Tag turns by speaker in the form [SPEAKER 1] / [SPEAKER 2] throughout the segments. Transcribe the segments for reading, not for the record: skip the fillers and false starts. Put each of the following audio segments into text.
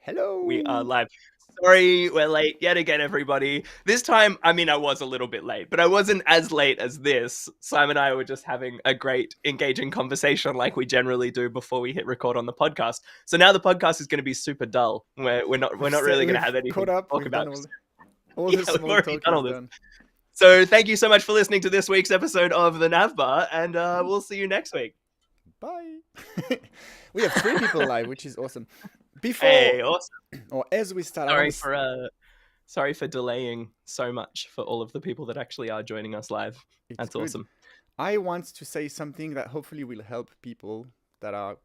[SPEAKER 1] We are
[SPEAKER 2] Hello.
[SPEAKER 1] live. Sorry, we're late yet again, everybody. This time, I mean, I was a little bit late, but I wasn't as late as this. Simon and I were just having a great, engaging conversation like we generally do before we hit record on the podcast. So now the podcast is going to be super dull. We're not really going to
[SPEAKER 2] We've
[SPEAKER 1] have anything
[SPEAKER 2] caught
[SPEAKER 1] to
[SPEAKER 2] up.
[SPEAKER 1] talk
[SPEAKER 2] We've done
[SPEAKER 1] about.
[SPEAKER 2] all
[SPEAKER 1] Yeah,
[SPEAKER 2] the
[SPEAKER 1] we've
[SPEAKER 2] small
[SPEAKER 1] already
[SPEAKER 2] talk
[SPEAKER 1] done all
[SPEAKER 2] is
[SPEAKER 1] this.
[SPEAKER 2] done.
[SPEAKER 1] So thank you so much for listening to this week's episode of the NavBar, and we'll see you next week.
[SPEAKER 2] Bye. We have 3 people live, which is awesome. Before
[SPEAKER 1] Hey, awesome.
[SPEAKER 2] or as we start, I want
[SPEAKER 1] Sorry
[SPEAKER 2] to.
[SPEAKER 1] for sorry for delaying so much for all of the people that actually are joining us live.
[SPEAKER 2] It's
[SPEAKER 1] That's
[SPEAKER 2] good.
[SPEAKER 1] awesome.
[SPEAKER 2] I want to say something that hopefully will help people that are.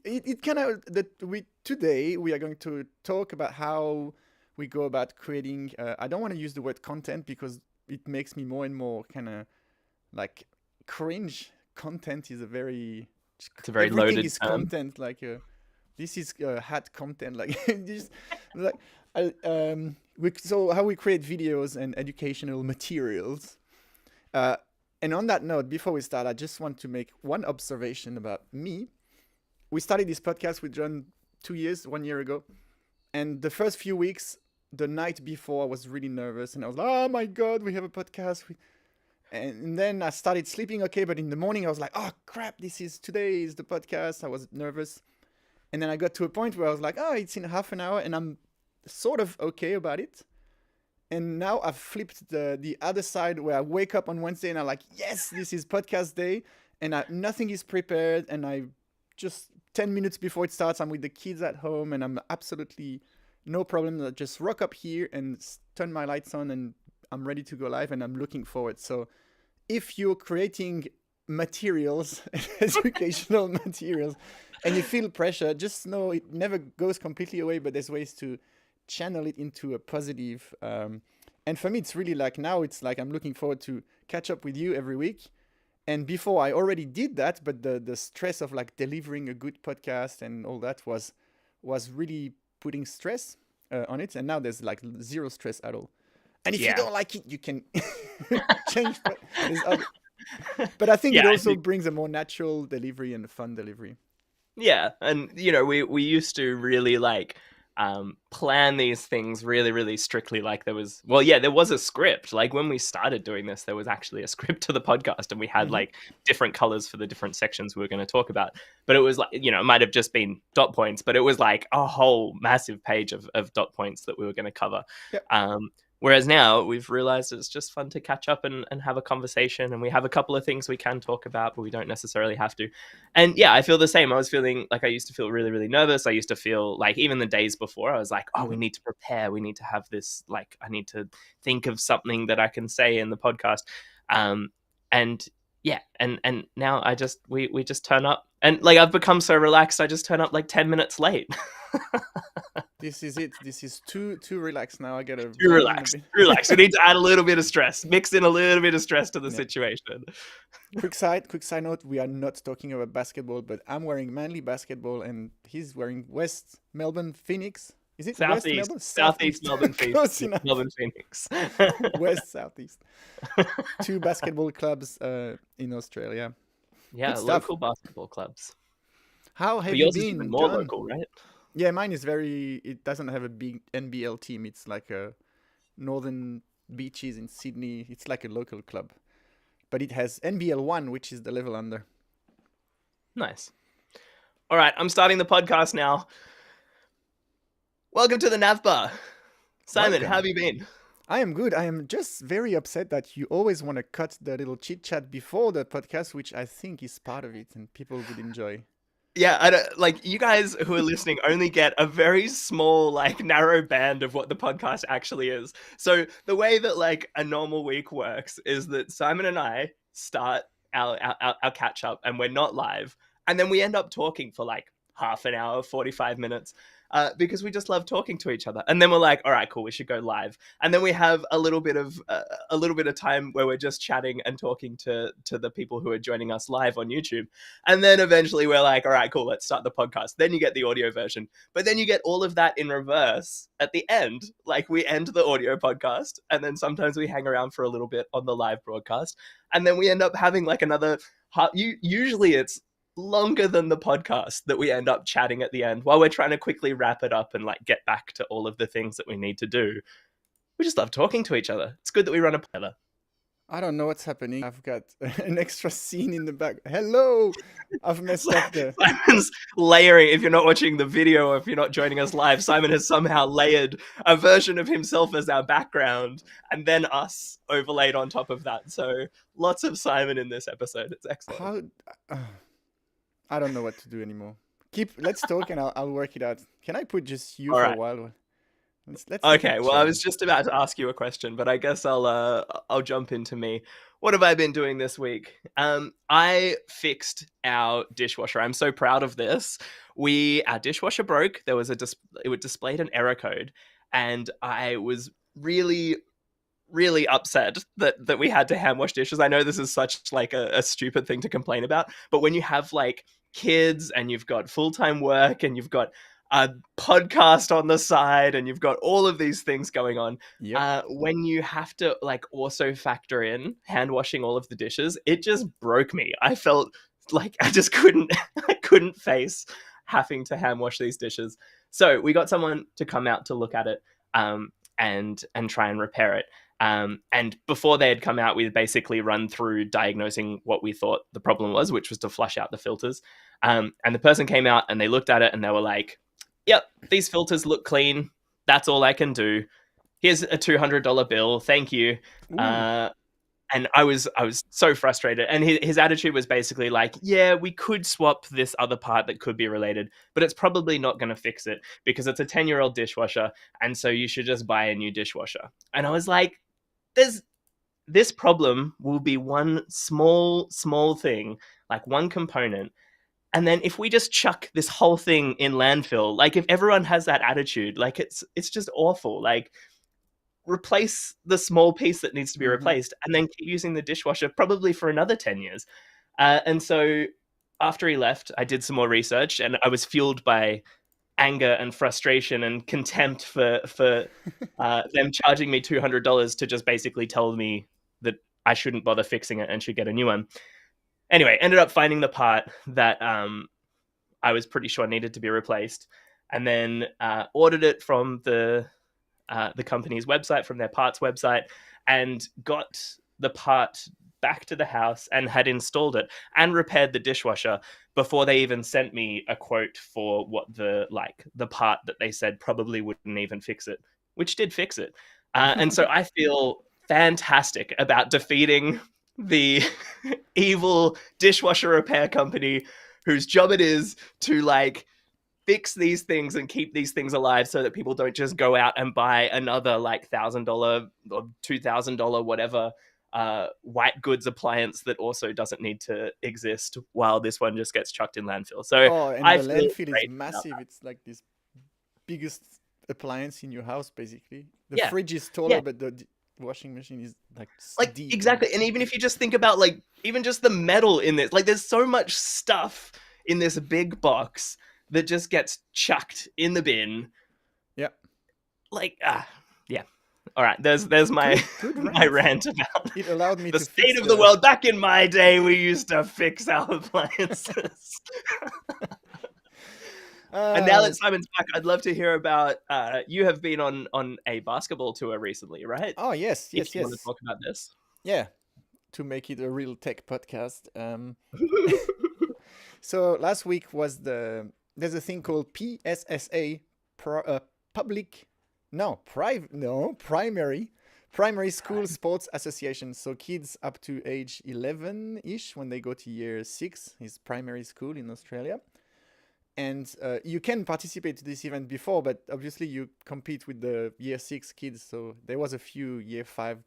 [SPEAKER 2] It kind of that we today we are going to talk about how we go about creating. I don't want to use the word content because it makes me more and more kind of like cringe. Content is a very
[SPEAKER 1] It's a very
[SPEAKER 2] everything
[SPEAKER 1] loaded
[SPEAKER 2] is
[SPEAKER 1] term.
[SPEAKER 2] content. Like this is hat content. Like just like so how we create videos and educational materials. Uh, and on that note, before we start, I just want to make one observation about me. We started this podcast with John 2 years, 1 year ago, and the first few weeks, the night before, I was really nervous, and I was like, "Oh my god, we have a podcast!" And then I started sleeping okay, but in the morning I was like, "Oh crap, today is the podcast." I was nervous, and then I got to a point where I was like, "Oh, it's in half an hour," and I'm sort of okay about it. And now I've flipped the other side where I wake up on Wednesday and I'm like, yes, this is podcast day, and nothing is prepared, and I just 10 minutes before it starts, I'm with the kids at home, and I'm absolutely no problem. I just rock up here and turn my lights on, and I'm ready to go live, and I'm looking forward. So if you're creating materials, educational materials, and you feel pressure, just know it never goes completely away, but there's ways to channel it into a positive. And for me, it's really like now it's like I'm looking forward to catch up with you every week. And before I already did that, but the stress of like delivering a good podcast and all that was really putting stress on it. And now there's like zero stress at all. And if you
[SPEAKER 1] Yeah.
[SPEAKER 2] don't like it, you can change. But I think
[SPEAKER 1] Yeah,
[SPEAKER 2] it
[SPEAKER 1] I
[SPEAKER 2] also
[SPEAKER 1] think,
[SPEAKER 2] brings a more natural delivery and a fun delivery.
[SPEAKER 1] yeah. And we used to really like plan these things really, really strictly. Like there was a script. Like when we started doing this, there was actually a script to the podcast, and we had
[SPEAKER 2] Mm-hmm.
[SPEAKER 1] like different colors for the different sections we were going to talk about. But it was like, it might have just been dot points, but it was like a whole massive page of dot points that we were going to cover.
[SPEAKER 2] Yep.
[SPEAKER 1] Whereas now we've realized it's just fun to catch up and have a conversation, and we have a couple of things we can talk about, but we don't necessarily have to. And yeah, I feel the same. I was feeling like I used to feel really, really nervous. I used to feel like even the days before, I was like, oh, we
[SPEAKER 2] Mm-hmm.
[SPEAKER 1] need to prepare. We need to have this, like, I need to think of something that I can say in the podcast. And yeah, and now we just turn up. And like I've become so relaxed, I just turn up like 10 minutes late.
[SPEAKER 2] This is it. This is too relaxed now. I gotta
[SPEAKER 1] Too
[SPEAKER 2] rein in a
[SPEAKER 1] relaxed.
[SPEAKER 2] bit.
[SPEAKER 1] Too relaxed. We need to add a little bit of stress, mix in a little bit of stress to the
[SPEAKER 2] Yeah.
[SPEAKER 1] situation.
[SPEAKER 2] Quick side note: we are not talking about basketball, but I'm wearing Manly basketball, and he's wearing West Melbourne Phoenix. Is it West
[SPEAKER 1] Southeast,
[SPEAKER 2] Melbourne?
[SPEAKER 1] Southeast
[SPEAKER 2] Southeast.
[SPEAKER 1] Melbourne
[SPEAKER 2] Close
[SPEAKER 1] Phoenix.
[SPEAKER 2] enough.
[SPEAKER 1] Melbourne Phoenix.
[SPEAKER 2] West Southeast. 2 basketball clubs in Australia.
[SPEAKER 1] Yeah,
[SPEAKER 2] Good stuff.
[SPEAKER 1] local basketball clubs.
[SPEAKER 2] How have
[SPEAKER 1] But
[SPEAKER 2] you
[SPEAKER 1] yours is even
[SPEAKER 2] been,
[SPEAKER 1] more
[SPEAKER 2] John?
[SPEAKER 1] local, right?
[SPEAKER 2] Yeah, mine is very. It doesn't have a big NBL team. It's like a Northern Beaches in Sydney. It's like a local club, but it has NBL 1, which is the level under.
[SPEAKER 1] Nice. All right, I'm starting the podcast now. Welcome to the NavBar. Simon, how have
[SPEAKER 2] Welcome.
[SPEAKER 1] you been?
[SPEAKER 2] I am good. I am just very upset that you always want to cut the little chit chat before the podcast, which I think is part of it and people would enjoy.
[SPEAKER 1] Yeah, I don't, like you guys who are listening only get a very small, like narrow band of what the podcast actually is. So the way that like a normal week works is that Simon and I start our catch up, and we're not live, and then we end up talking for like half an hour, 45 minutes. Because we just love talking to each other, and then we're like, "All right, cool, we should go live." And then we have a little bit of time where we're just chatting and talking to the people who are joining us live on YouTube. And then eventually we're like, all right, cool, let's start the podcast. Then you get the audio version. But then you get all of that in reverse at the end. Like we end the audio podcast, and then sometimes we hang around for a little bit on the live broadcast. And then we end up having like another, usually it's longer than the podcast that we end up chatting at the end while we're trying to quickly wrap it up and like get back to all of the things that we need to do. We just love talking to each other. It's good that we run a together.
[SPEAKER 2] I don't know what's happening. I've got an extra scene in the back. Hello! I've messed up the.
[SPEAKER 1] Simon's layering. If you're not watching the video or if you're not joining us live, Simon has somehow layered a version of himself as our background and then us overlaid on top of that. So lots of Simon in this episode. It's excellent.
[SPEAKER 2] How? I don't know what to do anymore. Let's talk and I'll work it out. Can I put just you
[SPEAKER 1] All
[SPEAKER 2] for
[SPEAKER 1] right.
[SPEAKER 2] a while? Let's
[SPEAKER 1] Okay, well, I was just about to ask you a question, but I guess I'll jump into me. What have I been doing this week? I fixed our dishwasher. I'm so proud of this. Our dishwasher broke. There was it displayed an error code, and I was really really upset that we had to hand wash dishes. I know this is such like a stupid thing to complain about, but when you have like kids and you've got full-time work and you've got a podcast on the side and you've got all of these things going on,
[SPEAKER 2] Yep.
[SPEAKER 1] when you have to like also factor in hand washing all of the dishes, it just broke me. I felt like I just couldn't I couldn't face having to hand wash these dishes. So we got someone to come out to look at it, and try and repair it. And before they had come out, we had basically run through diagnosing what we thought the problem was, which was to flush out the filters. And the person came out and they looked at it and they were like, yep, these filters look clean. That's all I can do. Here's a $200 bill. Thank you. And I was so frustrated. And his attitude was basically like, yeah, we could swap this other part that could be related, but it's probably not going to fix it because it's a 10-year-old dishwasher. And so you should just buy a new dishwasher. And I was like, this problem will be one small thing, like one component. And then if we just chuck this whole thing in landfill, like if everyone has that attitude, like it's just awful. Like replace the small piece that needs to be replaced and then keep using the dishwasher probably for another 10 years. And so after he left, I did some more research and I was fueled by anger and frustration and contempt for them charging me $200 to just basically tell me that I shouldn't bother fixing it and should get a new one. Anyway, ended up finding the part that I was pretty sure needed to be replaced, and then ordered it from the company's website, from their parts website, and got the part back to the house and had installed it and repaired the dishwasher before they even sent me a quote for what the part that they said probably wouldn't even fix it, which did fix it. And so I feel fantastic about defeating the evil dishwasher repair company whose job it is to like fix these things and keep these things alive so that people don't just go out and buy another like $1,000 or $2,000 whatever white goods appliance that also doesn't need to exist while this one just gets chucked in landfill. So
[SPEAKER 2] and
[SPEAKER 1] I
[SPEAKER 2] the
[SPEAKER 1] feel
[SPEAKER 2] landfill is
[SPEAKER 1] great
[SPEAKER 2] massive. It's like this biggest appliance in your house, basically. The
[SPEAKER 1] Yeah.
[SPEAKER 2] fridge is taller, but the washing machine is like deep.
[SPEAKER 1] Exactly. And even if you just think about like even just the metal in this, like there's so much stuff in this big box that just gets chucked in the bin.
[SPEAKER 2] Yeah.
[SPEAKER 1] Like yeah. All right, there's my
[SPEAKER 2] good
[SPEAKER 1] my rant about
[SPEAKER 2] it allowed me
[SPEAKER 1] the
[SPEAKER 2] to
[SPEAKER 1] state
[SPEAKER 2] fix
[SPEAKER 1] of the world. Back in my day, we used to fix our appliances. And now that Simon's back, I'd love to hear about you have been on a basketball tour recently, right?
[SPEAKER 2] Oh yes.
[SPEAKER 1] If you want to talk about this.
[SPEAKER 2] Yeah, to make it a real tech podcast. So last week was there's a thing called PSSA, primary school sports association. So kids up to age 11-ish, when they go to year 6, is primary school in Australia. And you can participate to this event before, but obviously you compete with the year 6 kids. So there was a few year 5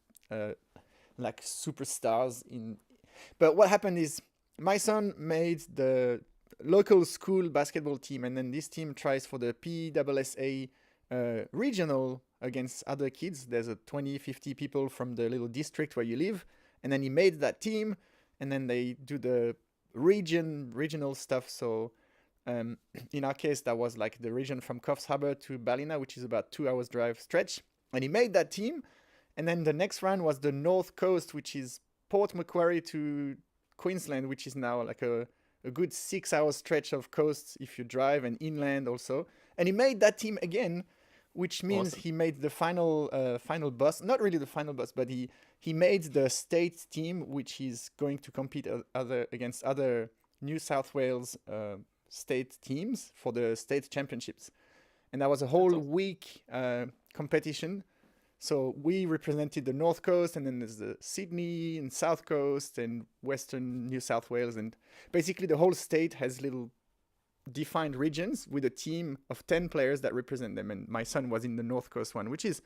[SPEAKER 2] like superstars in. But what happened is my son made the local school basketball team, and then this team tries for the PSSA regional against other kids. There's a 20-50 people from the little district where you live, and then he made that team, and then they do the regional stuff. So in our case, that was like the region from Coffs Harbour to Ballina, which is about 2 hours drive stretch, and he made that team. And then the next round was the North Coast, which is Port Macquarie to Queensland, which is now like a a good 6 hour stretch of coast if you drive, and inland also. And he made that team again, which means
[SPEAKER 1] Awesome.
[SPEAKER 2] he made the final bus. Not really the final bus, but he made the state team, which is going to compete against other New South Wales state teams for the state championships. And that was a
[SPEAKER 1] That's
[SPEAKER 2] whole
[SPEAKER 1] awesome.
[SPEAKER 2] week competition. So we represented the North Coast, and then there's the Sydney and South Coast and Western New South Wales, and basically the whole state has little defined regions with a team of 10 players that represent them. And my son was in the North Coast one, which is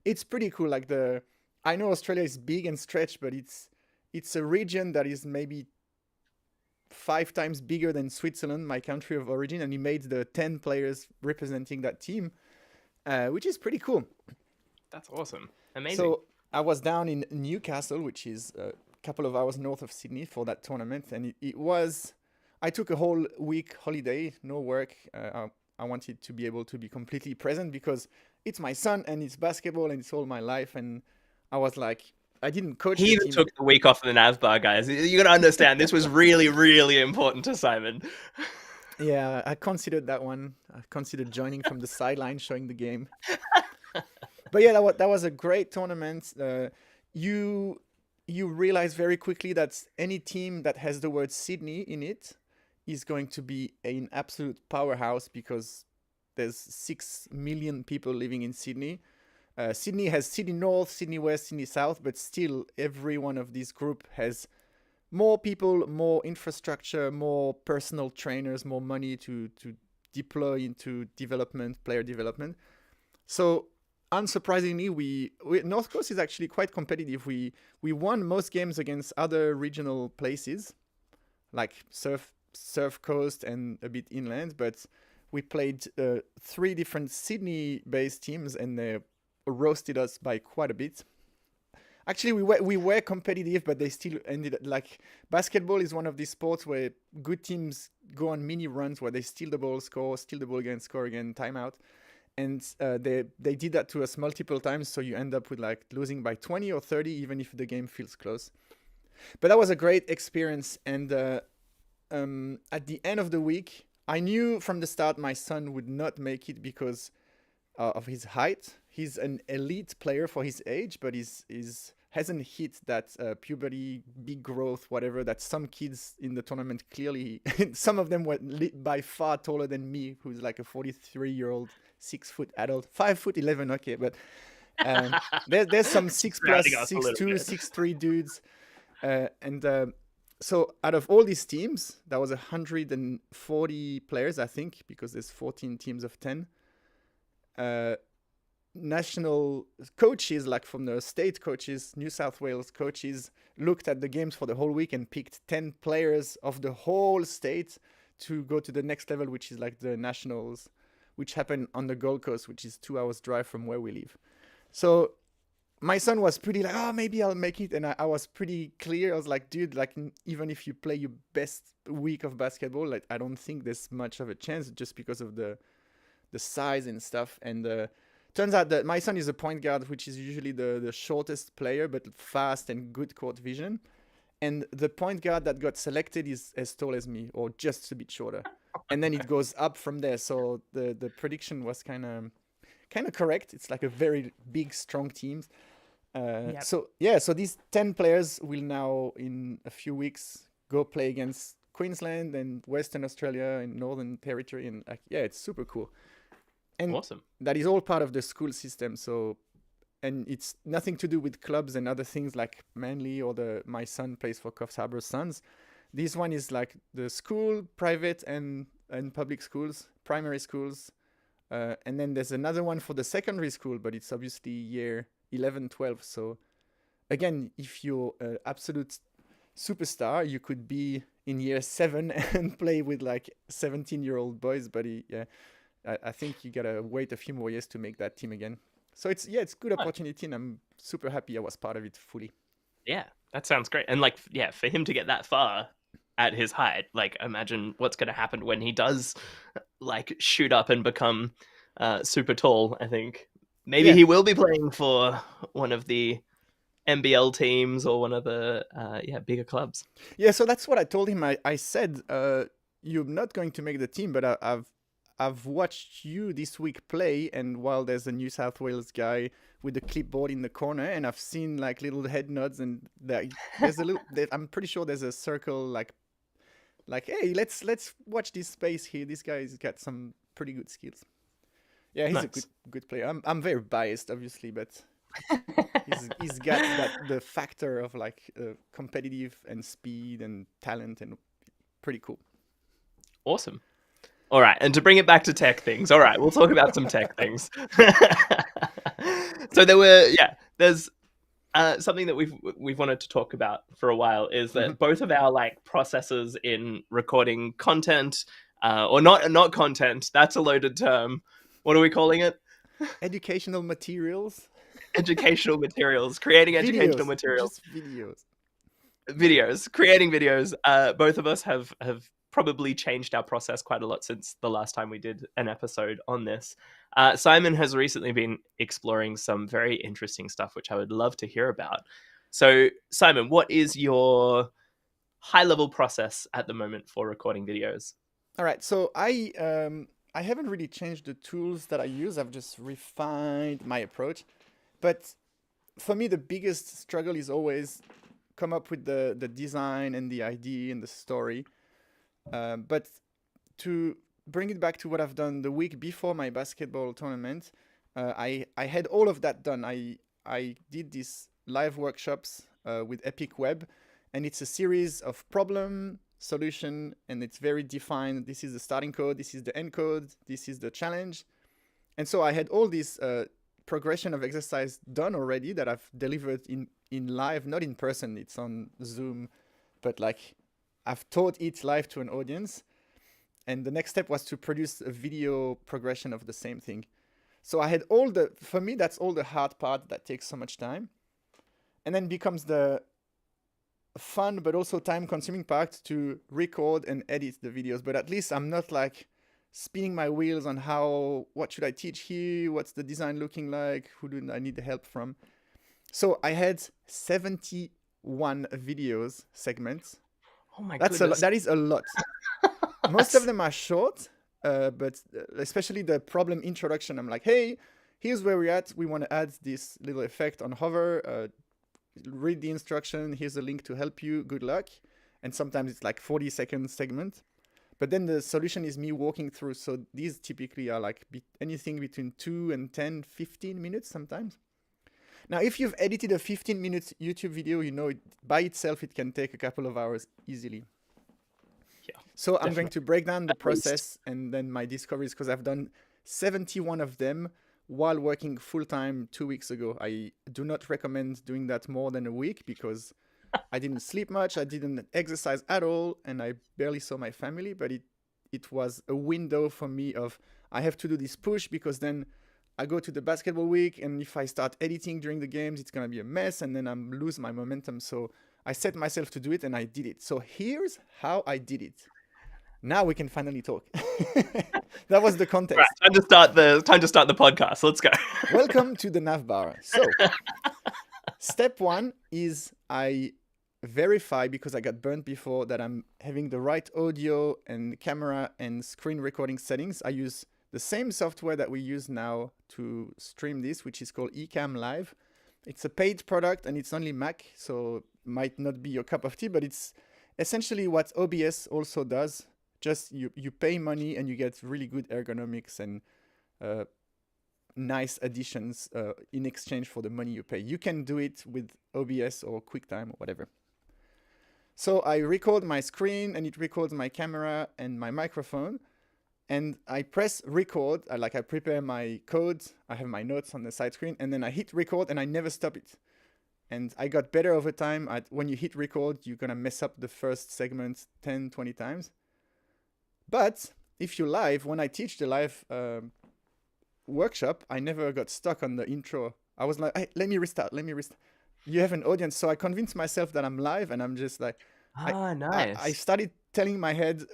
[SPEAKER 2] it's pretty cool. Like I know Australia is big and stretched, but it's a region that is maybe 5 times bigger than Switzerland, my country of origin, and he made the 10 players representing that team, which is pretty cool.
[SPEAKER 1] That's awesome. Amazing.
[SPEAKER 2] So I was down in Newcastle, which is a couple of hours north of Sydney, for that tournament, and it was. I took a whole week holiday, no work. I wanted to be able to be completely present because it's my son and it's basketball and it's all my life. And I was like, I didn't coach
[SPEAKER 1] He
[SPEAKER 2] the
[SPEAKER 1] even
[SPEAKER 2] team.
[SPEAKER 1] took the week off of the NavBar, guys. You got to understand, this was really, really important to Simon.
[SPEAKER 2] Yeah, I considered that one. I considered joining from the sideline, showing the game. But yeah, that was a great tournament. You you realize very quickly that any team that has the word Sydney in it is going to be an absolute powerhouse because there's 6 million people living in Sydney. Sydney has Sydney North, Sydney West, Sydney South, but still every one of these group has more people, more infrastructure, more personal trainers, more money to deploy into development, player development. So unsurprisingly, we North Coast is actually quite competitive. We won most games against other regional places like Surf Coast and a bit inland, but we played 3 different Sydney-based teams and they roasted us by quite a bit. Actually, we were competitive, but they still ended like basketball is one of these sports where good teams go on mini runs where they steal the ball, steal the ball again, score again, timeout, and they did that to us multiple times. So you end up with like losing by 20 or 30, even if the game feels close. But that was a great experience, and at the end of the week, I knew from the start my son would not make it because of his height. He's an elite player for his age, but he's hasn't hit that puberty, big growth, whatever that some kids in the tournament clearly. Some of them were by far taller than me, who's like a 43-year-old, 6 foot adult, 5'11". Okay, but there's some six plus,
[SPEAKER 1] Grounding us a
[SPEAKER 2] six
[SPEAKER 1] little
[SPEAKER 2] two,
[SPEAKER 1] bit.
[SPEAKER 2] 6'3" dudes, and so out of all these teams, that was 140 players, I think, because there's 14 teams of 10. National coaches, like from the state coaches, New South Wales coaches, looked at the games for the whole week and picked 10 players of the whole state to go to the next level, which is like the nationals, which happen on the Gold Coast, which is 2 hours drive from where we live. So my son was pretty like, oh, maybe I'll make it. And I was pretty clear. I was like, dude, like, even if you play your best week of basketball, like, I don't think there's much of a chance just because of the size and stuff. And turns out that my son is a point guard, which is usually the shortest player, but fast and good court vision. And the point guard that got selected is as tall as me, or just a bit shorter. And then it goes up from there. So the prediction was kind of correct. It's like a very big, strong team.
[SPEAKER 1] Yep.
[SPEAKER 2] So yeah, so these 10 players will now in a few weeks go play against Queensland and Western Australia and Northern Territory, and like, yeah, it's super cool. And
[SPEAKER 1] Awesome.
[SPEAKER 2] that is all part of the school system. So, and it's nothing to do with clubs and other things like Manly or my son plays for Coffs Harbour Suns. This one is like the school, private and public schools, primary schools. And then there's another one for the secondary school, but it's obviously year 11, 12. So again, if you're an absolute superstar, you could be in year 7 and play with like 17-year-old boys. But yeah, I think you gotta wait a few more years to make that team again. So it's good
[SPEAKER 1] Oh,
[SPEAKER 2] opportunity, and I'm super happy I was part of it fully.
[SPEAKER 1] yeah, that sounds great. And like, yeah, for him to get that far at his height, like, imagine what's going to happen when he does like shoot up and become super tall. I think maybe
[SPEAKER 2] Yeah,
[SPEAKER 1] he will be playing for one of the NBL teams or one of the bigger clubs.
[SPEAKER 2] Yeah, so that's what I told him. I said, you're not going to make the team, but I've watched you this week play, and while there's a New South Wales guy with a clipboard in the corner, and I've seen like little head nods, and there's a little. I'm pretty sure there's a circle like hey, let's watch this space here. This guy's got some pretty good skills. Yeah, he's a good player. I'm very biased, obviously, but he's got the factor of like competitive and speed and talent, and pretty cool.
[SPEAKER 1] Awesome. All right, and to bring it back to tech things. All right, we'll talk about some tech things. So there's something that we've wanted to talk about for a while is that both of our like processes in recording content, or not content. That's a loaded term. What are we calling it?
[SPEAKER 2] Educational materials.
[SPEAKER 1] Educational materials. Creating educational materials.
[SPEAKER 2] Just
[SPEAKER 1] videos. Creating videos. Both of us have probably changed our process quite a lot since the last time we did an episode on this. Simon has recently been exploring some very interesting stuff, which I would love to hear about. So, Simon, what is your high-level process at the moment for recording videos?
[SPEAKER 2] All right, so I haven't really changed the tools that I use. I've just refined my approach. But for me, the biggest struggle is always come up with the design and the idea and the story. But to bring it back to what I've done the week before my basketball tournament, I had all of that done. I did these live workshops with Epic Web, and it's a series of problem, solution, and it's very defined. This is the starting code, this is the end code, this is the challenge. And so I had all this progression of exercise done already that I've delivered in live, not in person, it's on Zoom, but like I've taught it live to an audience. And the next step was to produce a video progression of the same thing. So I had for me, that's all the hard part that takes so much time. And then becomes the fun, but also time consuming part to record and edit the videos. But at least I'm not like spinning my wheels on what should I teach here? What's the design looking like? Who do I need the help from? So I had 71 videos segments.
[SPEAKER 1] Oh my goodness.
[SPEAKER 2] That is a lot. Most of them are short, but especially the problem introduction. I'm like, hey, here's where we're at. We want to add this little effect on hover. Read the instruction. Here's a link to help you. Good luck. And sometimes it's like 40-second segment. But then the solution is me walking through. So these typically are like anything between 2 and 10, 15 minutes sometimes. Now, if you've edited a 15-minute YouTube video, you know by itself it can take a couple of hours easily.
[SPEAKER 1] Yeah.
[SPEAKER 2] So definitely. I'm going to break down the process and then my discoveries, because I've done 71 of them while working full-time 2 weeks ago. I do not recommend doing that more than a week because I didn't sleep much, I didn't exercise at all, and I barely saw my family. But it was a window for me of I have to do this push because then I go to the basketball week, and if I start editing during the games, it's going to be a mess, and then I'm lose my momentum. So I set myself to do it, and I did it. So here's how I did it. Now we can finally talk. That was the context.
[SPEAKER 1] Right, time to start the podcast. Let's go.
[SPEAKER 2] Welcome to the NavBar. So step one is I verify, because I got burnt before, that I'm having the right audio and camera and screen recording settings. I use the same software that we use now to stream this, which is called Ecamm Live. It's a paid product and it's only Mac, so might not be your cup of tea, but it's essentially what OBS also does. Just you pay money and you get really good ergonomics and nice additions in exchange for the money you pay. You can do it with OBS or QuickTime or whatever. So I record my screen and it records my camera and my microphone. And I press record, I prepare my code, I have my notes on the side screen, and then I hit record and I never stop it. And I got better over time when you hit record, you're gonna mess up the first segment 10, 20 times. But if you live, when I teach the live workshop, I never got stuck on the intro. I was like, hey, let me restart. You have an audience. So I convinced myself that I'm live, and I'm just like,
[SPEAKER 1] nice.
[SPEAKER 2] I started telling my head,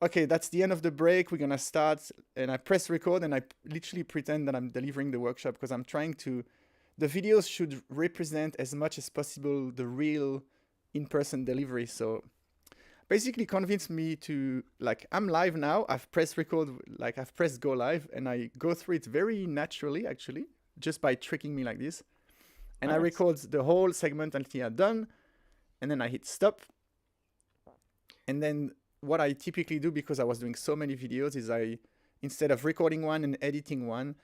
[SPEAKER 2] okay, that's the end of the break. We're going to start. And I press record and I literally pretend that I'm delivering the workshop because I'm trying to the videos should represent as much as possible the real in-person delivery. So basically convinced me to, like, I'm live now, I've pressed record, like I've pressed go live, and I go through it very naturally, actually, just by tricking me like this. And I
[SPEAKER 1] Nice.
[SPEAKER 2] record the whole segment until I'm done, and then I hit stop. And then what I typically do, because I was doing so many videos, is instead of recording one and editing one,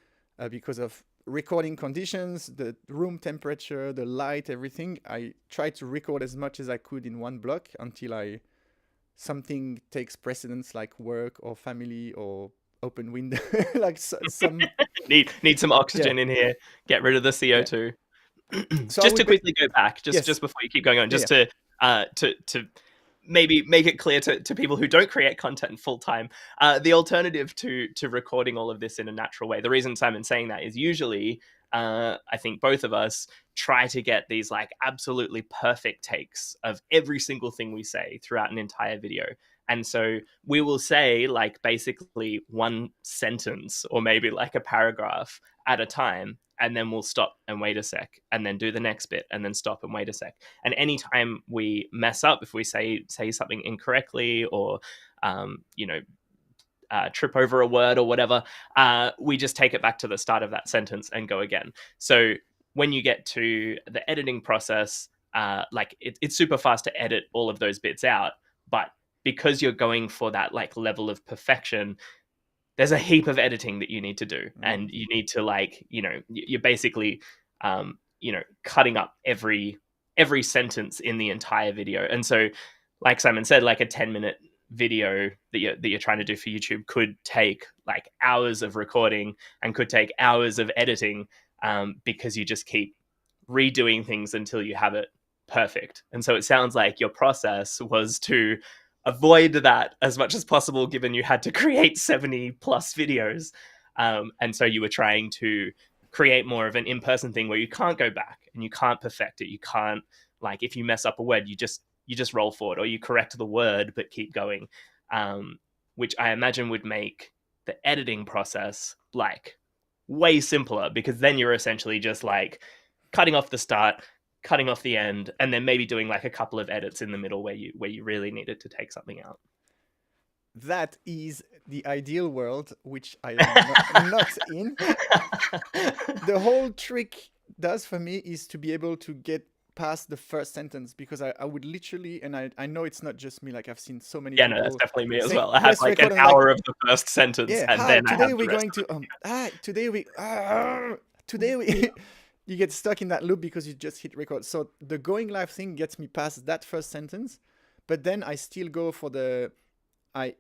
[SPEAKER 2] because of recording conditions, the room temperature, the light, everything, I try to record as much as I could in one block until something takes precedence, like work or family or open window, like some,
[SPEAKER 1] Need some
[SPEAKER 2] yeah,
[SPEAKER 1] oxygen in here. Get rid of the
[SPEAKER 2] yeah.
[SPEAKER 1] CO2.
[SPEAKER 2] So I
[SPEAKER 1] Just to
[SPEAKER 2] would be,
[SPEAKER 1] quickly go back,
[SPEAKER 2] yes,
[SPEAKER 1] just before you keep going on,
[SPEAKER 2] yeah,
[SPEAKER 1] just
[SPEAKER 2] yeah.
[SPEAKER 1] to maybe make it clear to people who don't create content full time, the alternative to recording all of this in a natural way. The reason Simon's saying that is usually, I think both of us try to get these like absolutely perfect takes of every single thing we say throughout an entire video. And so we will say like basically one sentence or maybe like a paragraph at a time, and then we'll stop and wait a sec, and then do the next bit, and then stop and wait a sec. And anytime we mess up, if we say something incorrectly or trip over a word or whatever, we just take it back to the start of that sentence and go again. So when you get to the editing process, it's super fast to edit all of those bits out, but because you're going for that like level of perfection, there's a heap of editing that you need to do, and you need to you're basically cutting up every sentence in the entire video. And so like Simon said, like a 10-minute video that you're trying to do for YouTube could take like hours of recording and could take hours of editing, because you just keep redoing things until you have it perfect. And so it sounds like your process was to avoid that as much as possible, given you had to create 70 plus videos. And so you were trying to create more of an in-person thing where you can't go back and you can't perfect it. You can't, like, if you mess up a word, you just roll forward, or you correct the word but keep going, which I imagine would make the editing process like way simpler, because then you're essentially just like cutting off the start, cutting off the end, and then maybe doing like a couple of edits in the middle where you really needed to take something out.
[SPEAKER 2] That is the ideal world, which I am not in. The whole trick does for me is to be able to get past the first sentence, because I would literally, and I know it's not just me, like I've seen so many
[SPEAKER 1] Yeah, no, that's
[SPEAKER 2] people
[SPEAKER 1] definitely me as
[SPEAKER 2] saying
[SPEAKER 1] well. I have
[SPEAKER 2] press
[SPEAKER 1] like
[SPEAKER 2] record
[SPEAKER 1] an
[SPEAKER 2] and like,
[SPEAKER 1] hour of the first sentence,
[SPEAKER 2] yeah,
[SPEAKER 1] and
[SPEAKER 2] hi,
[SPEAKER 1] then I
[SPEAKER 2] today
[SPEAKER 1] have
[SPEAKER 2] we're
[SPEAKER 1] the rest
[SPEAKER 2] going
[SPEAKER 1] of
[SPEAKER 2] to today we today we you get stuck in that loop because you just hit record. So the going live thing gets me past that first sentence, but then I still go for the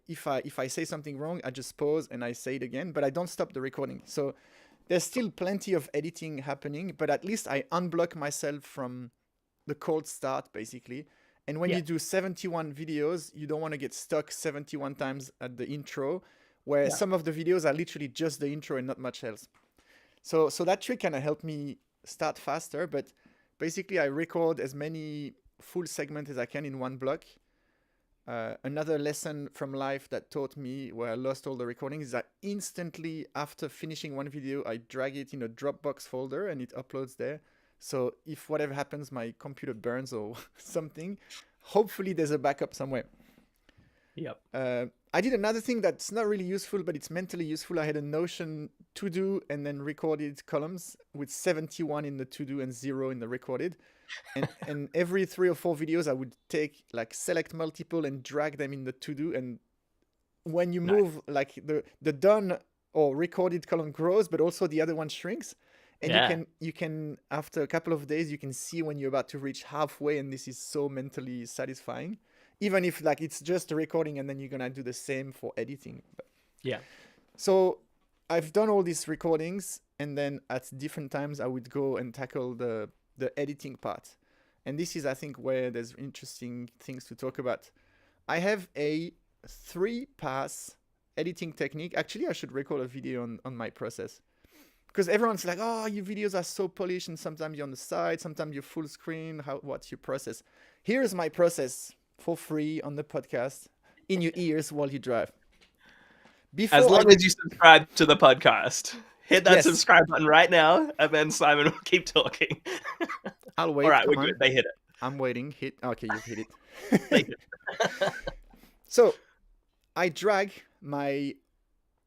[SPEAKER 2] if I say something wrong, I just pause and I say it again, but I don't stop the recording. So there's still plenty of editing happening, but at least I unblock myself from the cold start, basically. And when
[SPEAKER 1] Yeah,
[SPEAKER 2] you do 71 videos, you don't want to get stuck 71 times at the intro, where
[SPEAKER 1] yeah,
[SPEAKER 2] some of the videos are literally just the intro and not much else. So that trick kind of helped me start faster, but basically I record as many full segments as I can in one block. Another lesson from life that taught me, where I lost all the recordings, is that instantly after finishing one video, I drag it in a Dropbox folder and it uploads there. So if whatever happens, my computer burns or something, hopefully there's a backup somewhere.
[SPEAKER 1] yep.
[SPEAKER 2] I did another thing that's not really useful, but it's mentally useful. I had a Notion to do and then recorded columns with 71 in the to do and 0 in the recorded. And every 3 or 4 videos, I would take like select multiple and drag them in the to do. And when you
[SPEAKER 1] Nice.
[SPEAKER 2] move, like the done or recorded column grows, but also the other one shrinks. And
[SPEAKER 1] Yeah,
[SPEAKER 2] you can after a couple of days, you can see when you're about to reach halfway, and this is so mentally satisfying. Even if like it's just a recording and then you're gonna do the same for editing.
[SPEAKER 1] yeah.
[SPEAKER 2] So I've done all these recordings, and then at different times I would go and tackle the editing part. And this is, I think, where there's interesting things to talk about. I have a 3-pass editing technique. Actually, I should record a video on my process, because everyone's like, oh, your videos are so polished, and sometimes you're on the side, sometimes you're full screen. What's your process? Here's my process for free on the podcast, in your ears while you drive.
[SPEAKER 1] As
[SPEAKER 2] Before I
[SPEAKER 1] long as you subscribe to the podcast, Hit that
[SPEAKER 2] Yes,
[SPEAKER 1] subscribe button right now, and then Simon will keep talking.
[SPEAKER 2] I'll
[SPEAKER 1] All
[SPEAKER 2] wait.
[SPEAKER 1] right, we're
[SPEAKER 2] Come
[SPEAKER 1] good.
[SPEAKER 2] on.
[SPEAKER 1] They hit it.
[SPEAKER 2] I'm waiting. Hit. Okay, you've hit
[SPEAKER 1] They
[SPEAKER 2] it.
[SPEAKER 1] hit it.
[SPEAKER 2] So I drag my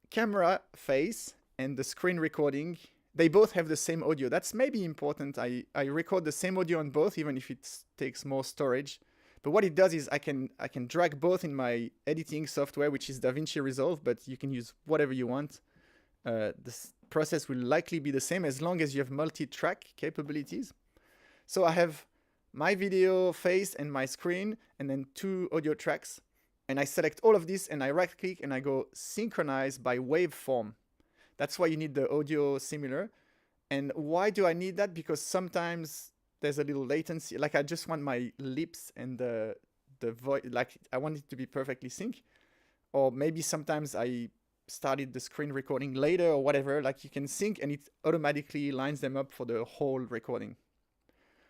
[SPEAKER 2] camera face and the screen recording. They both have the same audio. That's maybe important. I record the same audio on both, even if it takes more storage. But what it does is I can drag both in my editing software, which is DaVinci Resolve, but you can use whatever you want. This process will likely be the same as long as you have multi-track capabilities. So I have my video face and my screen, and then 2 audio tracks. And I select all of this, and I right click and I go synchronize by waveform. That's why you need the audio similar. And why do I need that? Because sometimes there's a little latency. Like I just want my lips and the voice, like I want it to be perfectly sync. Or maybe sometimes I started the screen recording later or whatever. Like you can sync and it automatically lines them up for the whole recording.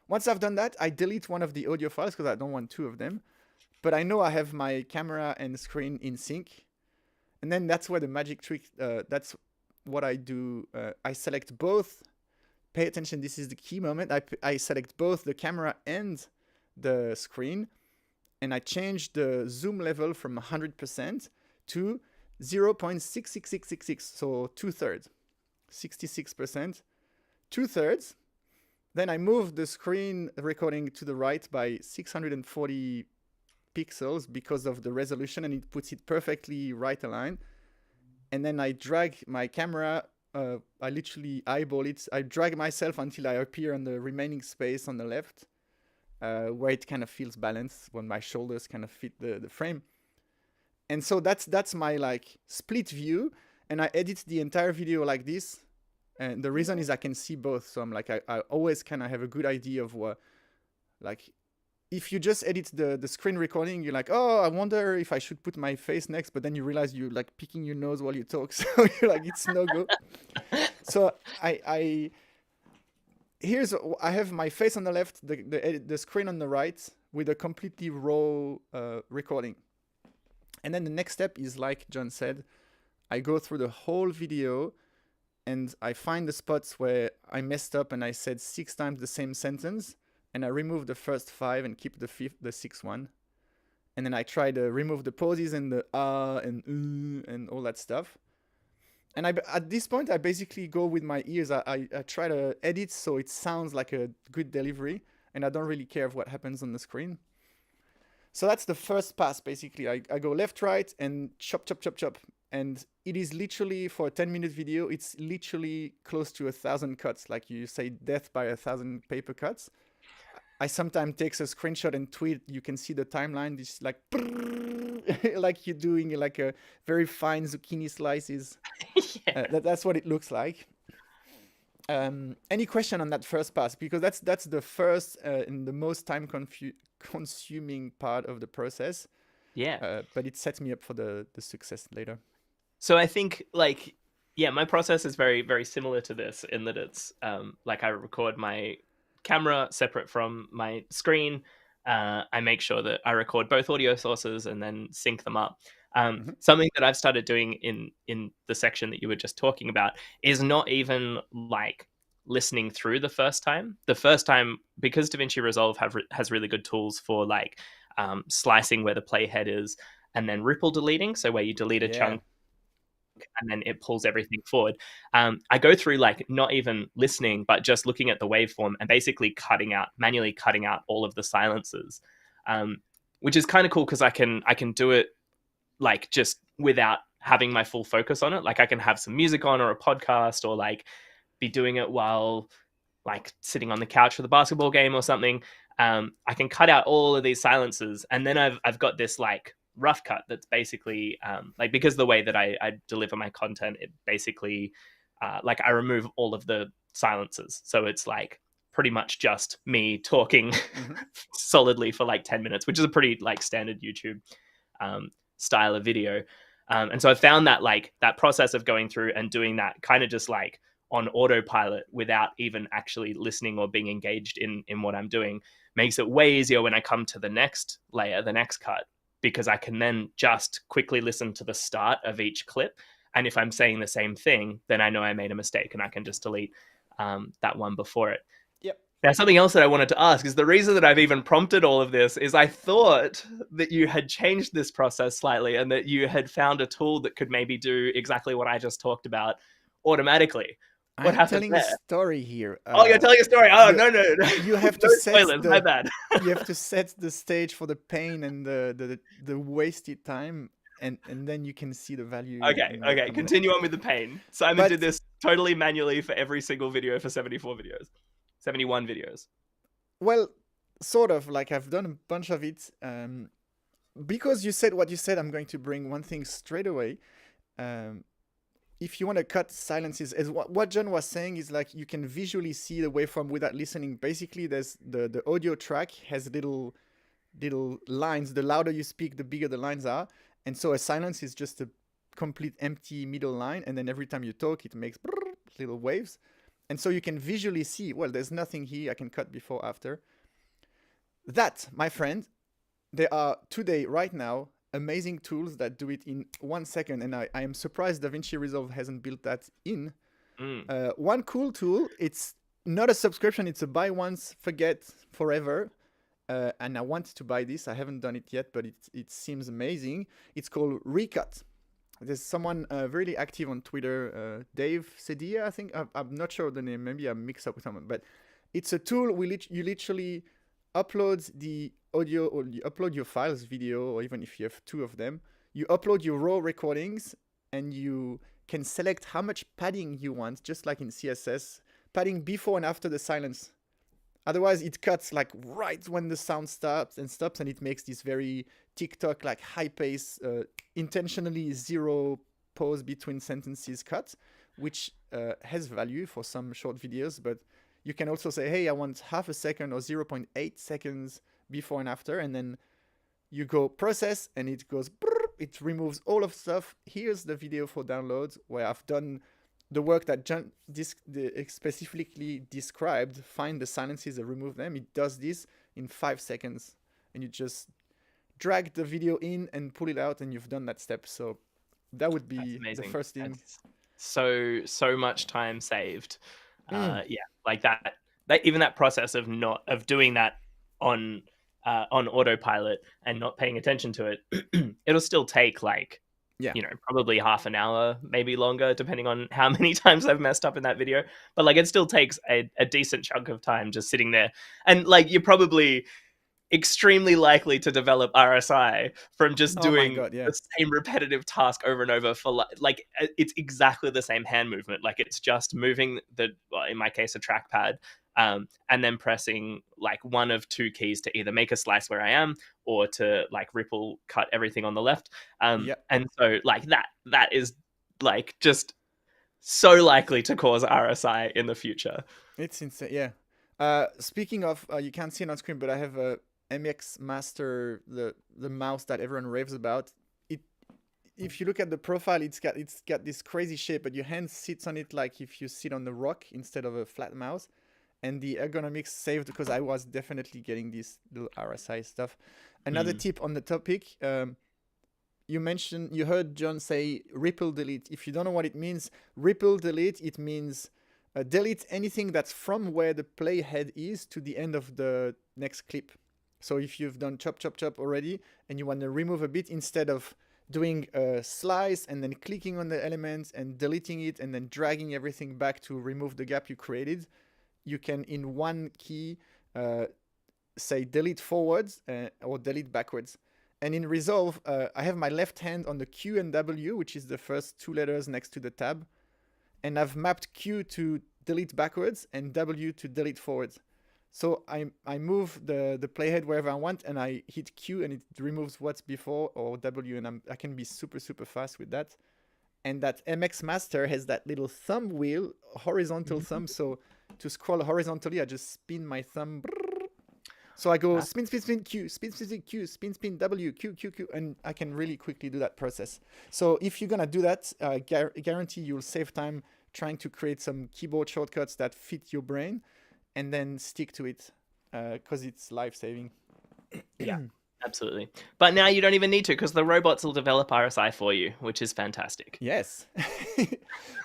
[SPEAKER 2] Once I've done that, I delete one of the audio files because I don't want 2 of them. But I know I have my camera and screen in sync. And then that's where the magic trick, that's what I do. I select both. Pay attention, this is the key moment. I select both the camera and the screen. And I change the zoom level from 100% to 0.66666. So 2/3. 66%. 2/3. Then I move the screen recording to the right by 640 pixels because of the resolution, and it puts it perfectly right aligned. And then I drag my camera, I literally eyeball it. I drag myself until I appear on the remaining space on the left, where it kind of feels balanced when my shoulders kind of fit the frame. And so that's my like split view, and I edit the entire video like this. And the reason is I can see both. So I'm like, I always kind of have a good idea of what, like, if you just edit the screen recording, you're like, oh, I wonder if I should put my face next. But then you realize you're like picking your nose while you talk. So you're like, it's no go. So I have my face on the left, the screen on the right with a completely raw recording. And then the next step is, like John said, I go through the whole video and I find the spots where I messed up and I said 6 times the same sentence, and I remove the first 5 and keep the 6th one. And then I try to remove the pauses and the and all that stuff. And at this point, I basically go with my ears. I try to edit so it sounds like a good delivery, and I don't really care what happens on the screen. So that's the first pass, basically. I go left, right, and chop, chop, chop, chop. And it is literally, for a 10-minute video, it's literally close to 1,000 cuts. Like you say, death by 1,000 paper cuts. I sometimes take a screenshot and tweet. You can see the timeline. It's like, like you're doing like a very fine zucchini slices.
[SPEAKER 1] Yeah.
[SPEAKER 2] That's what it looks like. Any question on that first pass? Because that's the first and the most time-consuming part of the process.
[SPEAKER 1] Yeah.
[SPEAKER 2] But it sets me up for the success later.
[SPEAKER 1] So I think like, yeah, my process is very, very similar to this in that it's like I record my camera separate from my screen. I make sure that I record both audio sources and then sync them up. Something that I've started doing in the section that you were just talking about is not even like listening through the first time. The first time, because DaVinci Resolve has really good tools for like slicing where the playhead is and then ripple deleting. So where you delete a chunk and then it pulls everything forward. I go through like not even listening, but just looking at the waveform and basically manually cutting out all of the silences, which is kind of cool because I can do it like just without having my full focus on it. Like I can have some music on or a podcast or like be doing it while like sitting on the couch for the basketball game or something. I can cut out all of these silences, and then I've got this like rough cut that's basically like, because the way that I deliver my content, it basically like I remove all of the silences, so it's like pretty much just me talking solidly for like 10 minutes, which is a pretty like standard YouTube style of video. And so I found that like that process of going through and doing that kind of just like on autopilot without even actually listening or being engaged in what I'm doing makes it way easier when I come to the next layer, the next cut, because I can then just quickly listen to the start of each clip And if I'm saying the same thing, then I know I made a mistake and I can just delete that one before it.
[SPEAKER 2] Yep.
[SPEAKER 1] Now, something else that I wanted to ask is the reason that I've even prompted all of this is I thought that you had changed this process slightly and that you had found a tool that could maybe do exactly what I just talked about automatically. What
[SPEAKER 2] I'm
[SPEAKER 1] happened
[SPEAKER 2] telling a
[SPEAKER 1] there?
[SPEAKER 2] story here.
[SPEAKER 1] Oh, you're telling a story. Oh,
[SPEAKER 2] You
[SPEAKER 1] no, no, no.
[SPEAKER 2] you have to
[SPEAKER 1] No
[SPEAKER 2] set
[SPEAKER 1] spoilers. My
[SPEAKER 2] the
[SPEAKER 1] bad.
[SPEAKER 2] you have to set the stage for the pain and the wasted time, and then you can see the value
[SPEAKER 1] Okay,
[SPEAKER 2] in
[SPEAKER 1] okay.
[SPEAKER 2] coming.
[SPEAKER 1] Continue on with the pain. Simon did
[SPEAKER 2] But
[SPEAKER 1] this totally manually for every single video for 74 videos, 71 videos.
[SPEAKER 2] well, sort of like I've done a bunch of it. Because you said what you said, I'm going to bring one thing straight away. Um, if you want to cut silences, as what John was saying is like you can visually see the waveform without listening. Basically, there's the audio track has little lines. The louder you speak, the bigger the lines are, and so a silence is just a complete empty middle line, and then every time you talk, it makes little waves, and so you can visually see. Well, there's nothing here. I can cut before, after. That, my friend, there are today, right now, amazing tools that do it in 1 second, and I am surprised DaVinci Resolve hasn't built that in. One cool tool, it's not a subscription, it's a buy once, forget forever. And I want to buy this. I haven't done it yet, but it seems amazing. It's called Recut. There's someone really active on Twitter, Dave Sedia, I think. I'm not sure of the name. Maybe I'm mixed up with someone. But it's a tool you literally upload the audio, or you upload your files, video, or even if you have two of them. You upload your raw recordings, and you can select how much padding you want, just like in CSS. Padding before and after the silence. Otherwise, it cuts like right when the sound stops, and it makes this very TikTok like high pace, intentionally zero pause between sentences cut, which has value for some short videos. But you can also say, hey, I want half a second or 0.8 seconds before and after, and then you go process, and it goes, it removes all of stuff. Here's the video for downloads where I've done the work that John specifically described. Find the silences and remove them. It does this in 5 seconds, and you just drag the video in and pull it out, and you've done that step. So that would be the first thing.
[SPEAKER 1] That's so much time saved. Yeah, like that even that process of doing that on autopilot and not paying attention to it, it'll still take like, you know, probably half an hour, maybe longer, depending on how many times I've messed up in that video. But like, it still takes a decent chunk of time just sitting there. And like, you're probably extremely likely to develop RSI from just doing the same repetitive task over and over for like it's exactly the same hand movement. Like, it's just moving well, in my case, a trackpad, and then pressing like one of two keys to either make a slice where I am or to like ripple cut everything on the left. And so like that is like just so likely to cause RSI in the future.
[SPEAKER 2] It's insane. Speaking of, you can't see it on screen, but I have a MX Master, the mouse that everyone raves about. If you look at the profile, it's got this crazy shape, but your hand sits on it like if you sit on the rock instead of a flat mouse. And the ergonomics saved, because I was definitely getting this little RSI stuff. Another tip on the topic, you heard John say ripple delete. If you don't know what it means, ripple delete, it means delete anything that's from where the playhead is to the end of the next clip. So if you've done chop, chop, chop already, and you want to remove a bit, instead of doing a slice and then clicking on the elements and deleting it and then dragging everything back to remove the gap you created, you can, in one key, say delete forwards or delete backwards. And in Resolve, I have my left hand on the Q and W, which is the first two letters next to the tab. And I've mapped Q to delete backwards and W to delete forwards. So I move the playhead wherever I want, and I hit Q, and it removes what's before, or W, and I can be super, super fast with that. And that MX Master has that little thumb wheel, horizontal thumb. So to scroll horizontally, I just spin my thumb. So I go spin, spin, spin, Q, spin, spin, spin, Q, spin, spin, W, Q, Q, Q, and I can really quickly do that process. So if you're going to do that, guarantee you'll save time trying to create some keyboard shortcuts that fit your brain, and then stick to it, because it's life-saving.
[SPEAKER 1] Yeah. Absolutely. But now you don't even need to because the robots will develop RSI for you, which is fantastic.
[SPEAKER 2] Yes.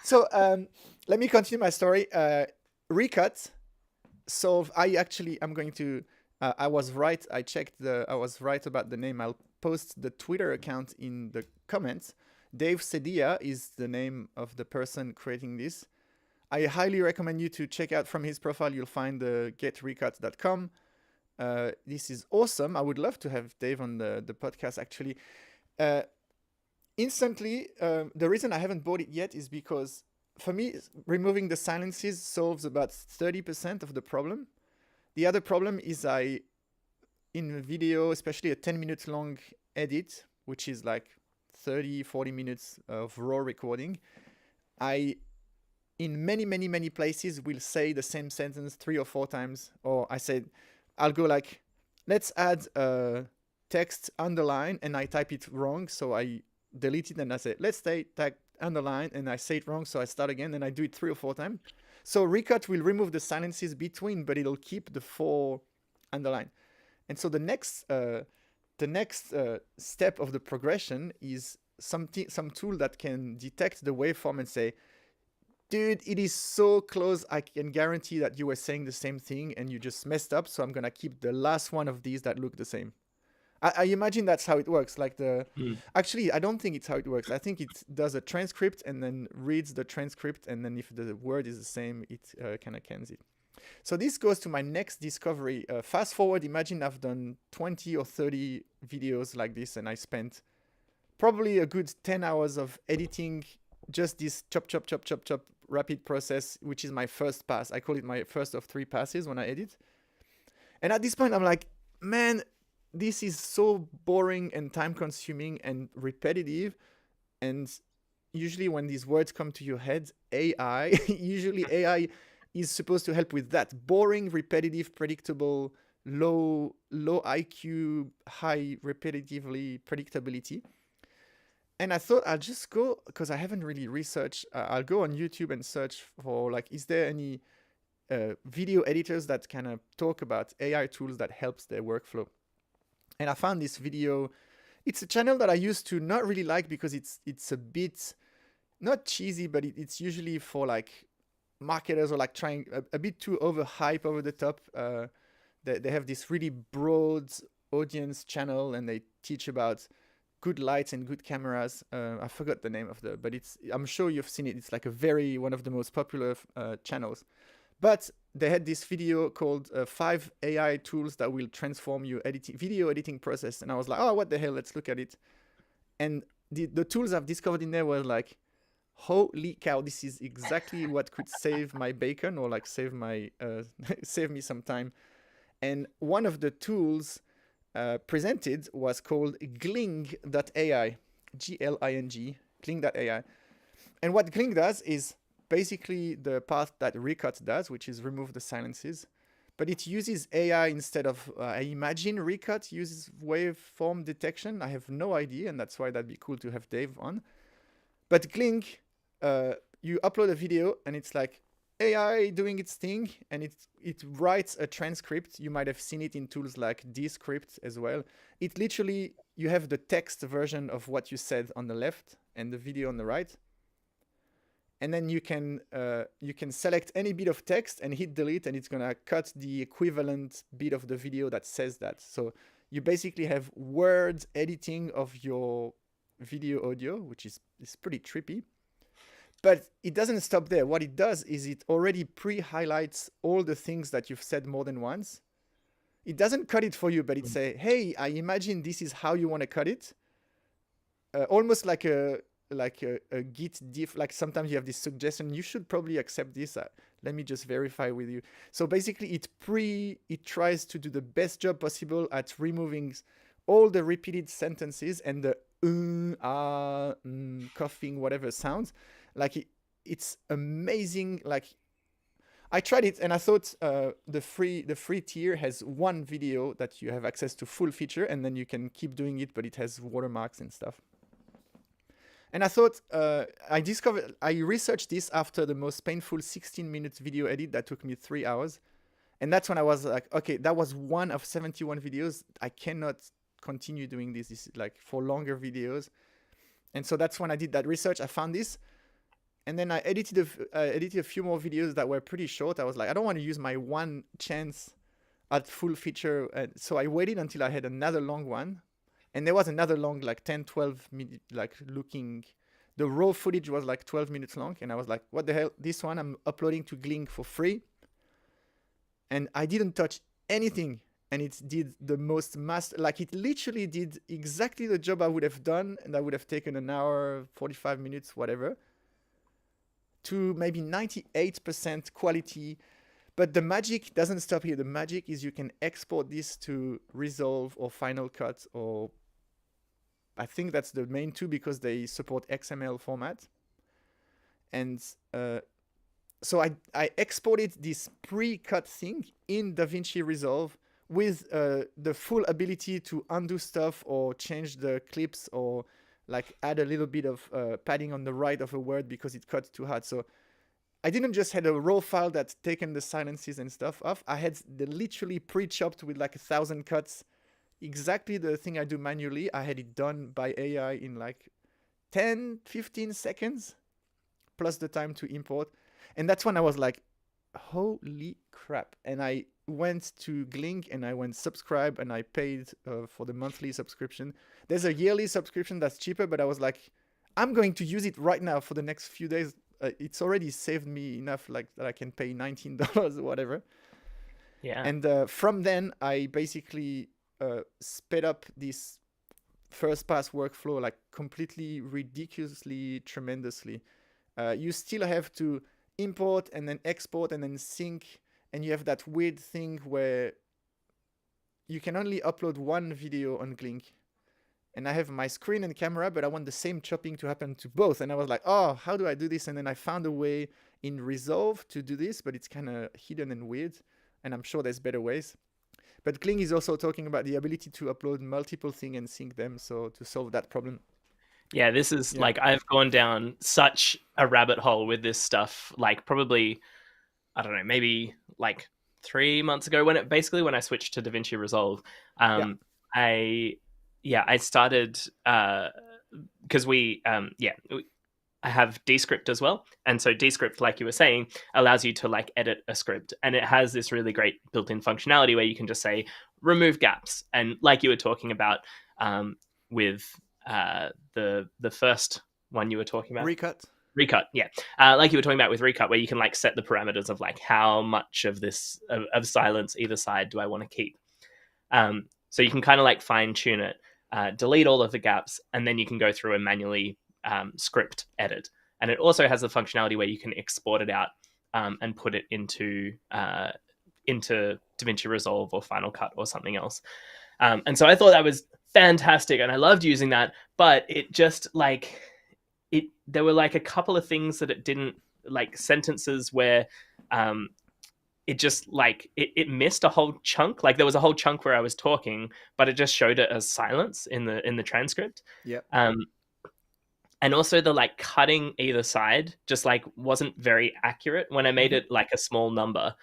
[SPEAKER 2] So let me continue my story. Recut. So I'm going to. I was right. I was right about the name. I'll post the Twitter account in the comments. Dave Sedia is the name of the person creating this. I highly recommend you to check out from his profile. You'll find the getrecut.com. This is awesome. I would love to have Dave on the podcast, actually. Instantly, the reason I haven't bought it yet is because, for me, removing the silences solves about 30% of the problem. The other problem is in a video, especially a 10 minutes long edit, which is like 30, 40 minutes of raw recording, in many places will say the same sentence 3 or 4 times. Or I'll go like, let's add a text underline, and I type it wrong, so I delete it, and I say, let's type underline, and I say it wrong, so I start again, and I do it 3 or 4 times. So Recut will remove the silences between, but it'll keep the 4 underline. And so the next step of the progression is some tool that can detect the waveform and say, dude, it is so close, I can guarantee that you were saying the same thing and you just messed up, so I'm gonna keep the last one of these that look the same. I imagine that's how it works. Actually, I don't think it's how it works. I think it does a transcript and then reads the transcript, and then if the word is the same, it kind of cans it. So this goes to my next discovery. Fast forward, imagine I've done 20 or 30 videos like this, and I spent probably a good 10 hours of editing just this chop, rapid process, which is my first pass. I call it my first of 3 passes when I edit. And at this point, I'm like, man, this is so boring and time consuming and repetitive. And usually when these words come to your head, usually AI is supposed to help with that. Boring, repetitive, predictable, low IQ, high repetitively predictability. And I thought I'll just go, because I haven't really researched, I'll go on YouTube and search for like, is there any video editors that kind of talk about AI tools that helps their workflow? And I found this video. It's a channel that I used to not really like because it's a bit, not cheesy, but it's usually for like marketers or like trying a bit too overhype, over the top. They have this really broad audience channel, and they teach about good lights and good cameras. I forgot the name of but I'm sure you've seen it. It's like one of the most popular channels. But they had this video called 5 AI tools that will transform your video editing process. And I was like, oh, what the hell? Let's look at it. And the tools I've discovered in there were like, holy cow, this is exactly what could save my bacon, or like save me some time. And one of the tools presented was called Gling.ai, Gling, Gling.ai. And what Gling does is basically the path that Recut does, which is remove the silences, but it uses AI instead of, I imagine Recut uses waveform detection. I have no idea, and that's why that'd be cool to have Dave on. But Gling, you upload a video, and it's like AI doing its thing, and it writes a transcript. You might have seen it in tools like Descript as well. It literally, you have the text version of what you said on the left and the video on the right. And then you can select any bit of text and hit delete, and it's gonna cut the equivalent bit of the video that says that. So you basically have word editing of your video audio, which is pretty trippy. But it doesn't stop there. What it does is it already pre-highlights all the things that you've said more than once. It doesn't cut it for you, but it say, hey, I imagine this is how you want to cut it. Almost like a git diff. Like sometimes you have this suggestion, you should probably accept this. Let me just verify with you. So basically it tries to do the best job possible at removing all the repeated sentences and the coughing, whatever sounds. Like it's amazing. Like I tried it, and I thought the free tier has 1 video that you have access to full feature, and then you can keep doing it, but it has watermarks and stuff. And I thought, I researched this after the most painful 16-minute video edit that took me 3 hours. And that's when I was like, okay, that was one of 71 videos. I cannot continue doing this like for longer videos. And so that's when I did that research. I found this, and then I edited a few more videos that were pretty short. I was like, I don't want to use my one chance at full feature, so I waited until I had another long one, and there was another long, like 10, 12 minute, like looking. The raw footage was like 12 minutes long, and I was like, what the hell? This one I'm uploading to Glink for free, and I didn't touch anything, and it did the most like it literally did exactly the job I would have done, and that would have taken an hour, 45 minutes, whatever, to maybe 98% quality. But the magic doesn't stop here. The magic is you can export this to Resolve or Final Cut, or I think that's the main two because they support XML format. And so I exported this pre-cut thing in DaVinci Resolve with the full ability to undo stuff or change the clips or like add a little bit of padding on the right of a word because it cut too hard. So I didn't just had a raw file that's taken the silences and stuff off. I had the literally pre-chopped with like 1,000 cuts. Exactly the thing I do manually. I had it done by AI in like 10, 15 seconds, plus the time to import. And that's when I was like, holy crap. And I went to Glink and I went subscribe and I paid for the monthly subscription. There's a yearly subscription that's cheaper, but I was like, I'm going to use it right now for the next few days. It's already saved me enough like that I can pay $19 or whatever.
[SPEAKER 1] Yeah.
[SPEAKER 2] And from then I basically sped up this first pass workflow like completely ridiculously tremendously. You still have to import and then export and then sync, and you have that weird thing where you can only upload one video on Glink. And I have my screen and camera, but I want the same chopping to happen to both. And I was like, oh, how do I do this? And then I found a way in Resolve to do this, but it's kind of hidden and weird. And I'm sure there's better ways. But Kling is also talking about the ability to upload multiple things and sync them, so to solve that problem.
[SPEAKER 1] Yeah, this is like, I've gone down such a rabbit hole with this stuff, like probably, I don't know, maybe like 3 months ago when I switched to DaVinci Resolve. I started because I have Descript as well. And so Descript, like you were saying, allows you to like edit a script. And it has this really great built-in functionality where you can just say, remove gaps. And like you were talking about with the first one you were talking about. Recut, yeah. Like you were talking about with Recut, where you can like set the parameters of like how much of this, of silence either side do I want to keep. So you can kind of like fine tune it, delete all of the gaps, and then you can go through and manually script edit. And it also has the functionality where you can export it out and put it into DaVinci Resolve or Final Cut or something else. And so I thought that was fantastic, and I loved using that. But it just like there were like a couple of things that it didn't, like sentences where it just like it missed a whole chunk. Like there was a whole chunk where I was talking, but it just showed it as silence in the transcript.
[SPEAKER 2] Yeah.
[SPEAKER 1] And also the like cutting either side just like wasn't very accurate when I made it like a small number,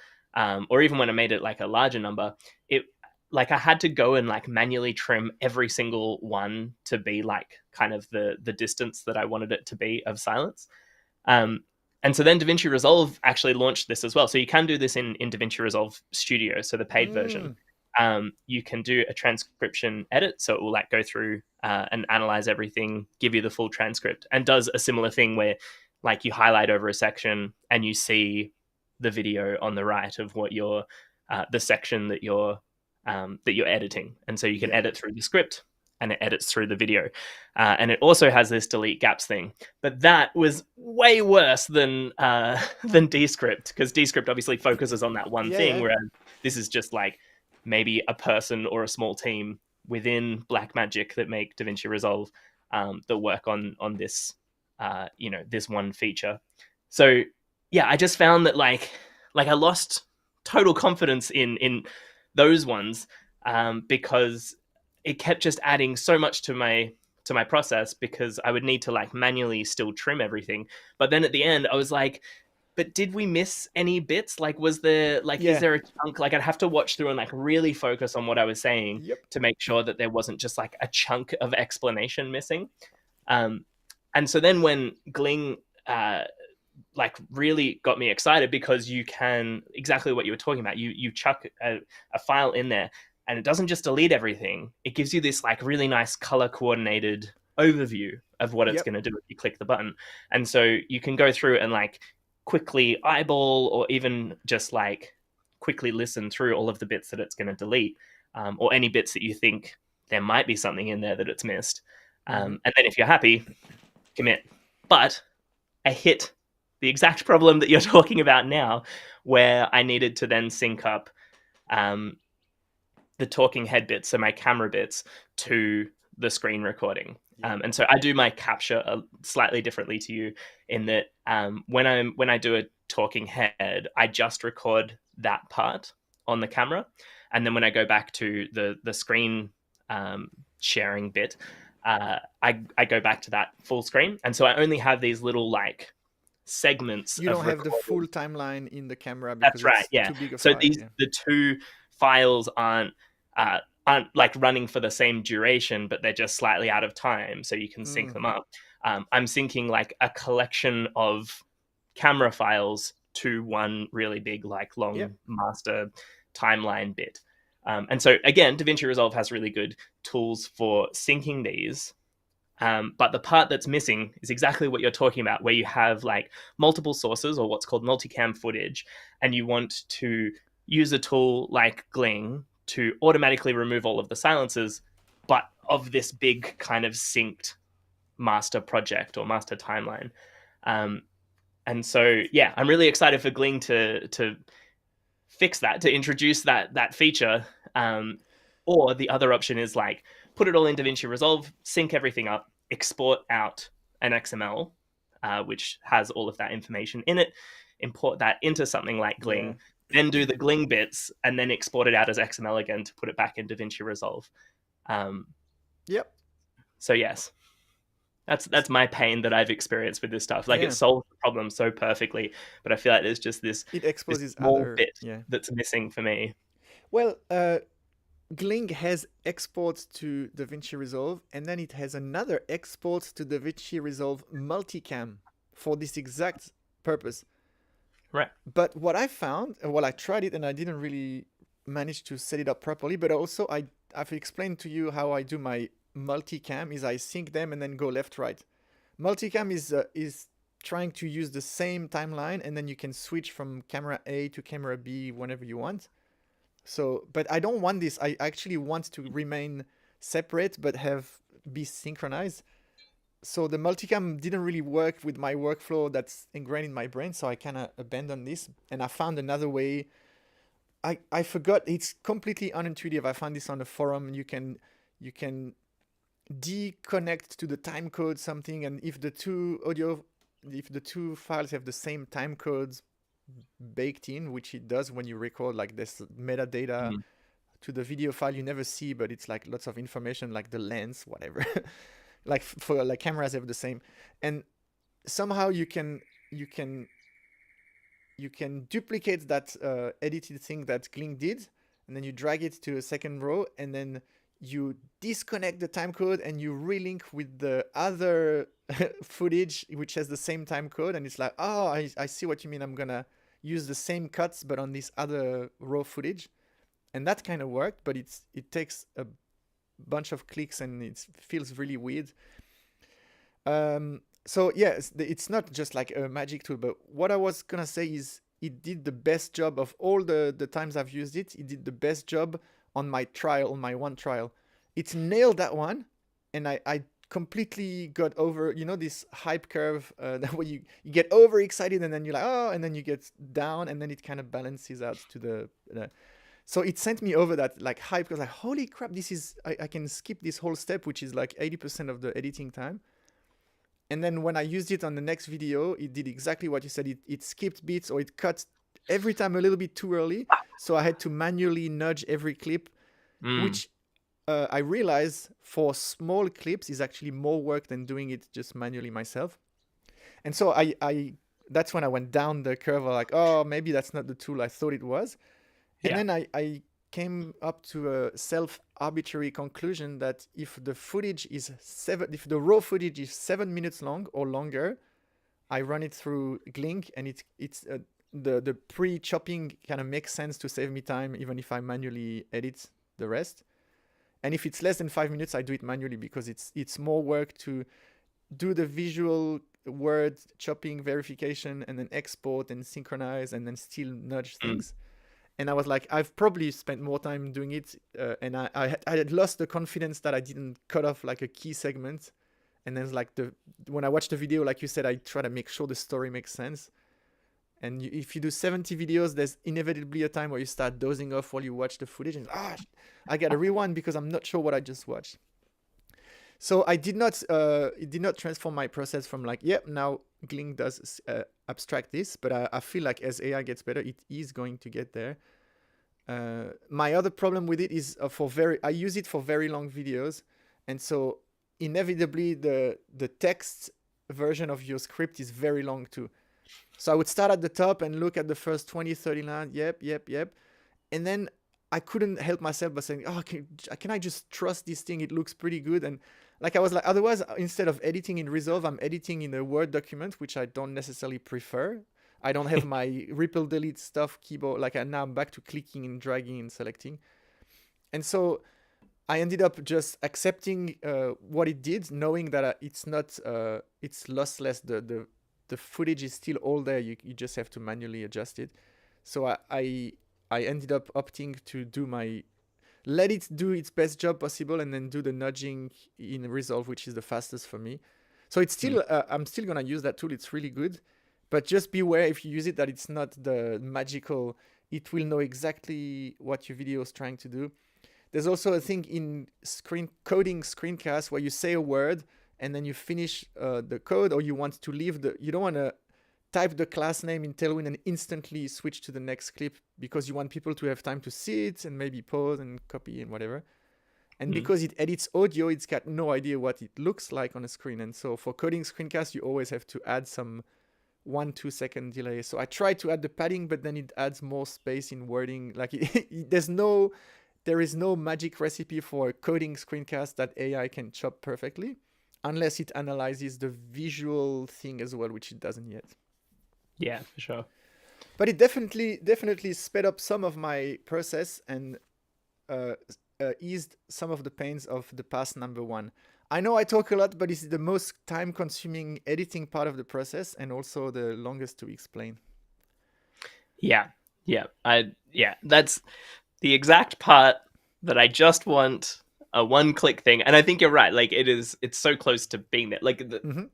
[SPEAKER 1] or even when I made it like a larger number. It like I had to go and like manually trim every single one to be like kind of the distance that I wanted it to be of silence. And so then DaVinci Resolve actually launched this as well. So you can do this in DaVinci Resolve Studio, so the paid version. You can do a transcription edit, so it will like go through and analyze everything, give you the full transcript, and does a similar thing where like you highlight over a section and you see the video on the right of what you're the section that you're editing, and so you can edit through the script and it edits through the video. And it also has this delete gaps thing, but that was way worse than Descript, because Descript obviously focuses on that one thing, whereas this is just like maybe a person or a small team within Blackmagic that make DaVinci Resolve that work on this this one feature. So yeah, I just found that like I lost total confidence in those ones because it kept just adding so much to my process, because I would need to like manually still trim everything. But then at the end I was like, but did we miss any bits? Like, was there like, is
[SPEAKER 2] Yeah.
[SPEAKER 1] there a chunk? Like, I'd have to watch through and like really focus on what I was saying
[SPEAKER 2] Yep.
[SPEAKER 1] to make sure that there wasn't just like a chunk of explanation missing. Um, and so then when Gling like really got me excited, because you can exactly what you were talking about. You chuck a file in there, and it doesn't just delete everything. It gives you this like really nice color coordinated overview of what it's
[SPEAKER 2] Yep.
[SPEAKER 1] going to do if you click the button. And so you can go through and like quickly eyeball, or even just like quickly listen through all of the bits that it's going to delete, or any bits that you think there might be something in there that it's missed.
[SPEAKER 2] Mm-hmm.
[SPEAKER 1] And then if you're happy, commit. But I hit the exact problem that you're talking about now, where I needed to then sync up um, the talking head bits, so my camera bits, to the screen recording.
[SPEAKER 2] Yep.
[SPEAKER 1] And so I do my capture slightly differently to you, in that when I do a talking head, I just record that part on the camera, and then when I go back to the screen sharing bit, I go back to that full screen, and so I only have these little like segments
[SPEAKER 2] You
[SPEAKER 1] of
[SPEAKER 2] don't have the
[SPEAKER 1] recording.
[SPEAKER 2] full timeline in the camera because
[SPEAKER 1] That's right,
[SPEAKER 2] it's
[SPEAKER 1] yeah.
[SPEAKER 2] too big a
[SPEAKER 1] So
[SPEAKER 2] file.
[SPEAKER 1] these
[SPEAKER 2] Yeah.
[SPEAKER 1] the two files aren't like running for the same duration, but they're just slightly out of time, so you can sync
[SPEAKER 2] Mm.
[SPEAKER 1] them up. I'm syncing like a collection of camera files to one really big, like
[SPEAKER 2] Yep.
[SPEAKER 1] long master timeline bit. And so again, DaVinci Resolve has really good tools for syncing these. But the part that's missing is exactly what you're talking about, where you have like multiple sources, or what's called multicam footage, and you want to use a tool like Gling to automatically remove all of the silences, but of this big kind of synced master project or master timeline. Um, and so, yeah, I'm really excited for Gling to fix that, to introduce that feature. Or the other option is like put it all in DaVinci Resolve, sync everything up, export out an XML, which has all of that information in it, import that into something like
[SPEAKER 2] Yeah.
[SPEAKER 1] Gling, then do the Gling bits, and then export it out as XML again to put it back in DaVinci Resolve. Um,
[SPEAKER 2] Yep.
[SPEAKER 1] so yes, that's my pain that I've experienced with this stuff. Like, it
[SPEAKER 2] Yeah.
[SPEAKER 1] solves the problem so perfectly, but I feel like there's just
[SPEAKER 2] It
[SPEAKER 1] this
[SPEAKER 2] exposes
[SPEAKER 1] small
[SPEAKER 2] other.
[SPEAKER 1] bit
[SPEAKER 2] Yeah.
[SPEAKER 1] that's missing for me.
[SPEAKER 2] Well, Gling has exports to DaVinci Resolve, and then it has another export to DaVinci Resolve multicam for this exact purpose.
[SPEAKER 1] Right.
[SPEAKER 2] But what I found, well, I tried it and I didn't really manage to set it up properly. But also, I've explained to you how I do my multicam. Is I sync them and then go left, right. Multicam is trying to use the same timeline, and then you can switch from camera A to camera B whenever you want. So, but I don't want this. I actually want to remain separate but be synchronized. So the multicam didn't really work with my workflow that's ingrained in my brain, so I kind of abandoned this and I found another way. I forgot, it's completely unintuitive. I found this on the forum. You can deconnect to the time code something, and if the two files have the same time codes baked in, which it does when you record, like this metadata
[SPEAKER 1] Mm.
[SPEAKER 2] to the video file you never see, but it's like lots of information, like the lens, whatever. Like for like cameras have the same, and somehow you can duplicate that edited thing that Gling did, and then you drag it to a second row, and then you disconnect the time code and you relink with the other footage which has the same time code, and it's like, oh, I see what you mean. I'm gonna use the same cuts but on this other raw footage, and that kind of worked, but it takes a bunch of clicks and it feels really weird. So yeah, it's not just like a magic tool, but what I was gonna say is it did the best job of all the times I've used it. It did the best job on my one trial. It nailed that one, and I completely got over, this hype curve, that where you get overexcited and then you're like, oh, and then you get down, and then it kind of balances out to the so it sent me over that like hype, because like, holy crap, this is I can skip this whole step, which is like 80% of the editing time. And then when I used it on the next video, it did exactly what you said. It skipped bits, or it cut every time a little bit too early. So I had to manually nudge every clip,
[SPEAKER 1] Mm.
[SPEAKER 2] which I realized for small clips is actually more work than doing it just manually myself. And so I that's when I went down the curve, like, oh, maybe that's not the tool I thought it was. And
[SPEAKER 1] Yeah.
[SPEAKER 2] then I came up to a self-arbitrary conclusion that if the footage is if the raw footage is 7 minutes long or longer, I run it through Glink, and it's the pre-chopping kind of makes sense to save me time, even if I manually edit the rest. And if it's less than 5 minutes, I do it manually because it's more work to do the visual word chopping verification and then export and synchronize and then still nudge
[SPEAKER 1] Mm.
[SPEAKER 2] things. And I was like, I've probably spent more time doing it, and I had lost the confidence that I didn't cut off like a key segment. And then like when I watch the video, like you said, I try to make sure the story makes sense. And if you do 70 videos, there's inevitably a time where you start dozing off while you watch the footage, and I gotta rewind because I'm not sure what I just watched. So I did not it did not transform my process from like, yep, now Glink does abstract this, but I feel like as AI gets better, it is going to get there. My other problem with it is I use it for very long videos, and so inevitably the text version of your script is very long too. So I would start at the top and look at the first 20, 30 lines, yep, yep, yep, and then I couldn't help myself by saying, oh, can I just trust this thing? It looks pretty good. And like I was like, otherwise, instead of editing in Resolve, I'm editing in a Word document, which I don't necessarily prefer. I don't have my ripple delete stuff keyboard. Like now I'm back to clicking and dragging and selecting. And so I ended up just accepting what it did, knowing that it's not, it's lossless. The footage is still all there. You just have to manually adjust it. So I ended up opting to let it do its best job possible, and then do the nudging in Resolve, which is the fastest for me. So it's
[SPEAKER 1] Mm.
[SPEAKER 2] still, I'm still gonna use that tool. It's really good, but just beware if you use it that it's not the magical. It will know exactly what your video is trying to do. There's also a thing in coding screencasts where you say a word and then you finish the code, or you want to leave you don't want to type the class name in Tailwind and instantly switch to the next clip because you want people to have time to see it and maybe pause and copy and whatever. And
[SPEAKER 1] Mm.
[SPEAKER 2] because it edits audio, it's got no idea what it looks like on a screen. And so for coding screencasts, you always have to add some 1-2 second delay. So I try to add the padding, but then it adds more space in wording. Like there is no magic recipe for a coding screencast that AI can chop perfectly, unless it analyzes the visual thing as well, which it doesn't yet.
[SPEAKER 1] Yeah, for sure.
[SPEAKER 2] But it definitely sped up some of my process and uh, eased some of the pains of the past number one. I know I talk a lot, but it's the most time-consuming editing part of the process, and also the longest to explain.
[SPEAKER 1] Yeah. Yeah, that's the exact part that I just want a one-click thing. And I think you're right. Like it's so close to being there. Like
[SPEAKER 2] Mm-hmm.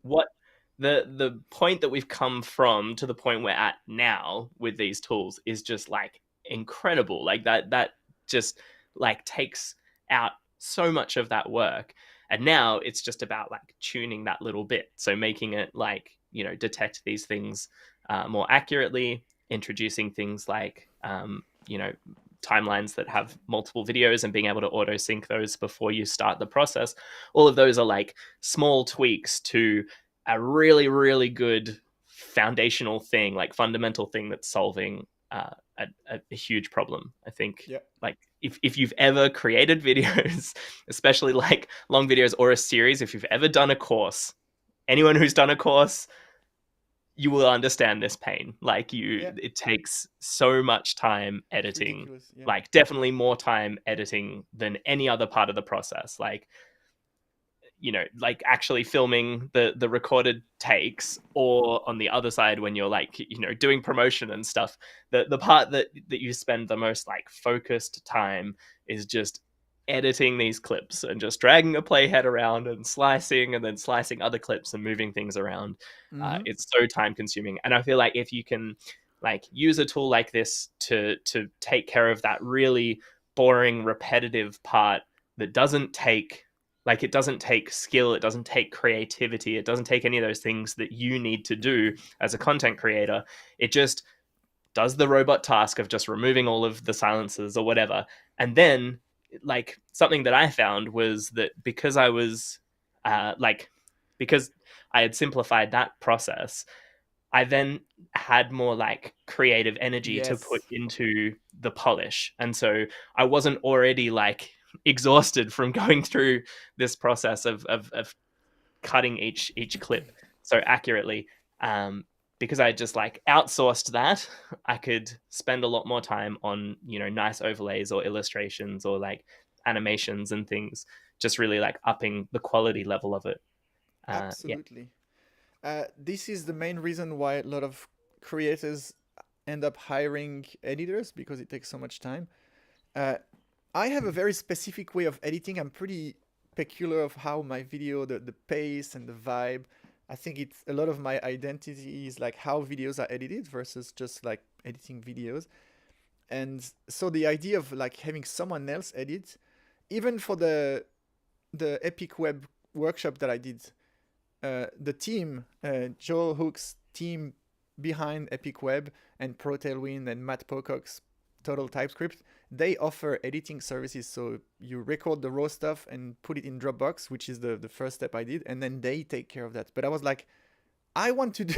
[SPEAKER 1] the point that we've come from to the point we're at now with these tools is just like incredible. Like that just like takes out so much of that work. And now it's just about like tuning that little bit. So making it like, detect these things more accurately, introducing things like, timelines that have multiple videos and being able to auto sync those before you start the process. All of those are like small tweaks to a really, really good foundational thing, like fundamental thing that's solving a huge problem. I think
[SPEAKER 2] Yeah.
[SPEAKER 1] like if you've ever created videos, especially like long videos or a series, if you've ever done a course, anyone who's done a course, you will understand this pain. Like
[SPEAKER 2] Yeah.
[SPEAKER 1] it takes so much time
[SPEAKER 2] It's
[SPEAKER 1] editing,
[SPEAKER 2] ridiculous. Yeah.
[SPEAKER 1] like definitely more time editing than any other part of the process. Like, like actually filming the recorded takes, or on the other side when you're like, doing promotion and stuff, the part that you spend the most like focused time is just editing these clips and just dragging a playhead around and then slicing other clips and moving things around.
[SPEAKER 2] Mm-hmm.
[SPEAKER 1] It's so time consuming, and I feel like if you can like use a tool like this to take care of that really boring repetitive part that doesn't take skill, it doesn't take creativity, it doesn't take any of those things that you need to do as a content creator. It just does the robot task of just removing all of the silences or whatever. And then like something that I found was that because I had simplified that process, I then had more like creative energy to put
[SPEAKER 2] Yes,
[SPEAKER 1] into the polish. And so I wasn't already like exhausted from going through this process of cutting each clip so accurately. Um, because I just like outsourced that, I could spend a lot more time on, you know, nice overlays or illustrations or like animations and things, just really like upping the quality level of it. Yeah.
[SPEAKER 2] absolutely. This is the main reason why a lot of creators end up hiring editors because it takes so much time. Uh, I have a very specific way of editing. I'm pretty peculiar of how my video, the pace and the vibe. I think it's a lot of my identity is like how videos are edited versus just like editing videos. And so the idea of like having someone else edit, even for the Epic Web workshop that I did, the team, Joel Hook's team behind Epic Web and Pro Tailwind and Matt Pocock's Total TypeScript, they offer editing services. So you record the raw stuff and put it in Dropbox, which is the first step I did, and then they take care of that. But I was like, I want to do.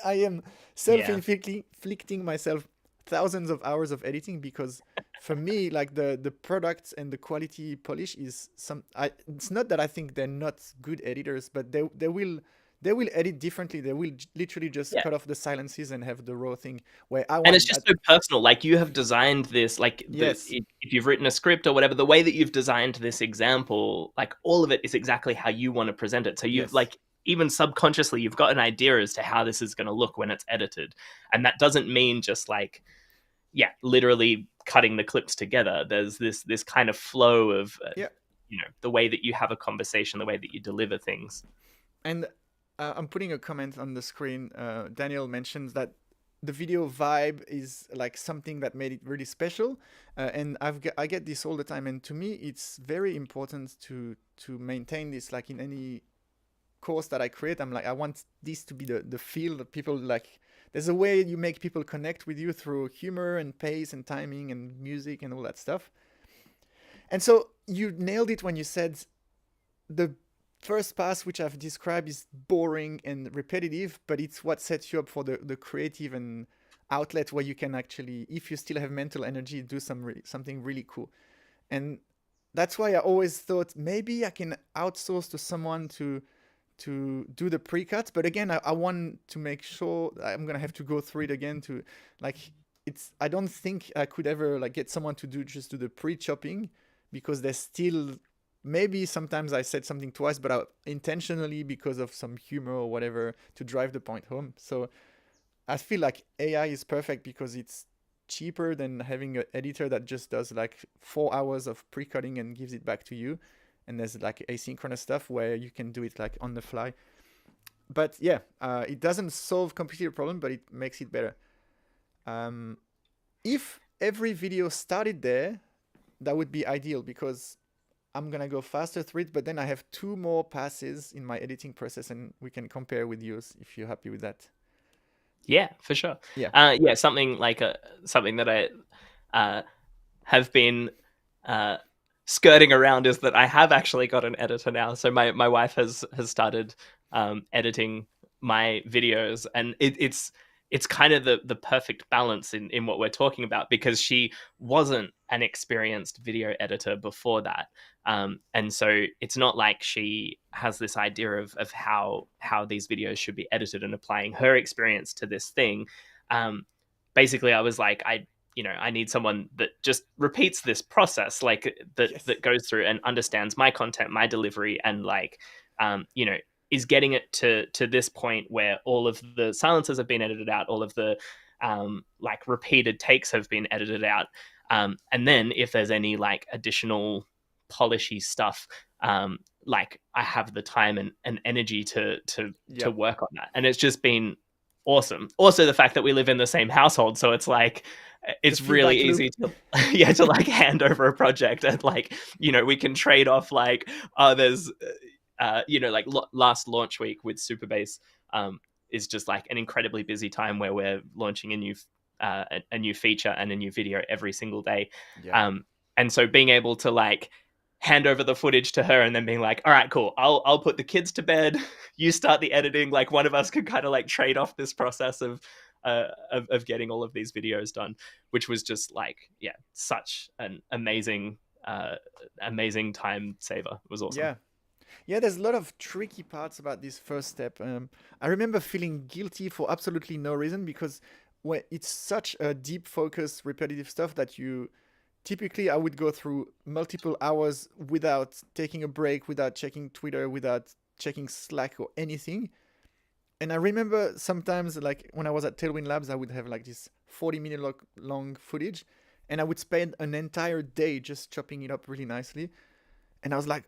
[SPEAKER 2] I am
[SPEAKER 1] Yeah.
[SPEAKER 2] self-inflicting myself thousands of hours of editing because for me, like the products and the quality polish is some. It's not that I think they're not good editors, but they will edit differently. They will literally just
[SPEAKER 1] Yeah.
[SPEAKER 2] cut off the silences and have the raw thing where I
[SPEAKER 1] And it's
[SPEAKER 2] want
[SPEAKER 1] just
[SPEAKER 2] that.
[SPEAKER 1] so personal. Like you have designed this, like the
[SPEAKER 2] Yes,
[SPEAKER 1] if you've written a script or whatever, the way that you've designed this example, like all of it is exactly how you want to present it. So you've
[SPEAKER 2] yes,
[SPEAKER 1] like even subconsciously you've got an idea as to how this is going to look when it's edited, and that doesn't mean just like yeah, literally cutting the clips together. There's this kind of flow of
[SPEAKER 2] yeah.
[SPEAKER 1] you know the way that you have a conversation, the way that you deliver things.
[SPEAKER 2] And I'm putting a comment on the screen. Daniel mentions that the video vibe is like something that made it really special, and I get this all the time. And to me, it's very important to maintain this. Like in any course that I create, I'm like I want this to be the feel that people like. There's a way you make people connect with you through humor and pace and timing and music and all that stuff. And so you nailed it when you said the first pass which I've described is boring and repetitive, but it's what sets you up for the creative and outlet where you can actually, if you still have mental energy, do something really cool. And that's why I always thought maybe I can outsource to someone to do the pre-cut. But again, I want to make sure I'm gonna have to go through it again to like it's. I don't think I could ever like get someone to do the pre-chopping because there's still maybe sometimes I said something twice, but intentionally because of some humor or whatever to drive the point home. So I feel like AI is perfect because it's cheaper than having an editor that just does like 4 hours of pre-cutting and gives it back to you. And there's like asynchronous stuff where you can do it like on the fly. But yeah, it doesn't solve completely the problem, but it makes it better. Um, if every video started there, that would be ideal because I'm gonna go faster through it, but then I have two more passes in my editing process, and we can compare with yours if you're happy with that.
[SPEAKER 1] Yeah, for sure.
[SPEAKER 2] Yeah.
[SPEAKER 1] Yeah, something like something that I have been uh, skirting around is that I have actually got an editor now. So my wife has started editing my videos, and it's kind of the perfect balance in what we're talking about because she wasn't an experienced video editor before that. And so it's not like she has this idea of how these videos should be edited and applying her experience to this thing. Basically, I was like, I need someone that just repeats this process, like
[SPEAKER 2] Yes.
[SPEAKER 1] that goes through and understands my content, my delivery, and like, you know, is getting it to this point where all of the silences have been edited out, all of the like repeated takes have been edited out, and then if there's any like additional polishy stuff, like I have the time and energy to
[SPEAKER 2] Yep.
[SPEAKER 1] work on that, and it's just been awesome. Also, the fact that we live in the same household, so it's like
[SPEAKER 2] The
[SPEAKER 1] it's really
[SPEAKER 2] feedback loop.
[SPEAKER 1] easy to yeah to like hand over a project and like we can trade off like there's like last launch week with Superbase is just like an incredibly busy time where we're launching a new feature and a new video every single day,
[SPEAKER 2] Yeah.
[SPEAKER 1] um, and so being able to like hand over the footage to her and then being like, all right, cool, I'll put the kids to bed, you start the editing, like one of us could kind of like trade off this process of getting all of these videos done, which was just like, yeah, such an amazing time saver. It was awesome.
[SPEAKER 2] Yeah. Yeah, there's a lot of tricky parts about this first step. I remember feeling guilty for absolutely no reason because when it's such a deep focus, repetitive stuff that you typically I would go through multiple hours without taking a break, without checking Twitter, without checking Slack or anything. And I remember sometimes, like when I was at Tailwind Labs, I would have like this 40-minute long footage, and I would spend an entire day just chopping it up really nicely. And I was like,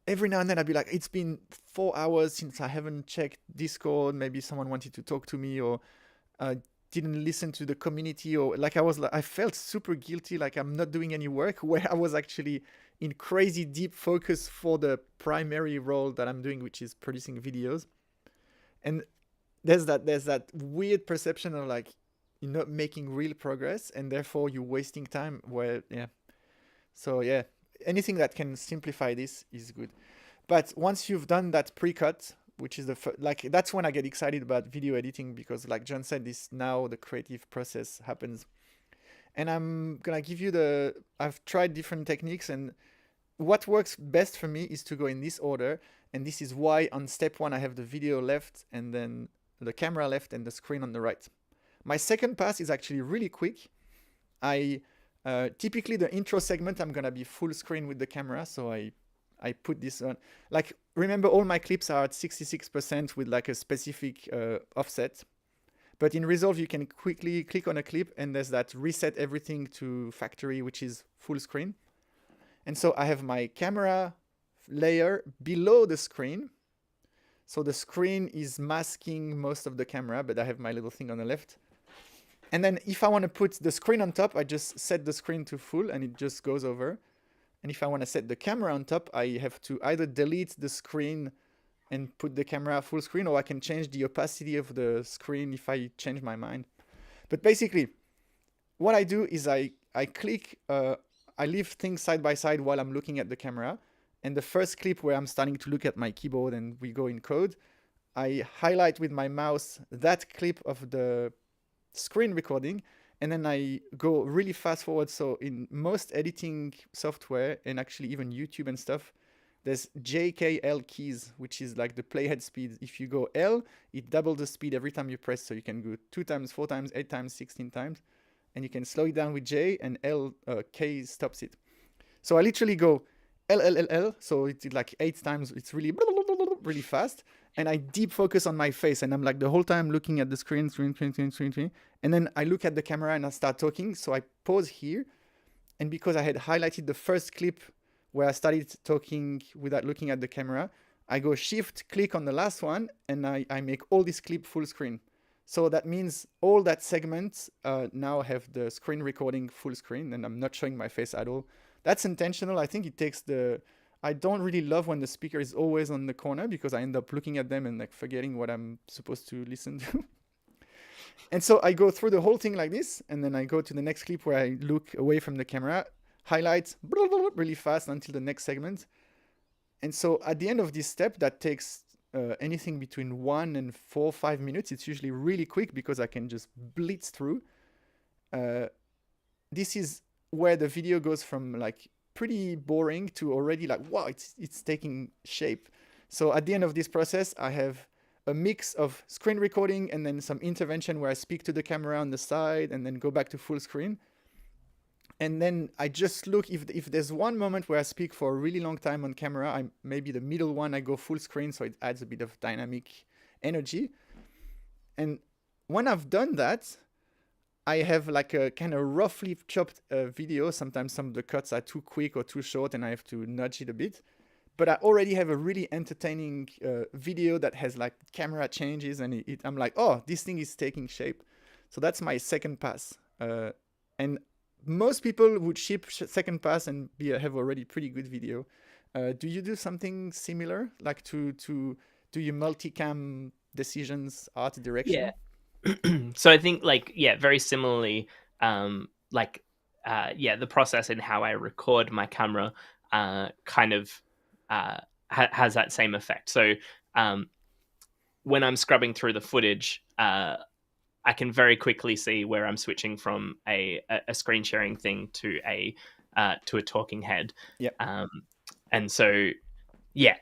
[SPEAKER 2] every now and then I'd be like, it's been 4 hours since I haven't checked Discord. Maybe someone wanted to talk to me, or didn't listen to the community, or like I felt super guilty, like I'm not doing any work, where I was actually in crazy deep focus for the primary role that I'm doing, which is producing videos. And there's that weird perception of like you're not making real progress, and therefore you're wasting time. Where yeah, so yeah, anything that can simplify this is good. But once you've done that pre-cut, which is like that's when I get excited about video editing, because like John said, this now the creative process happens. And I'm gonna give you I've tried different techniques, and what works best for me is to go in this order. And this is why on step 1 I have the video left, and then the camera left, and the screen on the right. My second pass is actually really quick. I typically the intro segment I'm gonna be full screen with the camera, so I put this on. Like, remember, all my clips are at 66% with like a specific offset. But in Resolve, you can quickly click on a clip, and there's that reset everything to factory, which is full screen. And so I have my camera layer below the screen. So the screen is masking most of the camera, but I have my little thing on the left. And then if I want to put the screen on top, I just set the screen to full, and it just goes over. And if I want to set the camera on top, I have to either delete the screen and put the camera full screen, or I can change the opacity of the screen if I change my mind. But basically, what I do is I click, I leave things side by side while I'm looking at the camera. And the first clip where I'm starting to look at my keyboard and we go in code, I highlight with my mouse that clip of the screen recording, and then I go really fast forward. So in most editing software, and actually even YouTube and stuff, there's JKL keys, which is like the playhead speed. If you go L, it doubles the speed every time you press. So you can go 2 times, 4 times, 8 times, 16 times. And you can slow it down with J, and K stops it. So I literally go L, L, L, L. So it's like 8 times. It's really, really fast. And I deep focus on my face, and I'm like the whole time looking at the screen. And then I look at the camera and I start talking. So I pause here. And because I had highlighted the first clip where I started talking without looking at the camera, I go shift click on the last one, and I make all this clip full screen. So that means all that segment now have the screen recording full screen, and I'm not showing my face at all. That's intentional. I think it takes I don't really love when the speaker is always on the corner, because I end up looking at them and like forgetting what I'm supposed to listen to. And so I go through the whole thing like this, and then I go to the next clip where I look away from the camera, highlight really fast until the next segment. And so at the end of this step, that takes anything between 1 and 4 or 5 minutes. It's usually really quick because I can just blitz through. This is where the video goes from like pretty boring to already like, wow, it's taking shape. So at the end of this process, I have a mix of screen recording and then some intervention where I speak to the camera on the side and then go back to full screen. And then I just look, if there's one moment where I speak for a really long time on camera, maybe the middle one, I go full screen, so it adds a bit of dynamic energy. And when I've done that, I have like a kind of roughly chopped video. Sometimes some of the cuts are too quick or too short, and I have to nudge it a bit. But I already have a really entertaining video that has like camera changes, and I'm like, oh, this thing is taking shape. So that's my second pass. And most people would ship second pass and have already pretty good video. Do you do something similar, like to do your multicam decisions, art direction?
[SPEAKER 1] Yeah. So I think very similarly, the process in how I record my camera. kind of has that same effect. So um, when I'm scrubbing through the footage, I can very quickly see where I'm switching from a screen sharing thing to a talking head,
[SPEAKER 2] Yeah.
[SPEAKER 1] and so yeah,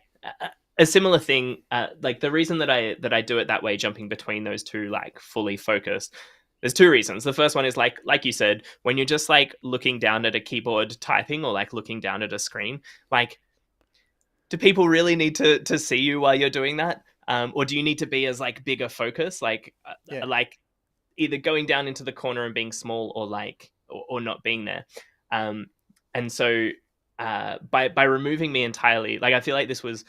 [SPEAKER 1] a similar thing. Like the reason that I do it that way, jumping between those two, like fully focused. There's two reasons. The first one is like you said, when you're just like looking down at a keyboard typing or like looking down at a screen, like do people really need to see you while you're doing that? Or do you need to be as like bigger focus,
[SPEAKER 2] Yeah.
[SPEAKER 1] like either going down into the corner and being small, or like or not being there? Um, and so by removing me entirely, like I feel like this was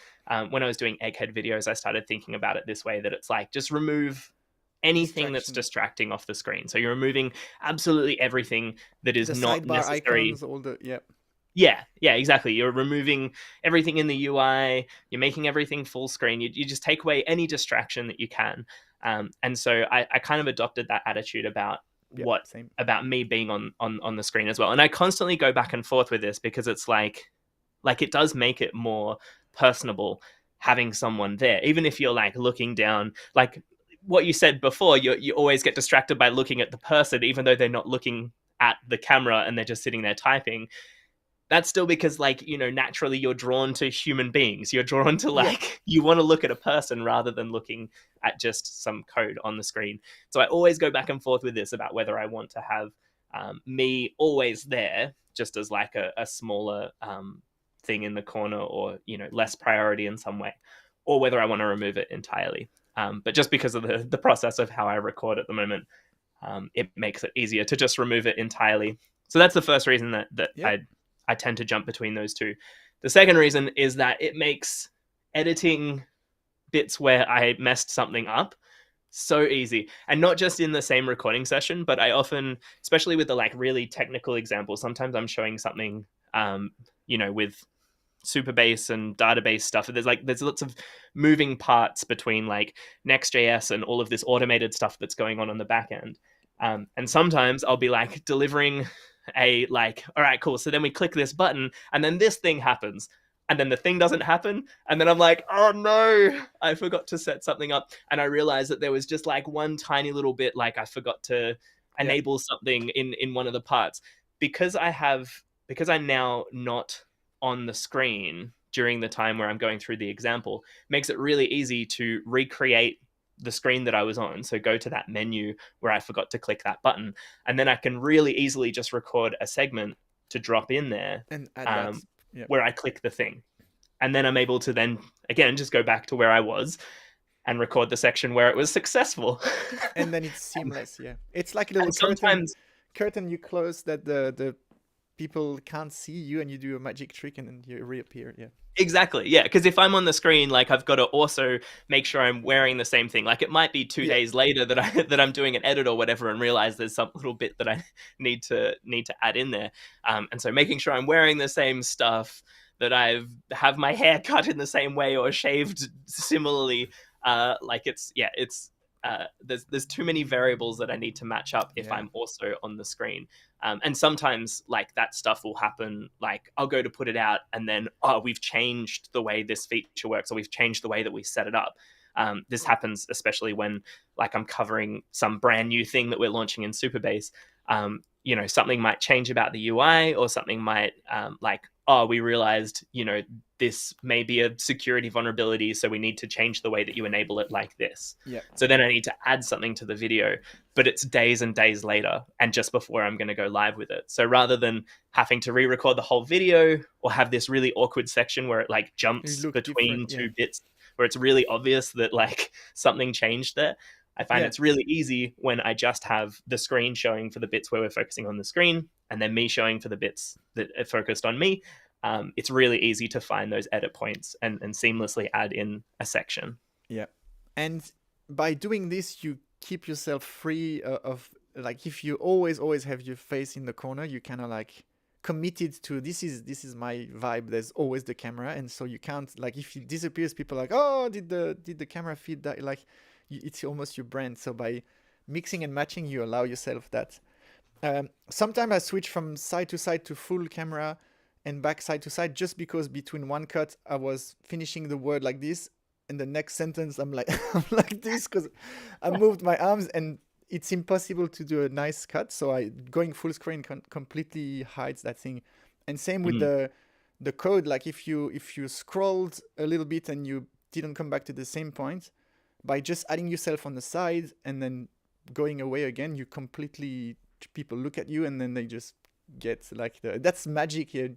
[SPEAKER 1] when I was doing egghead videos, I started thinking about it this way, that it's like just remove anything that's
[SPEAKER 2] Distraction.
[SPEAKER 1] distracting off the screen. So you're removing absolutely everything that is
[SPEAKER 2] The
[SPEAKER 1] not
[SPEAKER 2] sidebar
[SPEAKER 1] necessary.
[SPEAKER 2] icons, all the yeah.
[SPEAKER 1] Yeah, exactly. You're removing everything in the UI. You're making everything full screen. You just take away any distraction that you can. And so I kind of adopted that attitude about
[SPEAKER 2] Yeah.
[SPEAKER 1] what
[SPEAKER 2] Same.
[SPEAKER 1] about me being on the screen as well. And I constantly go back and forth with this, because it's like it does make it more personable having someone there, even if you're like looking down, like what you said before. You always get distracted by looking at the person, even though they're not looking at the camera and they're just sitting there typing. That's still because, like, naturally you're drawn to human beings. You're drawn to,
[SPEAKER 2] Yeah.
[SPEAKER 1] like, you want to look at a person rather than looking at just some code on the screen. So I always go back and forth with this about whether I want to have me always there, just as like a smaller thing in the corner, or less priority in some way, or whether I want to remove it entirely. But just because of the process of how I record at the moment, it makes it easier to just remove it entirely. So that's the first reason that
[SPEAKER 2] Yeah.
[SPEAKER 1] I tend to jump between those two. The second reason is that it makes editing bits where I messed something up so easy. And not just in the same recording session, but I often, especially with the like really technical examples, sometimes I'm showing something with Superbase and database stuff. There's lots of moving parts between like Next.js and all of this automated stuff that's going on the back end. And sometimes I'll be like delivering all right, cool. So then we click this button and then this thing happens. And then the thing doesn't happen. And then I'm like, oh no, I forgot to set something up. And I realized that there was just like one tiny little bit, like I forgot to
[SPEAKER 2] Yeah.
[SPEAKER 1] enable something in one of the parts. Because I'm now not on the screen during the time where I'm going through the example, makes it really easy to recreate the screen that I was on. So go to that menu where I forgot to click that button, and then I can really easily just record a segment to drop in there,
[SPEAKER 2] And add that.
[SPEAKER 1] um,
[SPEAKER 2] Yeah.
[SPEAKER 1] where I click the thing. And then I'm able to then, again, just go back to where I was and record the section where it was successful.
[SPEAKER 2] And then it's seamless. Yeah. It's like a little
[SPEAKER 1] And sometimes,
[SPEAKER 2] curtain you close that the people can't see you, and you do a magic trick and then you reappear. Yeah.
[SPEAKER 1] exactly, yeah, because if I'm on the screen, like I've got to also make sure I'm wearing the same thing. Like it might be two
[SPEAKER 2] Yeah.
[SPEAKER 1] days later that I'm doing an edit or whatever, and realize there's some little bit that I need to add in there. And so making sure I'm wearing the same stuff, that I've have my hair cut in the same way or shaved similarly. There's too many variables that I need to match up if
[SPEAKER 2] Yeah.
[SPEAKER 1] I'm also on the screen. And sometimes like that stuff will happen. Like I'll go to put it out, and then we've changed the way this feature works, or we've changed the way that we set it up. This happens especially when like I'm covering some brand new thing that we're launching in Superbase. Something might change about the UI, or something might we realized this may be a security vulnerability, so we need to change the way that you enable it like this.
[SPEAKER 2] Yeah.
[SPEAKER 1] So then I need to add something to the video, but it's days and days later and just before I'm going to go live with it. So rather than having to re-record the whole video, or have this really awkward section where it like
[SPEAKER 2] You
[SPEAKER 1] jumps
[SPEAKER 2] look
[SPEAKER 1] between
[SPEAKER 2] different. Yeah.
[SPEAKER 1] two bits, where it's really obvious that like something changed there, I find
[SPEAKER 2] Yeah.
[SPEAKER 1] it's really easy when I just have the screen showing for the bits where we're focusing on the screen, and then me showing for the bits that are focused on me. It's really easy to find those edit points and seamlessly add in a section.
[SPEAKER 2] Yeah. And by doing this, you keep yourself free of like, if you always have your face in the corner, you kind of like committed to this is my vibe. There's always the camera, and so you can't, like, if it disappears, people are like, oh, did the camera feed that? Like, it's almost your brand. So by mixing and matching, you allow yourself that. Sometimes I switch from side to side to full camera, and back side to side, just because between one cut I was finishing the word like this, and the next sentence I'm like I'm like this because I moved my arms, and it's impossible to do a nice cut. So I going full screen completely hides that thing. And same with
[SPEAKER 1] Mhm.
[SPEAKER 2] the code. Like if you scrolled a little bit and you didn't come back to the same point, by just adding yourself on the side and then going away again, you completely, people look at you and then they just get like that's magic here,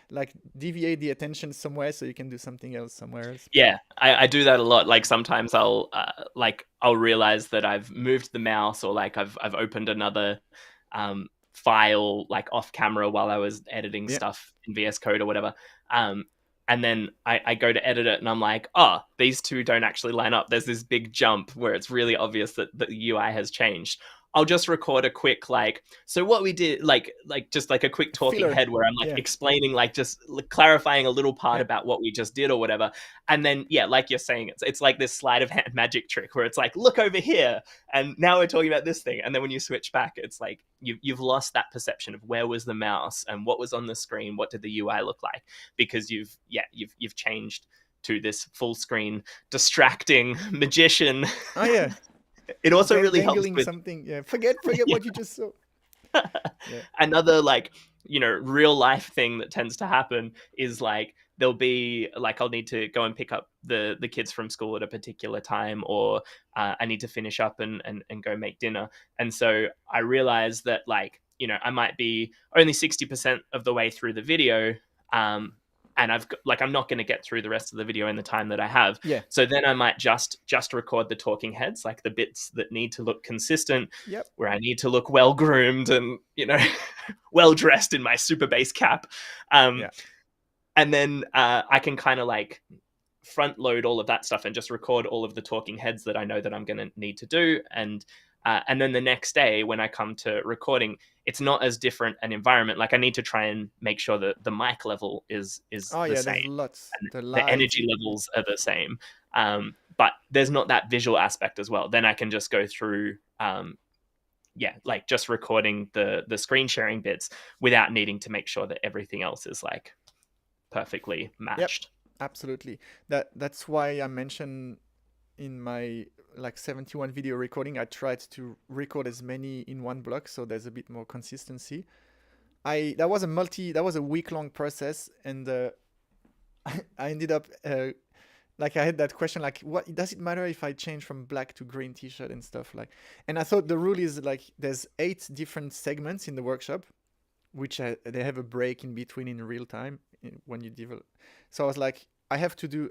[SPEAKER 2] like deviate the attention somewhere so you can do something else somewhere else.
[SPEAKER 1] Yeah, I do that a lot. Like sometimes I'll realize that I've moved the mouse, or like I've opened another file like off camera while I was editing
[SPEAKER 2] Yeah.
[SPEAKER 1] stuff in VS Code or whatever. Um, and then I go to edit it and I'm like, oh, these two don't actually line up. There's this big jump where it's really obvious that the UI has changed. I'll just record a quick like, so what we did, like just like a quick talking
[SPEAKER 2] Filler.
[SPEAKER 1] head where I'm like
[SPEAKER 2] Yeah.
[SPEAKER 1] explaining, like just clarifying a little part
[SPEAKER 2] Yeah.
[SPEAKER 1] about what we just did or whatever. And then yeah, like you're saying, it's like this sleight of hand magic trick where it's like, look over here, and now we're talking about this thing. And then when you switch back, it's like you've lost that perception of where was the mouse and what was on the screen, what did the UI look like, because you've changed to this full screen distracting magician.
[SPEAKER 2] Oh yeah.
[SPEAKER 1] It also really helps
[SPEAKER 2] Dangling
[SPEAKER 1] with
[SPEAKER 2] something. Yeah. Forget
[SPEAKER 1] yeah.
[SPEAKER 2] what you just saw. Yeah.
[SPEAKER 1] Another like, real life thing that tends to happen is like there'll be like I'll need to go and pick up the kids from school at a particular time, or I need to finish up and go make dinner. And so I realize that like, I might be only 60% of the way through the video, and I'm not going to get through the rest of the video in the time that I have.
[SPEAKER 2] Yeah.
[SPEAKER 1] So then I might just record the talking heads, like the bits that need to look consistent,
[SPEAKER 2] Yep.
[SPEAKER 1] where I need to look well groomed and well dressed in my super bass cap.
[SPEAKER 2] Yeah.
[SPEAKER 1] And then I can kind of like front load all of that stuff and just record all of the talking heads that I know that I'm going to need to do. And then the next day when I come to recording, it's not as different an environment. Like I need to try and make sure that the mic level is
[SPEAKER 2] Oh
[SPEAKER 1] the
[SPEAKER 2] yeah,
[SPEAKER 1] same
[SPEAKER 2] there's lots.
[SPEAKER 1] and
[SPEAKER 2] The
[SPEAKER 1] the
[SPEAKER 2] light.
[SPEAKER 1] energy levels are the same. But there's not that visual aspect as well. Then I can just go through like just recording the screen sharing bits without needing to make sure that everything else is like perfectly
[SPEAKER 2] Yep.
[SPEAKER 1] matched.
[SPEAKER 2] Absolutely. That's why I mentioned in my like 71 video recording, I tried to record as many in one block so there's a bit more consistency. That was a week long process, and I ended up like I had that question like, what does it matter if I change from black to green t-shirt and stuff like. And I thought the rule is like there's 8 different segments in the workshop, which they have a break in between in real time when you develop. So I was like, I have to do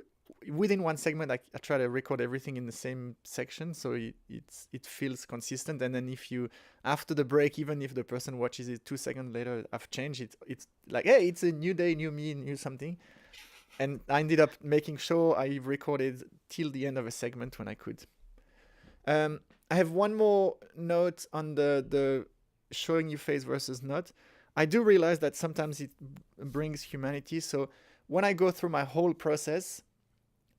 [SPEAKER 2] within one segment. Like I try to record everything in the same section so it feels consistent. And then if you after the break, even if the person watches it 2 seconds later, I've changed it. It's like, hey, it's a new day, new me, new something. And I ended up making sure I recorded till the end of a segment when I could. I have one more note on the showing you face versus not. I do realize that sometimes it brings humanity. So when I go through my whole process,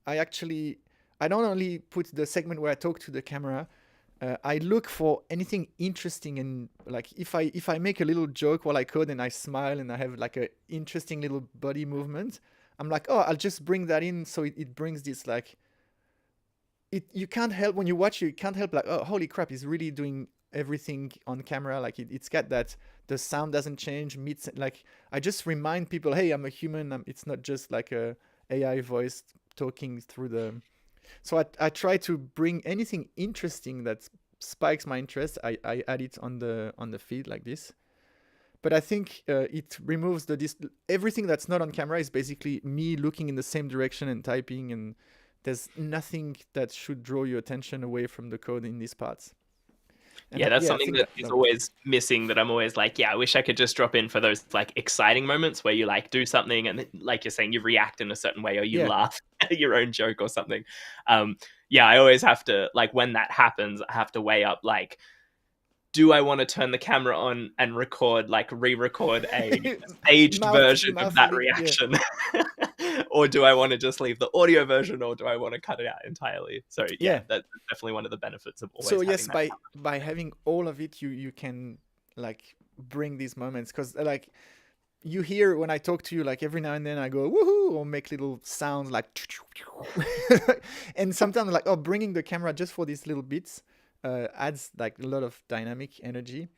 [SPEAKER 2] I don't only put the segment where I talk to the camera. I look for anything interesting, and like if I make a little joke while I code and I smile and I have like a interesting little body movement, I'm like, oh, I'll just bring that in. So it brings this like, you can't help when you watch it, you can't help like, oh, holy crap, he's really doing everything on camera. Like it's got that the sound doesn't change like I just remind people, hey, I'm a human. It's not just like a AI voice talking through the. So I try to bring anything interesting that spikes my interest. I add it on the feed like this. But I think it removes everything that's not on camera is basically me looking in the same direction and typing, and there's nothing that should draw your attention away from the code in these parts. And
[SPEAKER 1] Yeah, that's
[SPEAKER 2] I
[SPEAKER 1] something
[SPEAKER 2] think
[SPEAKER 1] that is always missing, that I'm always like, yeah, I wish I could just drop in for those like exciting moments where you like do something and like you're saying, you react in a certain way or you laugh at your own joke or something. Yeah, I always have to, like when that happens, I have to weigh up like, do I want to turn the camera on and re-record a staged version of
[SPEAKER 2] mouth
[SPEAKER 1] that
[SPEAKER 2] lick, yeah.
[SPEAKER 1] reaction? Or do I want to just leave the audio version, or do I want to cut it out entirely? So yeah, that's definitely one of the benefits of always having
[SPEAKER 2] yes,
[SPEAKER 1] that.
[SPEAKER 2] by having all of it, you can like bring these moments, because like you hear when I talk to you, like every now and then I go woohoo or make little sounds like, and sometimes like, oh, bringing the camera just for these little bits adds like a lot of dynamic energy.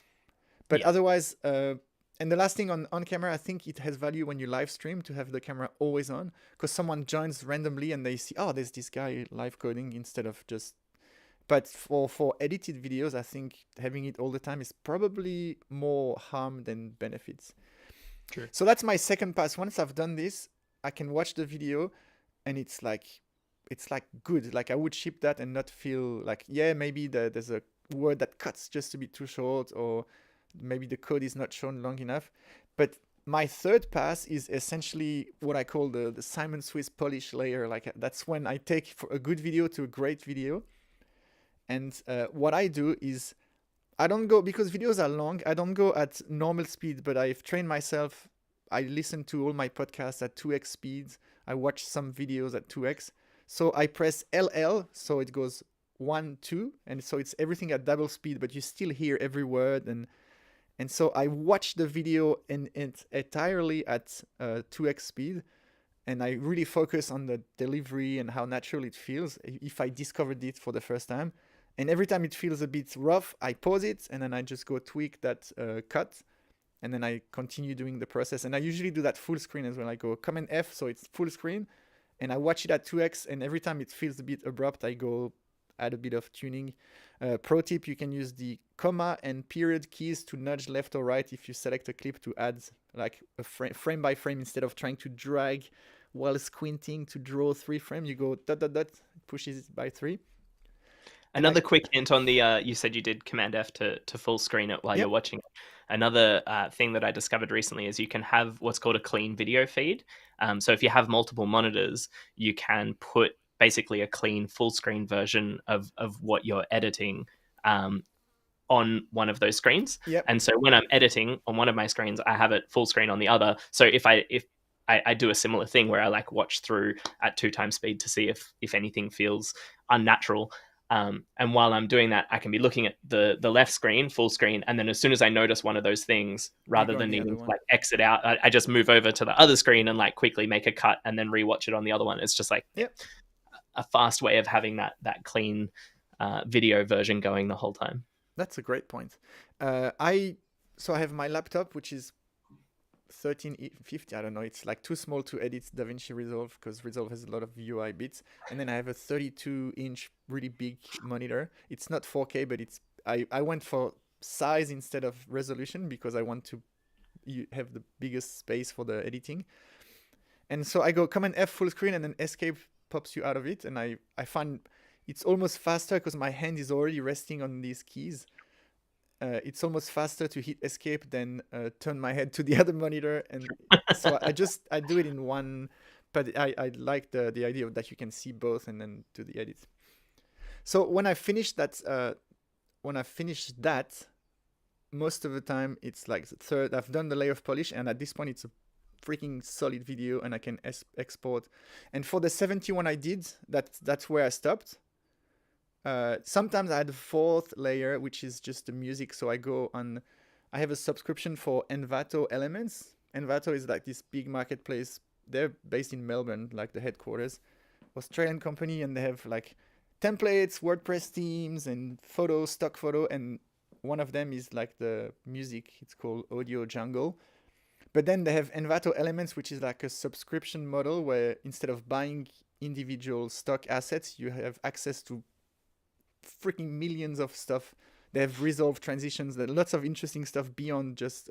[SPEAKER 2] But
[SPEAKER 1] Yeah,
[SPEAKER 2] otherwise, and the last thing on camera, I think it has value when you live stream to have the camera always on, because someone joins randomly and they see, oh, there's this guy live coding instead of just. But for edited videos, I think having it all the time is probably more harm than benefits.
[SPEAKER 1] true.
[SPEAKER 2] So that's my second pass. Once I've done this, I can watch the video, and it's like good. Like I would ship that and not feel like, yeah, maybe there's a word that cuts just a bit too short, or maybe the code is not shown long enough. But my third pass is essentially what I call the Simon Swiss polish layer. Like that's when I take for a good video to a great video. And what I do is I don't go, because videos are long, I don't go at normal speed, but I've trained myself. I listen to all my podcasts at 2x speeds. I watch some videos at 2x. So I press LL, so it goes 1, 2, and so it's everything at double speed, but you still hear every word. And so I watch the video in entirely at 2x speed, and I really focus on the delivery and how natural it feels if I discovered it for the first time. And every time it feels a bit rough, I pause it, and then I just go tweak that cut, and then I continue doing the process. And I usually do that full screen as well. I go Command F, so it's full screen, and I watch it at 2x, and every time it feels a bit abrupt, I go add a bit of tuning. Pro tip, you can use the comma and period keys to nudge left or right if you select a clip to add like a frame by frame, instead of trying to drag while squinting to draw 3 frames. You go dot dot dot, pushes it by 3. And
[SPEAKER 1] Another quick hint on the you said you did Command F to full screen it while
[SPEAKER 2] yep,
[SPEAKER 1] you're watching it. Another thing that I discovered recently is you can have what's called a clean video feed. So if you have multiple monitors, you can put basically a clean full screen version of what you're editing on one of those screens.
[SPEAKER 2] yep,
[SPEAKER 1] And so when I'm editing on one of my screens, I have it full screen on the other. So if I do a similar thing where I like watch through at 2 times speed to see if anything feels unnatural. And while I'm doing that, I can be looking at the left screen, full screen, and then as soon as I notice one of those things,
[SPEAKER 2] you
[SPEAKER 1] rather
[SPEAKER 2] go on
[SPEAKER 1] than
[SPEAKER 2] the other
[SPEAKER 1] needing to
[SPEAKER 2] one.
[SPEAKER 1] like exit out, I just move over to the other screen and like quickly make a cut and then rewatch it on the other one. It's just like
[SPEAKER 2] Yep,
[SPEAKER 1] a fast way of having that clean video version going the whole time.
[SPEAKER 2] that's a great point. I have my laptop, which is 1350. I don't know. It's like too small to edit DaVinci Resolve, because Resolve has a lot of UI bits. And then I have a 32-inch really big monitor. It's not 4K, but I went for size instead of resolution, because I want to have the biggest space for the editing. And so I go Command F full screen, and then Escape pops you out of it. And I find it's almost faster because my hand is already resting on these keys. It's almost faster to hit escape than turn my head to the other monitor. And so I do it in one, but I like the idea that you can see both and then do the edit. So when I finish that, most of the time it's like the third, I've done the layer of polish, and at this point it's a freaking solid video, and I can export. And for the 71 I did, that's where I stopped. Sometimes I had a fourth layer, which is just the music. So I have a subscription for Envato Elements. Envato is like this big marketplace. They're based in Melbourne, like the headquarters, Australian company, and they have like templates, WordPress themes, and stock photo. And one of them is like the music. It's called Audio Jungle. But then they have Envato Elements, which is like a subscription model where instead of buying individual stock assets, you have access to freaking millions of stuff. They have resolved transitions, there lots of interesting stuff beyond just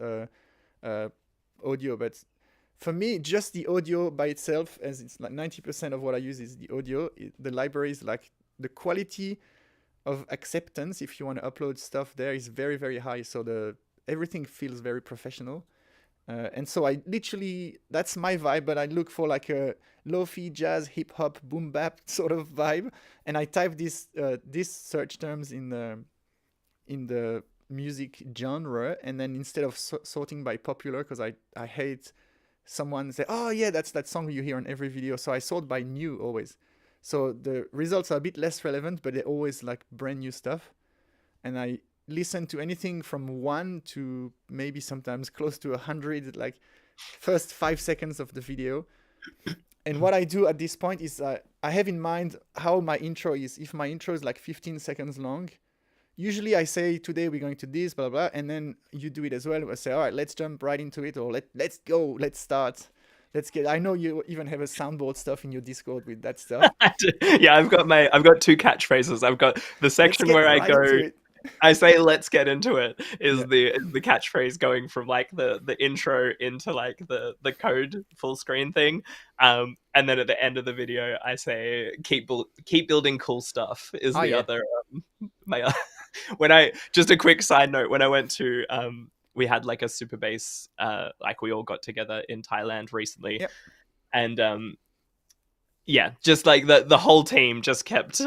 [SPEAKER 2] audio. But for me, just the audio by itself, as it's like 90% of what I use is the audio. The library is like the quality of acceptance, if you want to upload stuff there, is very, very high. So everything feels very professional. And so I literally, that's my vibe, but I look for like a lo-fi jazz, hip hop, boom bap sort of vibe. And I type these search terms in the music genre. And then instead of sorting by popular, because I hate someone say, oh yeah, that's that song you hear on every video. So I sort by new always. So the results are a bit less relevant, but they're always like brand new stuff. And I listen to anything from 1 to maybe sometimes close to 100, like first 5 seconds of the video. And what I do at this point is I have in mind how my intro is. If my intro is like 15 seconds long, usually I say today we're going to this, blah, blah, and then you do it as well. I say, all right, let's jump right into it, or let's go, let's start. Let's get, I know you even have a soundboard stuff in your Discord with that stuff.
[SPEAKER 1] Yeah, I've got two catchphrases. I've got the
[SPEAKER 2] Let's
[SPEAKER 1] section
[SPEAKER 2] get
[SPEAKER 1] where I
[SPEAKER 2] right into
[SPEAKER 1] go,
[SPEAKER 2] it.
[SPEAKER 1] I say let's get into it
[SPEAKER 2] Yeah.
[SPEAKER 1] is the catchphrase going from like the intro into like the code full screen thing. And then at the end of the video I say keep building cool stuff is
[SPEAKER 2] Oh,
[SPEAKER 1] the
[SPEAKER 2] yeah.
[SPEAKER 1] other my when I just a quick side note, when I went to we had like a super bass like we all got together in Thailand recently,
[SPEAKER 2] Yep.
[SPEAKER 1] and yeah, just like the whole team just kept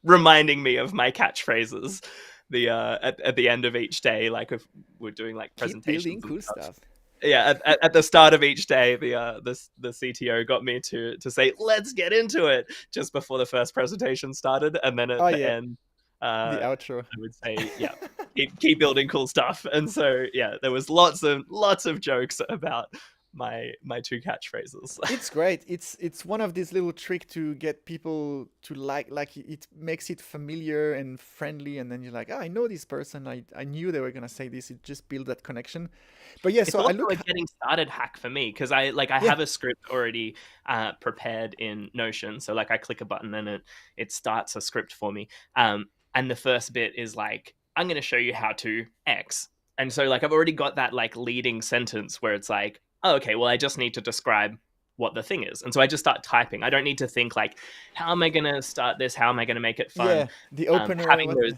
[SPEAKER 1] reminding me of my catchphrases. The at the end of each day, like if we're doing like
[SPEAKER 2] Keep building
[SPEAKER 1] presentations and
[SPEAKER 2] cool
[SPEAKER 1] stuff.
[SPEAKER 2] stuff.
[SPEAKER 1] Yeah, at the start of each day, the CTO got me to say let's get into it just before the first presentation started, and then
[SPEAKER 2] Oh,
[SPEAKER 1] at the
[SPEAKER 2] yeah.
[SPEAKER 1] end,
[SPEAKER 2] The outro.
[SPEAKER 1] I would say yeah, keep building cool stuff. And so yeah, there was lots of jokes about my two catchphrases.
[SPEAKER 2] It's great. It's one of these little trick to get people to like it makes it familiar and friendly, and then you're like, oh, I know this person. I knew they were gonna say this. It just build that connection. But yeah,
[SPEAKER 1] It's
[SPEAKER 2] so I
[SPEAKER 1] also
[SPEAKER 2] look.
[SPEAKER 1] a getting started hack for me because I
[SPEAKER 2] Yeah,
[SPEAKER 1] have a script already prepared in Notion. So like I click a button and it starts a script for me. And the first bit is like I'm going to show you how to X. And so like I've already got that like leading sentence where it's like, oh, okay, well I just need to describe what the thing is. And so I just start typing. I don't need to think like, how am I going to start this? How am I going to make it fun?
[SPEAKER 2] yeah. The opener.
[SPEAKER 1] Having
[SPEAKER 2] What?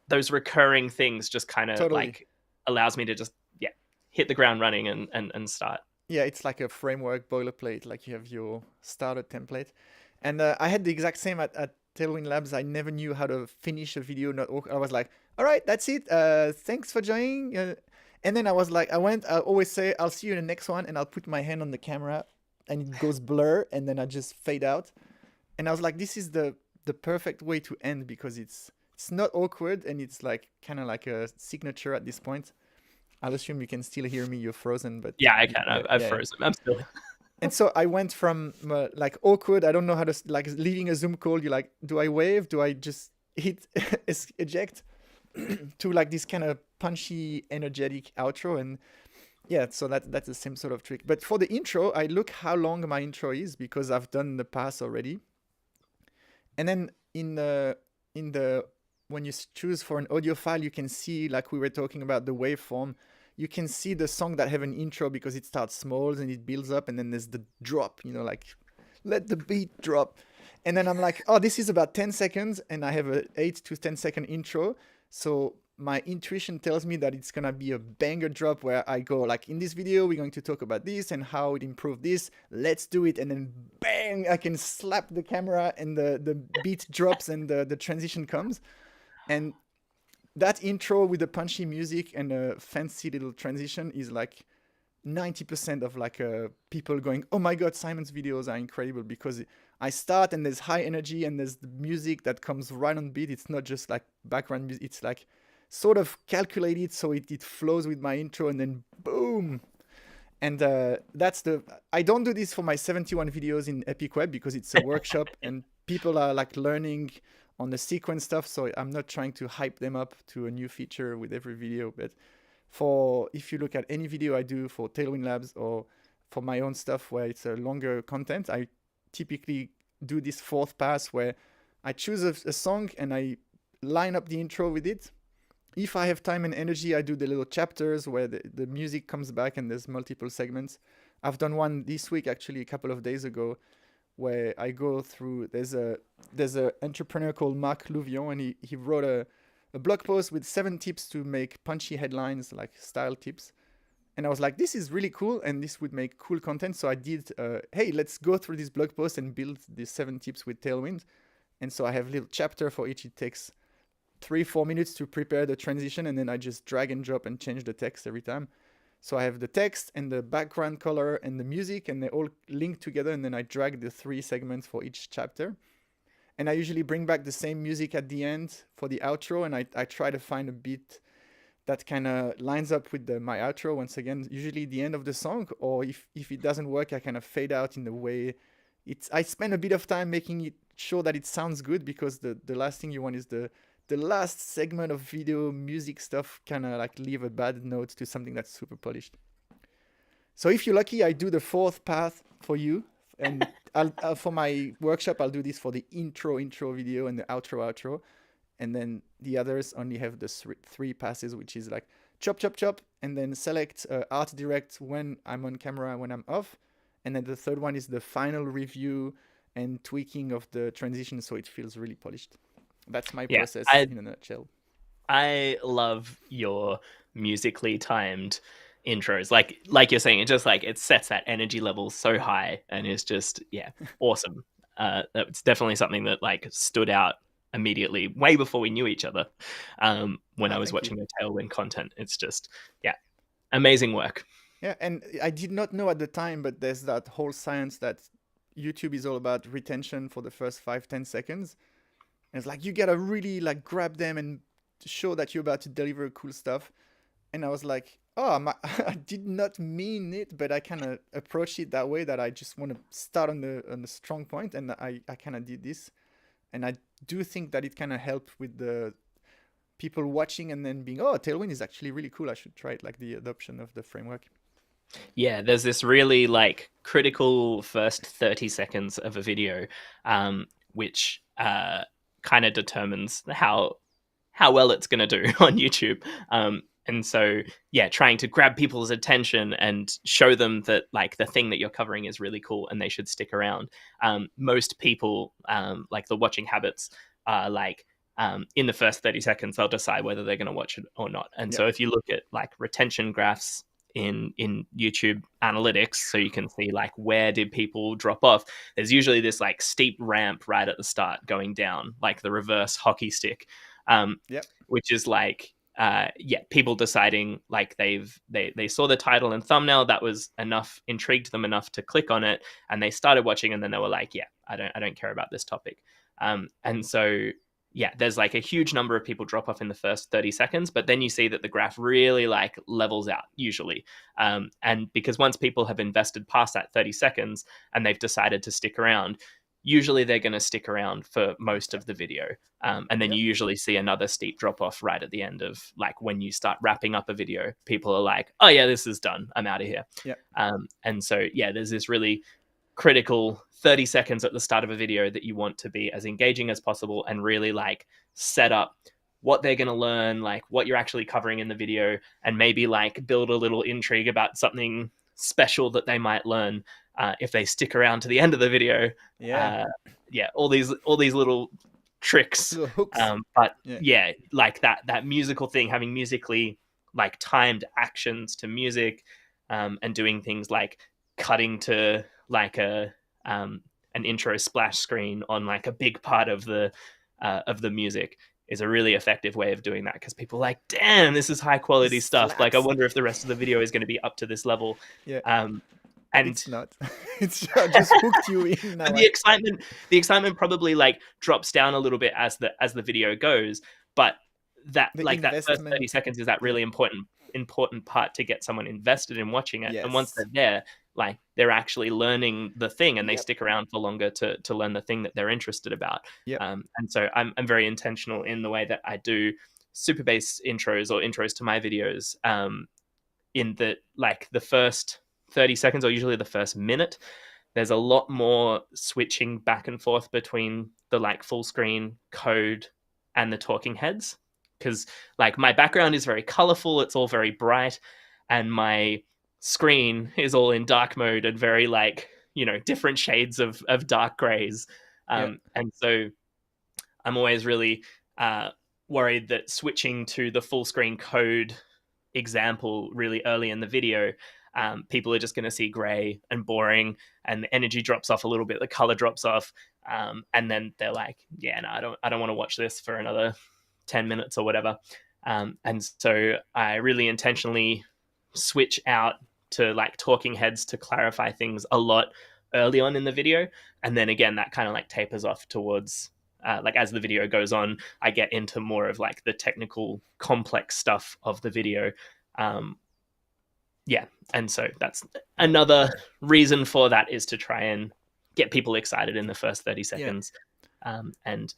[SPEAKER 1] those recurring things just kind of
[SPEAKER 2] Totally.
[SPEAKER 1] like allows me to just yeah hit the ground running and start.
[SPEAKER 2] Yeah, it's like a framework boilerplate. Like you have your starter template, and I had the exact same at Tailwind Labs. I never knew how to finish a video. I was like, all right, that's it. Thanks for joining. And then I was like, I always say, I'll see you in the next one, and I'll put my hand on the camera, and it goes blur, and then I just fade out. And I was like, this is the perfect way to end because it's not awkward, and it's like kind of like a signature at this point. I'll assume you can still hear me. You're frozen, but
[SPEAKER 1] Yeah, I can.
[SPEAKER 2] yeah,
[SPEAKER 1] I've
[SPEAKER 2] yeah.
[SPEAKER 1] frozen. I'm still.
[SPEAKER 2] And so I went from like awkward. I don't know how to like leaving a Zoom call. You like, do I wave? Do I just hit eject? To like this kind of punchy, energetic outro. And yeah, so that's the same sort of trick. But for the intro, I look how long my intro is because I've done the pass already. And then in the when you choose for an audio file, you can see, like we were talking about the waveform, you can see the song that have an intro because it starts small and it builds up, and then there's the drop, like let the beat drop. And then I'm like, oh, this is about 10 seconds, and I have a 8 to 10 second intro. So my intuition tells me that it's gonna be a banger drop where I go like, in this video we're going to talk about this and how it improved this. Let's do it. And then bang, I can slap the camera and the beat drops and the transition comes. And that intro with the punchy music and a fancy little transition is like 90% of like people going, oh my god, Simon's videos are incredible, because I start and there's high energy and there's the music that comes right on beat. It's not just like background music. It's like sort of calculated so it flows with my intro, and then boom. And that's I don't do this for my 71 videos in Epic Web because it's a workshop and people are like learning on the sequence stuff. So I'm not trying to hype them up to a new feature with every video. But if you look at any video I do for Tailwind Labs or for my own stuff where it's a longer content, I typically do this fourth pass where I choose a song and I line up the intro with it. If I have time and energy, I do the little chapters where the music comes back and there's multiple segments. I've done one this week, actually, a couple of days ago, where I go through, there's a entrepreneur called Marc Louvion, and he wrote a blog post with 7 tips to make punchy headlines, like style tips. And I was like, this is really cool, and this would make cool content. So I did, hey, let's go through this blog post and build these 7 tips with Tailwind. And so I have a little chapter for each. It takes 3-4 minutes to prepare the transition, and then I just drag and drop and change the text every time. So I have the text and the background color and the music, and they all link together, and then I drag the 3 segments for each chapter. and I usually bring back the same music at the end for the outro, and I try to find a beat that kind of lines up with my outro once again, usually the end of the song, or if it doesn't work, I kind of fade out in the way I spend a bit of time making it sure that it sounds good, because the last thing you want is the last segment of video music stuff kind of like leave a bad note to something that's super polished. So if you're lucky, I do the fourth path for you, and I'll for my workshop I'll do this for the intro video and the outro, and then the others only have the three passes, which is like chop chop chop, and then select art direct when I'm on camera, when I'm off, and then the third one is the final review and tweaking of the transition so it feels really polished. That's my
[SPEAKER 1] Yeah,
[SPEAKER 2] process in a nutshell.
[SPEAKER 1] I love your musically timed intros. Like you're saying, it just like it sets that energy level so high, and it's just awesome. It's definitely something that like stood out immediately, way before we knew each other. When I was
[SPEAKER 2] Thank you.
[SPEAKER 1] watching the Tailwind content, it's just amazing work.
[SPEAKER 2] Yeah, and I did not know at the time, but there's that whole science that YouTube is all about retention for the first 5-10 seconds. And it's like you gotta really like grab them and show that you're about to deliver cool stuff. And I was like, oh, I did not mean it, but I kind of approached it that way, that I just want to start on the strong point, and I kind of did this, and I do think that it kind of helped with the people watching and then being, oh, Tailwind is actually really cool. I should try it, like the adoption of the framework.
[SPEAKER 1] Yeah, there's this really like critical first 30 seconds of a video, which kind of determines how well it's going to do on YouTube. And so, trying to grab people's attention and show them that like the thing that you're covering is really cool and they should stick around. Most people, like the watching habits, are like in the first 30 seconds, they'll decide whether they're going to watch it or not. And so if you look at like retention graphs in YouTube analytics, so you can see like where did people drop off, there's usually this like steep ramp right at the start going down, like the reverse hockey stick, which is like people deciding like they saw the title and thumbnail, that was enough, intrigued them enough to click on it, and they started watching, and then they were like, I don't care about this topic. And so there's like a huge number of people drop off in the first 30 seconds, but then you see that the graph really like levels out usually. And because once people have invested past that 30 seconds and they've decided to stick around, usually they're going to stick around for most of the video. And then you usually see another steep drop off right at the end of like when you start wrapping up a video, people are like, oh yeah, this is done, I'm out of here. And so, there's this really critical 30 seconds at the start of a video that you want to be as engaging as possible and really like set up what they're going to learn, like what you're actually covering in the video, and maybe like build a little intrigue about something special that they might learn if they stick around to the end of the video. All these little tricks,
[SPEAKER 2] little hooks.
[SPEAKER 1] but like that musical thing, having musically like timed actions to music, and doing things like cutting to like an intro splash screen on like a big part of the music is a really effective way of doing that, because people are like, damn, this is high quality stuff. Like, I wonder if the rest of the video is going to be up to this level. And
[SPEAKER 2] it's not. It's just hooked you in. Now
[SPEAKER 1] the excitement probably like drops down a little bit as the video goes, but that like that first 30 seconds is that really important part to get someone invested in watching it. And once they're there, like they're actually learning the thing, and they stick around for longer to learn the thing that they're interested about. And so I'm very intentional in the way that I do super bass intros or intros to my videos, in that like the first 30 seconds or usually the first minute, there's a lot more switching back and forth between the like full screen code and the talking heads, because like my background is very colorful, it's all very bright, and my screen is all in dark mode and very like, different shades of dark grays. And so I'm always really worried that switching to the full screen code example really early in the video, people are just going to see gray and boring, and the energy drops off a little bit, the color drops off, and then they're like, no, I don't want to watch this for another 10 minutes or whatever. And so I really intentionally switch out to like talking heads to clarify things a lot early on in the video, and then again that kind of like tapers off towards like as the video goes on, I get into more of like the technical, complex stuff of the video. Um, yeah, and so that's another reason for that, is to try and get people excited in the first 30
[SPEAKER 2] Yeah.
[SPEAKER 1] seconds. And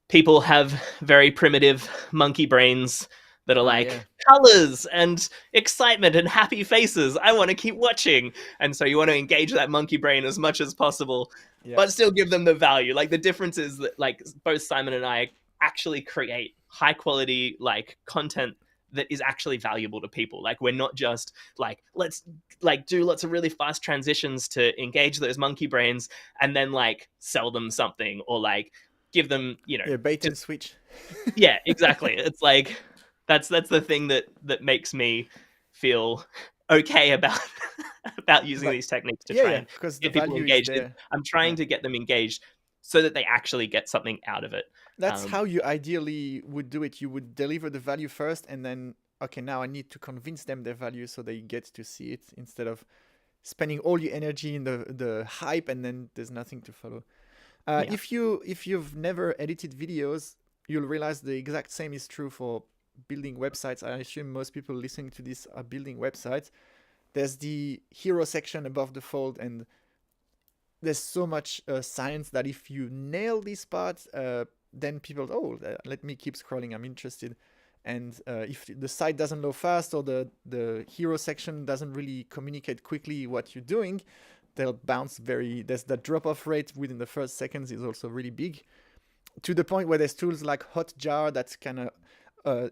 [SPEAKER 1] people have very primitive monkey brains that are
[SPEAKER 2] Yeah.
[SPEAKER 1] like colors and excitement and happy faces. I want to keep watching. And so you want to engage that monkey brain as much as possible,
[SPEAKER 2] Yeah.
[SPEAKER 1] but still give them the value. Like the difference is that like both Simon and I actually create high quality like content that is actually valuable to people. Like we're not just like, let's like do lots of really fast transitions to engage those monkey brains and then like sell them something, or like give them, you know,
[SPEAKER 2] Yeah. Bait and
[SPEAKER 1] just
[SPEAKER 2] switch.
[SPEAKER 1] yeah, exactly. It's like that's the thing that makes me feel okay about about using
[SPEAKER 2] Like,
[SPEAKER 1] these techniques to
[SPEAKER 2] yeah,
[SPEAKER 1] try
[SPEAKER 2] yeah,
[SPEAKER 1] and
[SPEAKER 2] because the
[SPEAKER 1] get people
[SPEAKER 2] value is
[SPEAKER 1] engaged.
[SPEAKER 2] there.
[SPEAKER 1] I'm trying
[SPEAKER 2] Yeah.
[SPEAKER 1] to get them engaged so that they actually get something out of it.
[SPEAKER 2] That's
[SPEAKER 1] Um,
[SPEAKER 2] how you ideally would do it. You would deliver the value first, and then, okay, now I need to convince them their value so they get to see it, instead of spending all your energy in the hype and then there's nothing to follow.
[SPEAKER 1] yeah,
[SPEAKER 2] If you've never edited videos, you'll realize the exact same is true for building websites. I assume most people listening to this are building websites. There's the hero section above the fold, and there's so much science that if you nail this part, then people, let me keep scrolling, I'm interested. And if the site doesn't load fast, or the hero section doesn't really communicate quickly what you're doing, they'll bounce there's that drop off rate within the first seconds is also really big, to the point where there's tools like Hotjar that's kind of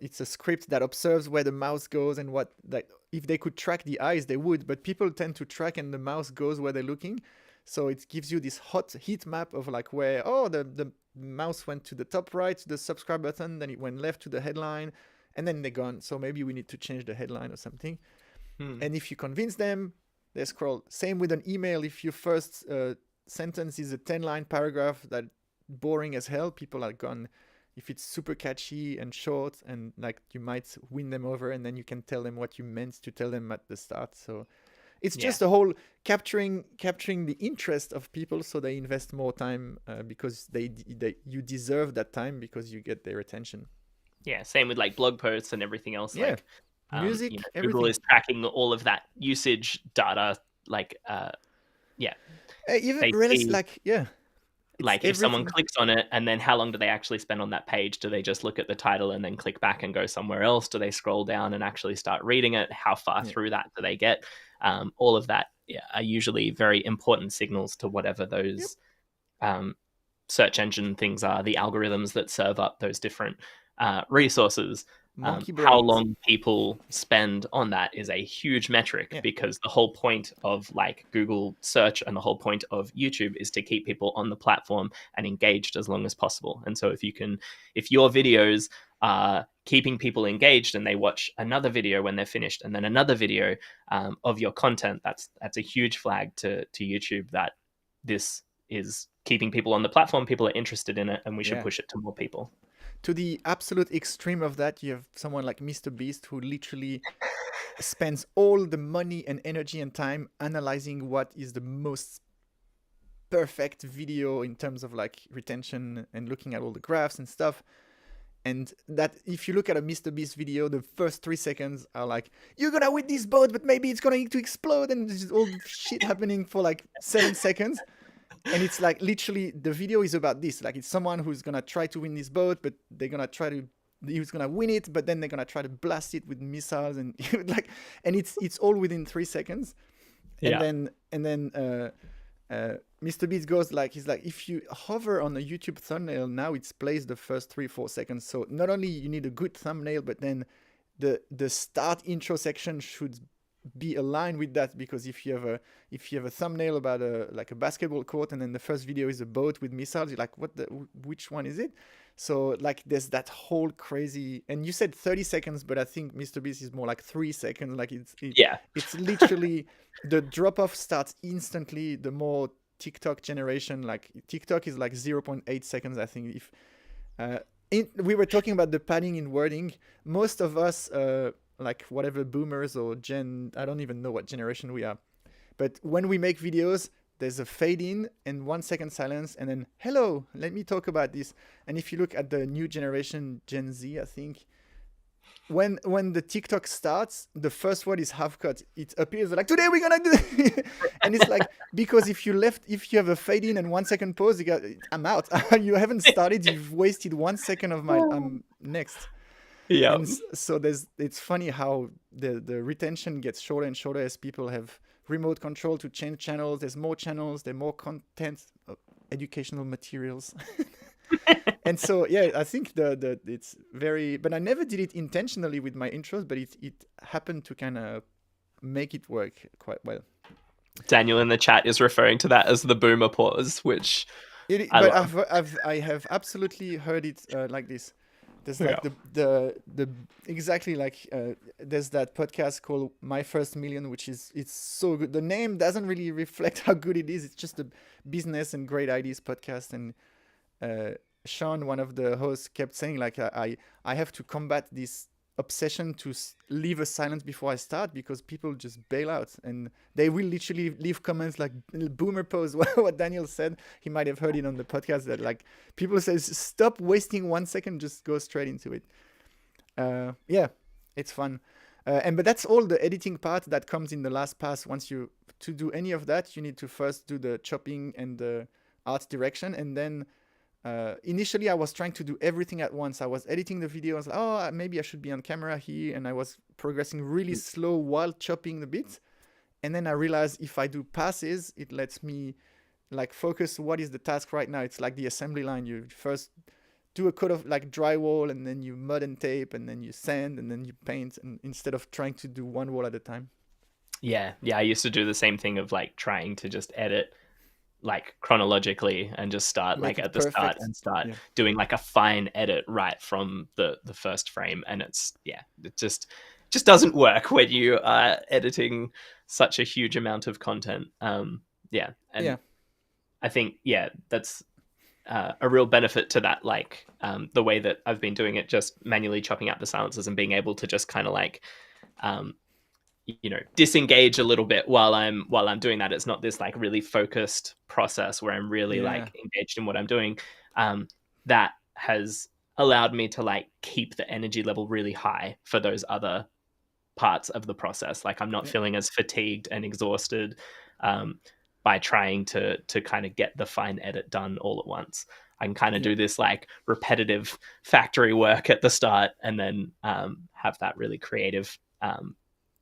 [SPEAKER 2] it's a script that observes where the mouse goes, and what, like, if they could track the eyes they would, but people tend to track and the mouse goes where they're looking. So it gives you this hot heat map of like where, the mouse went to the top right to the subscribe button, then it went left to the headline, and then they're gone. So maybe we need to change the headline or something. And if you convince them, they scroll. Same with an email. If your first sentence is a 10-line paragraph that boring as hell, people are gone. If it's super catchy and short, and like, you might win them over, and then you can tell them what you meant to tell them at the start. So it's just a whole capturing the interest of people, so they invest more time, because you deserve that time, because you get their attention.
[SPEAKER 1] yeah. Same with like blog posts and everything else.
[SPEAKER 2] Yeah,
[SPEAKER 1] Like,
[SPEAKER 2] music,
[SPEAKER 1] you know, Google
[SPEAKER 2] everything.
[SPEAKER 1] is tracking all of that usage data. Like, yeah,
[SPEAKER 2] Even
[SPEAKER 1] they
[SPEAKER 2] relative,
[SPEAKER 1] see
[SPEAKER 2] like, yeah, it's
[SPEAKER 1] like if someone
[SPEAKER 2] everything.
[SPEAKER 1] clicks on it, and then how long do they actually spend on that page? Do they just look at the title and then click back and go somewhere else? Do they scroll down and actually start reading it? How far
[SPEAKER 2] Yeah.
[SPEAKER 1] through that do they get? All of that, yeah, are usually very important signals to whatever
[SPEAKER 2] Yep.
[SPEAKER 1] those search engine things are, the algorithms that serve up those different resources.
[SPEAKER 2] Monkey
[SPEAKER 1] How
[SPEAKER 2] brains.
[SPEAKER 1] long people spend on that is a huge metric,
[SPEAKER 2] Yeah.
[SPEAKER 1] because the whole point of like Google search and the whole point of YouTube is to keep people on the platform and engaged as long as possible. And so if your videos are keeping people engaged, and they watch another video when they're finished, and then another video of your content, that's a huge flag to YouTube that this is keeping people on the platform. People are interested in it, and we should
[SPEAKER 2] Yeah.
[SPEAKER 1] push it to more people.
[SPEAKER 2] To the absolute extreme of that, you have someone like Mr. Beast, who literally spends all the money and energy and time analyzing what is the most perfect video in terms of like retention, and looking at all the graphs and stuff. And that, if you look at a Mr. Beast video, the first 3 seconds are like, you're gonna win this boat, but maybe it's going to explode, and there's all shit happening for like 7 seconds. And it's like, literally, the video is about this. Like, it's someone who's gonna try to win this boat, but they're gonna try to, he's gonna win it, but then they're gonna try to blast it with missiles, and like, and it's all within 3 seconds.
[SPEAKER 1] Yeah.
[SPEAKER 2] And then Mr. Beast goes like, he's like, if you hover on a YouTube thumbnail, now it plays the first 3-4 seconds. So not only you need a good thumbnail, but then the start intro section should be aligned with that, because if you have a thumbnail about a basketball court, and then the first video is a boat with missiles, you're like, which one is it? So like, there's that whole crazy, and you said 30 seconds, but I think Mr. Beast is more like 3 seconds. Like, it's literally the drop off starts instantly. The more TikTok generation, like TikTok is like 0.8 seconds, I think. If we were talking about the padding in wording, most of us, like whatever boomers or I don't even know what generation we are, but when we make videos, there's a fade in and 1 second silence, and then hello, let me talk about this. And if you look at the new generation, Gen Z, I think, when the TikTok starts, the first word is half cut. It appears like today we're gonna do, and it's like, because if you have a fade in and 1 second pause, I'm out. You haven't started. You've wasted 1 second of my next.
[SPEAKER 1] Yeah.
[SPEAKER 2] And so it's funny how the retention gets shorter and shorter as people have remote control to change channels. There's more channels. There's more content, educational materials. And so yeah, I think the it's very, but I never did it intentionally with my intros, but it happened to kind of make it work quite well.
[SPEAKER 1] Daniel in the chat is referring to that as the boomer pause, which
[SPEAKER 2] But I have absolutely heard it like this. There's like the exactly like there's that podcast called My First Million, which it's so good. The name doesn't really reflect how good it is. It's just a business and great ideas podcast. And Sean, one of the hosts, kept saying like I have to combat this obsession to leave a silence before I start, because people just bail out and they will literally leave comments like boomer pose. What Daniel said, he might have heard it on the podcast, that like people say stop wasting 1 second, just go straight into it. Yeah, it's fun. But that's all the editing part that comes in the last pass. Once you to do any of that, you need to first do the chopping and the art direction, and then initially I was trying to do everything at once. I was editing the video. I was like, oh, maybe I should be on camera here. And I was progressing really slow while chopping the bits. And then I realized if I do passes, it lets me like focus what is the task right now. It's like the assembly line. You first do a coat of like drywall, and then you mud and tape, and then you sand, and then you paint, and instead of trying to do one wall at a time.
[SPEAKER 1] Yeah. I used to do the same thing of like trying to just edit like chronologically and just start like at the start and start doing like a fine edit right from the first frame. And it just doesn't work when you are editing such a huge amount of content. I think that's a real benefit to that, like the way that I've been doing it, just manually chopping out the silences and being able to just kind of like disengage a little bit while I'm doing that. It's not this like really focused process where I'm really like engaged in what I'm doing. That has allowed me to like keep the energy level really high for those other parts of the process. Like I'm not feeling as fatigued and exhausted by trying to kind of get the fine edit done all at once. I can kind of do this like repetitive factory work at the start, and then have that really creative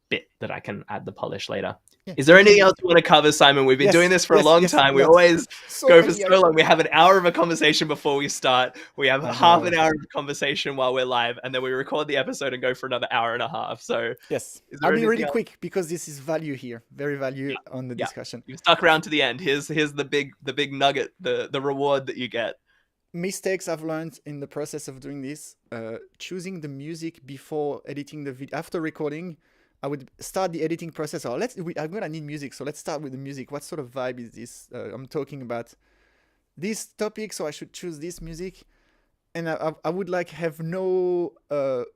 [SPEAKER 1] bit that I can add the polish later. Is there anything else you want to cover, Simon? We've been doing this for a long time. We always go for so long. We have an hour of a conversation before we start. We have half an hour of conversation while we're live, and then we record the episode and go for another hour and a half. So
[SPEAKER 2] yes, I'll be really quick because this is value here, very value on the discussion.
[SPEAKER 1] You stuck around to the end. Here's the big nugget, the reward that you get.
[SPEAKER 2] Mistakes I've learned in the process of doing this: choosing the music before editing the video. After recording, I would start the editing process. I'm gonna need music, so let's start with the music. What sort of vibe is this? I'm talking about this topic, so I should choose this music. And I would like have no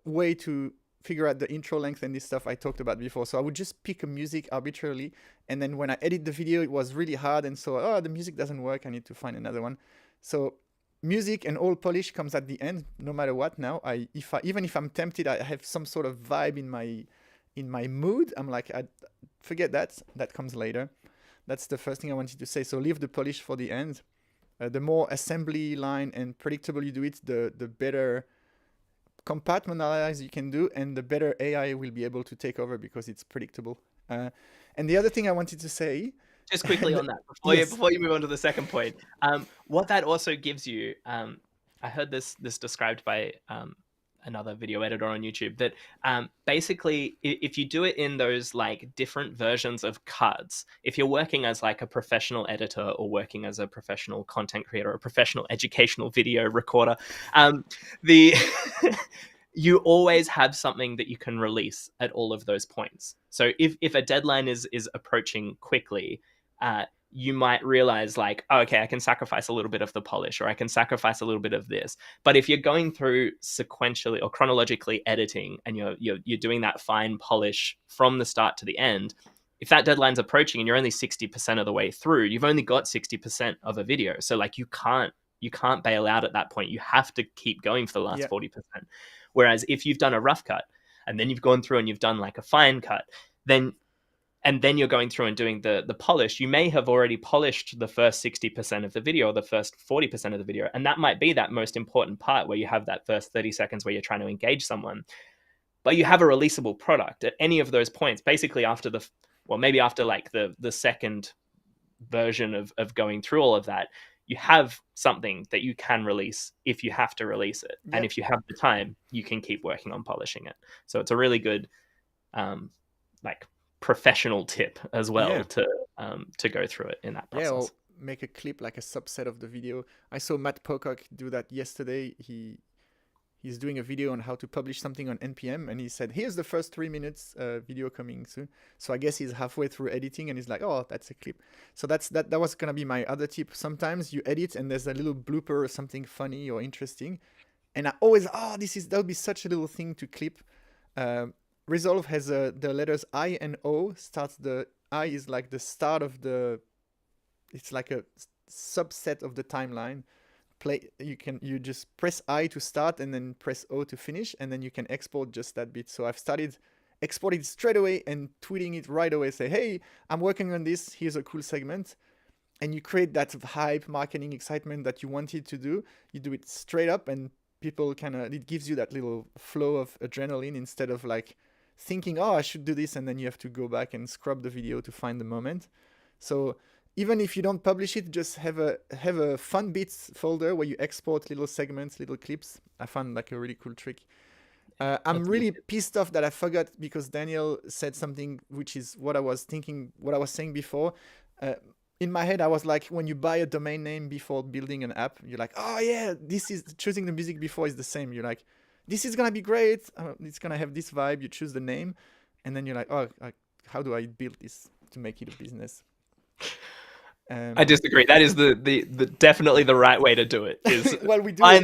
[SPEAKER 2] way to figure out the intro length and this stuff I talked about before. So I would just pick a music arbitrarily, and then when I edit the video, it was really hard, and so the music doesn't work. I need to find another one. So music and all polish comes at the end, no matter what. Now, even if I'm tempted, I have some sort of vibe in my mood. I'm like, I forget that comes later. That's the first thing I wanted to say. So leave the polish for the end. The more assembly line and predictable you do it, the better compartmentalize you can do, and the better AI will be able to take over because it's predictable. And the other thing I wanted to say,
[SPEAKER 1] just quickly on that before you move on to the second point, what that also gives you, I heard this described by another video editor on YouTube, that basically if you do it in those like different versions of cuts, if you're working as like a professional editor or working as a professional content creator or a professional educational video recorder, you always have something that you can release at all of those points. So if a deadline is approaching quickly, you might realize like, oh, okay, I can sacrifice a little bit of the polish, or I can sacrifice a little bit of this. But if you're going through sequentially or chronologically editing, and you're doing that fine polish from the start to the end, if that deadline's approaching and you're only 60% of the way through, you've only got 60% of a video. So like you can't bail out at that point. You have to keep going for the last
[SPEAKER 2] Yeah.
[SPEAKER 1] 40%. Whereas if you've done a rough cut and then you've gone through and you've done like a fine cut, then you're going through and doing the polish, you may have already polished the first 60% of the video or the first 40% of the video. And that might be that most important part where you have that first 30 seconds where you're trying to engage someone. But you have a releasable product at any of those points, basically maybe after like the second version of going through all of that, you have something that you can release if you have to release it. And
[SPEAKER 2] Yep.
[SPEAKER 1] if you have the time, you can keep working on polishing it. So it's a really good like professional tip as well
[SPEAKER 2] Yeah.
[SPEAKER 1] to go through it in that
[SPEAKER 2] Yeah, or
[SPEAKER 1] process.
[SPEAKER 2] make a clip like a subset of the video. I saw Matt Pocock do that yesterday. He's doing a video on how to publish something on NPM, and he said, "Here's the first 3 minutes video coming soon." So I guess he's halfway through editing, and he's like, "Oh, that's a clip." So that was gonna be my other tip. Sometimes you edit, and there's a little blooper or something funny or interesting, and I always, that would be such a little thing to clip. Resolve has the letters I and O. Starts the I is like the start of the. It's like a subset of the timeline. You just press I to start and then press O to finish, and then you can export just that bit. So I've started exporting it straight away and tweeting it right away. Say, hey, I'm working on this. Here's a cool segment. And you create that hype, marketing, excitement that you wanted to do. You do it straight up, and people it gives you that little flow of adrenaline instead of like thinking, oh, I should do this, and then you have to go back and scrub the video to find the moment. So even if you don't publish it, just have a fun bits folder where you export little segments, little clips. I found like a really cool trick. I'm really pissed off that I forgot, because Daniel said something which is what I was saying before. In my head, I was like, when you buy a domain name before building an app, you're like, oh yeah, this is choosing the music before is the same. You're like, this is gonna be great. It's gonna have this vibe. You choose the name, and then you're like, oh, how do I build this to make it a business?
[SPEAKER 1] I disagree. That is the definitely the right way to do it. Is
[SPEAKER 2] well, we do
[SPEAKER 1] buy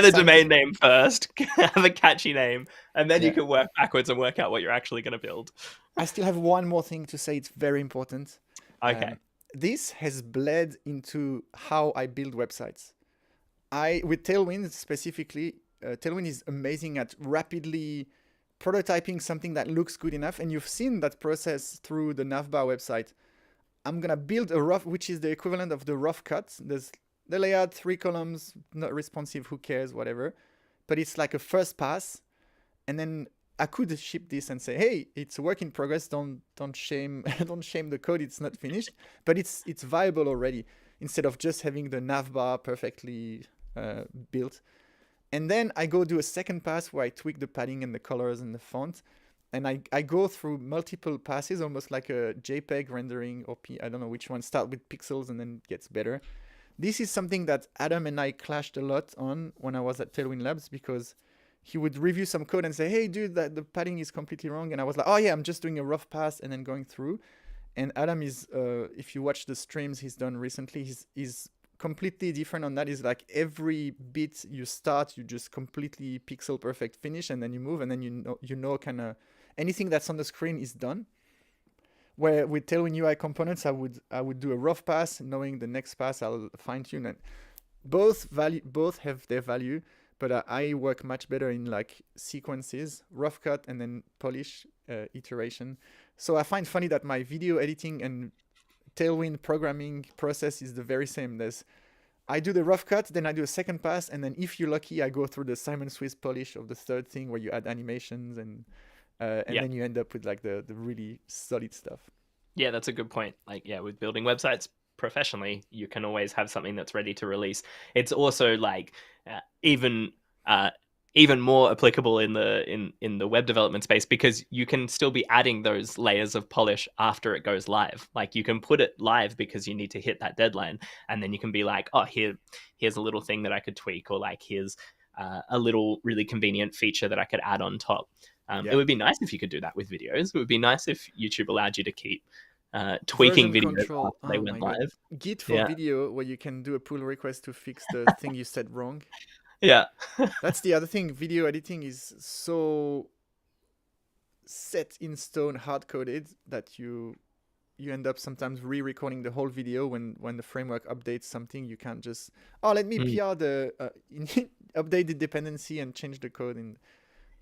[SPEAKER 1] the domain
[SPEAKER 2] Scientific.
[SPEAKER 1] name first, have a catchy name, and then you
[SPEAKER 2] Yeah.
[SPEAKER 1] can work backwards and work out what you're actually going to build.
[SPEAKER 2] I still have one more thing to say. It's very important.
[SPEAKER 1] Okay.
[SPEAKER 2] This has bled into how I build websites. With Tailwind specifically, Tailwind is amazing at rapidly prototyping something that looks good enough, and you've seen that process through the NavBar website. I'm gonna build a rough, which is the equivalent of the rough cut. There's the layout, 3 columns, not responsive, who cares, whatever. But it's like a first pass, and then I could ship this and say, hey, it's a work in progress. Don't shame don't shame the code. It's not finished, but it's viable already. Instead of just having the navbar perfectly built, and then I go do a second pass where I tweak the padding and the colors and the font. And I go through multiple passes, almost like a JPEG rendering, or I don't know which one. Start with pixels and then gets better. This is something that Adam and I clashed a lot on when I was at Tailwind Labs, because he would review some code and say, hey, dude, the padding is completely wrong. And I was like, oh, yeah, I'm just doing a rough pass and then going through. And Adam is, if you watch the streams he's done recently, he's completely different on that. Is like every bit you start, you just completely pixel perfect finish, and then you move, and then you know kind of anything that's on the screen is done. Where with Tailwind UI components, I would do a rough pass, knowing the next pass I'll fine tune it. Both have their value, but I work much better in like sequences, rough cut, and then polish iteration. So I find funny that my video editing and Tailwind programming process is the very same. I do the rough cut, then I do a second pass, and then if you're lucky, I go through the Simon Swiss polish of the third thing, where you add animations and then you end up with like the really solid stuff.
[SPEAKER 1] Yeah, that's a good point. Like, yeah, with building websites professionally, you can always have something that's ready to release. It's also like even more applicable in the web development space, because you can still be adding those layers of polish after it goes live. Like, you can put it live because you need to hit that deadline, and then you can be like, oh, here's a little thing that I could tweak, or like here's a little really convenient feature that I could add on top. It would be nice if you could do that with videos. It would be nice if YouTube allowed you to keep tweaking
[SPEAKER 2] Version
[SPEAKER 1] videos
[SPEAKER 2] control.
[SPEAKER 1] after they went live.
[SPEAKER 2] Git for video, where you can do a pull request to fix the thing you said wrong.
[SPEAKER 1] Yeah.
[SPEAKER 2] That's the other thing. Video editing is so set in stone, hard coded, that you end up sometimes re-recording the whole video when the framework updates something. You can't just let me
[SPEAKER 1] Mm.
[SPEAKER 2] PR the update the dependency and change the code in.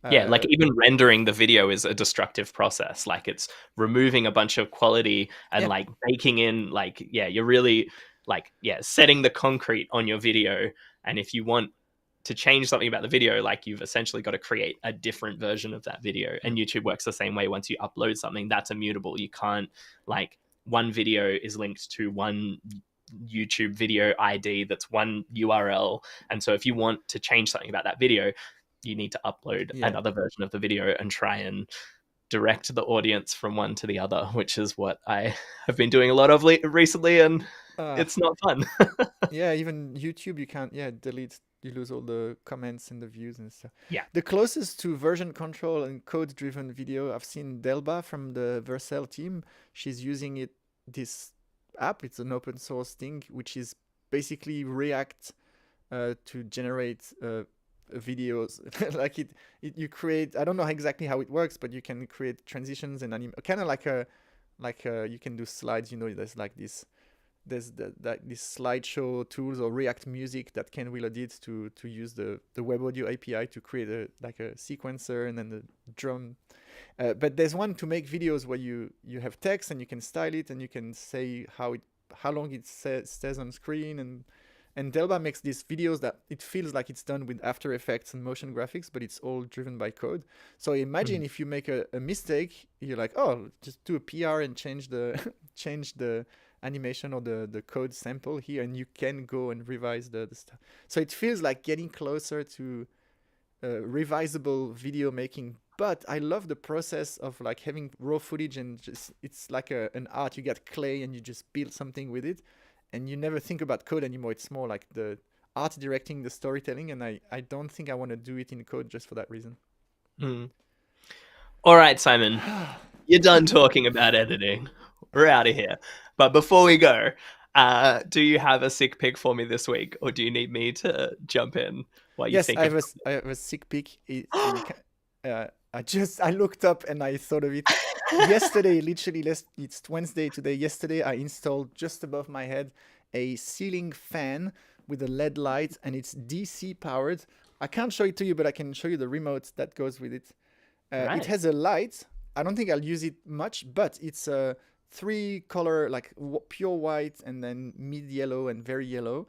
[SPEAKER 1] Yeah, like
[SPEAKER 2] Uh,
[SPEAKER 1] even rendering the video is a destructive process. Like it's removing a bunch of quality and
[SPEAKER 2] yeah,
[SPEAKER 1] like baking in, like, yeah, you're really like, yeah, setting the concrete on your video. And if you want to change something about the video, like you've essentially got to create a different version of that video.
[SPEAKER 2] mm,
[SPEAKER 1] And YouTube works the same way. Once you upload something, that's immutable. You can't, like, one video is linked to one YouTube video ID that's one URL. And so if you want to change something about that video, you need to upload
[SPEAKER 2] yeah.
[SPEAKER 1] another version of the video and try and direct the audience from one to the other, which is what I have been doing a lot of recently, and
[SPEAKER 2] Uh,
[SPEAKER 1] it's not fun.
[SPEAKER 2] yeah, even YouTube, you can't, delete, you lose all the comments and the views and stuff.
[SPEAKER 1] Yeah.
[SPEAKER 2] The closest to version control and code driven video I've seen Delba from the Vercel team. She's using this app, it's an open source thing, which is basically React to generate videos. Like you create, I don't know exactly how it works, but you can create transitions and kind of like you can do slides, there's like this slideshow tools or React Music that can reload it to use the web audio API to create a sequencer and then the drum. But there's one to make videos where you have text and you can style it and you can say how long it stays on screen, and Delba makes these videos that it feels like it's done with After Effects and motion graphics, but it's all driven by code. So imagine if you make a mistake, you're like, oh, just do a PR and change the change the animation or the code sample here, and you can go and revise the stuff. So it feels like getting closer to revisable video making. But I love the process of like having raw footage and just it's like an art. You get clay and you just build something with it, and you never think about code anymore. It's more like the art directing the storytelling, and I don't think I want to do it in code just for that reason.
[SPEAKER 1] Mm. All right, Simon, you're done talking about editing. We're out of here. But before we go, do you have a sick pick for me this week, or do you need me to jump in while you
[SPEAKER 2] Yes,
[SPEAKER 1] think of?
[SPEAKER 2] I have a sick pick. I looked up and I thought of it yesterday. Literally, it's Wednesday today. Yesterday, I installed just above my head a ceiling fan with a LED light, and it's DC powered. I can't show it to you, but I can show you the remote that goes with it. It has a light. I don't think I'll use it much, but it's a 3-color, like pure white and then mid yellow and very yellow,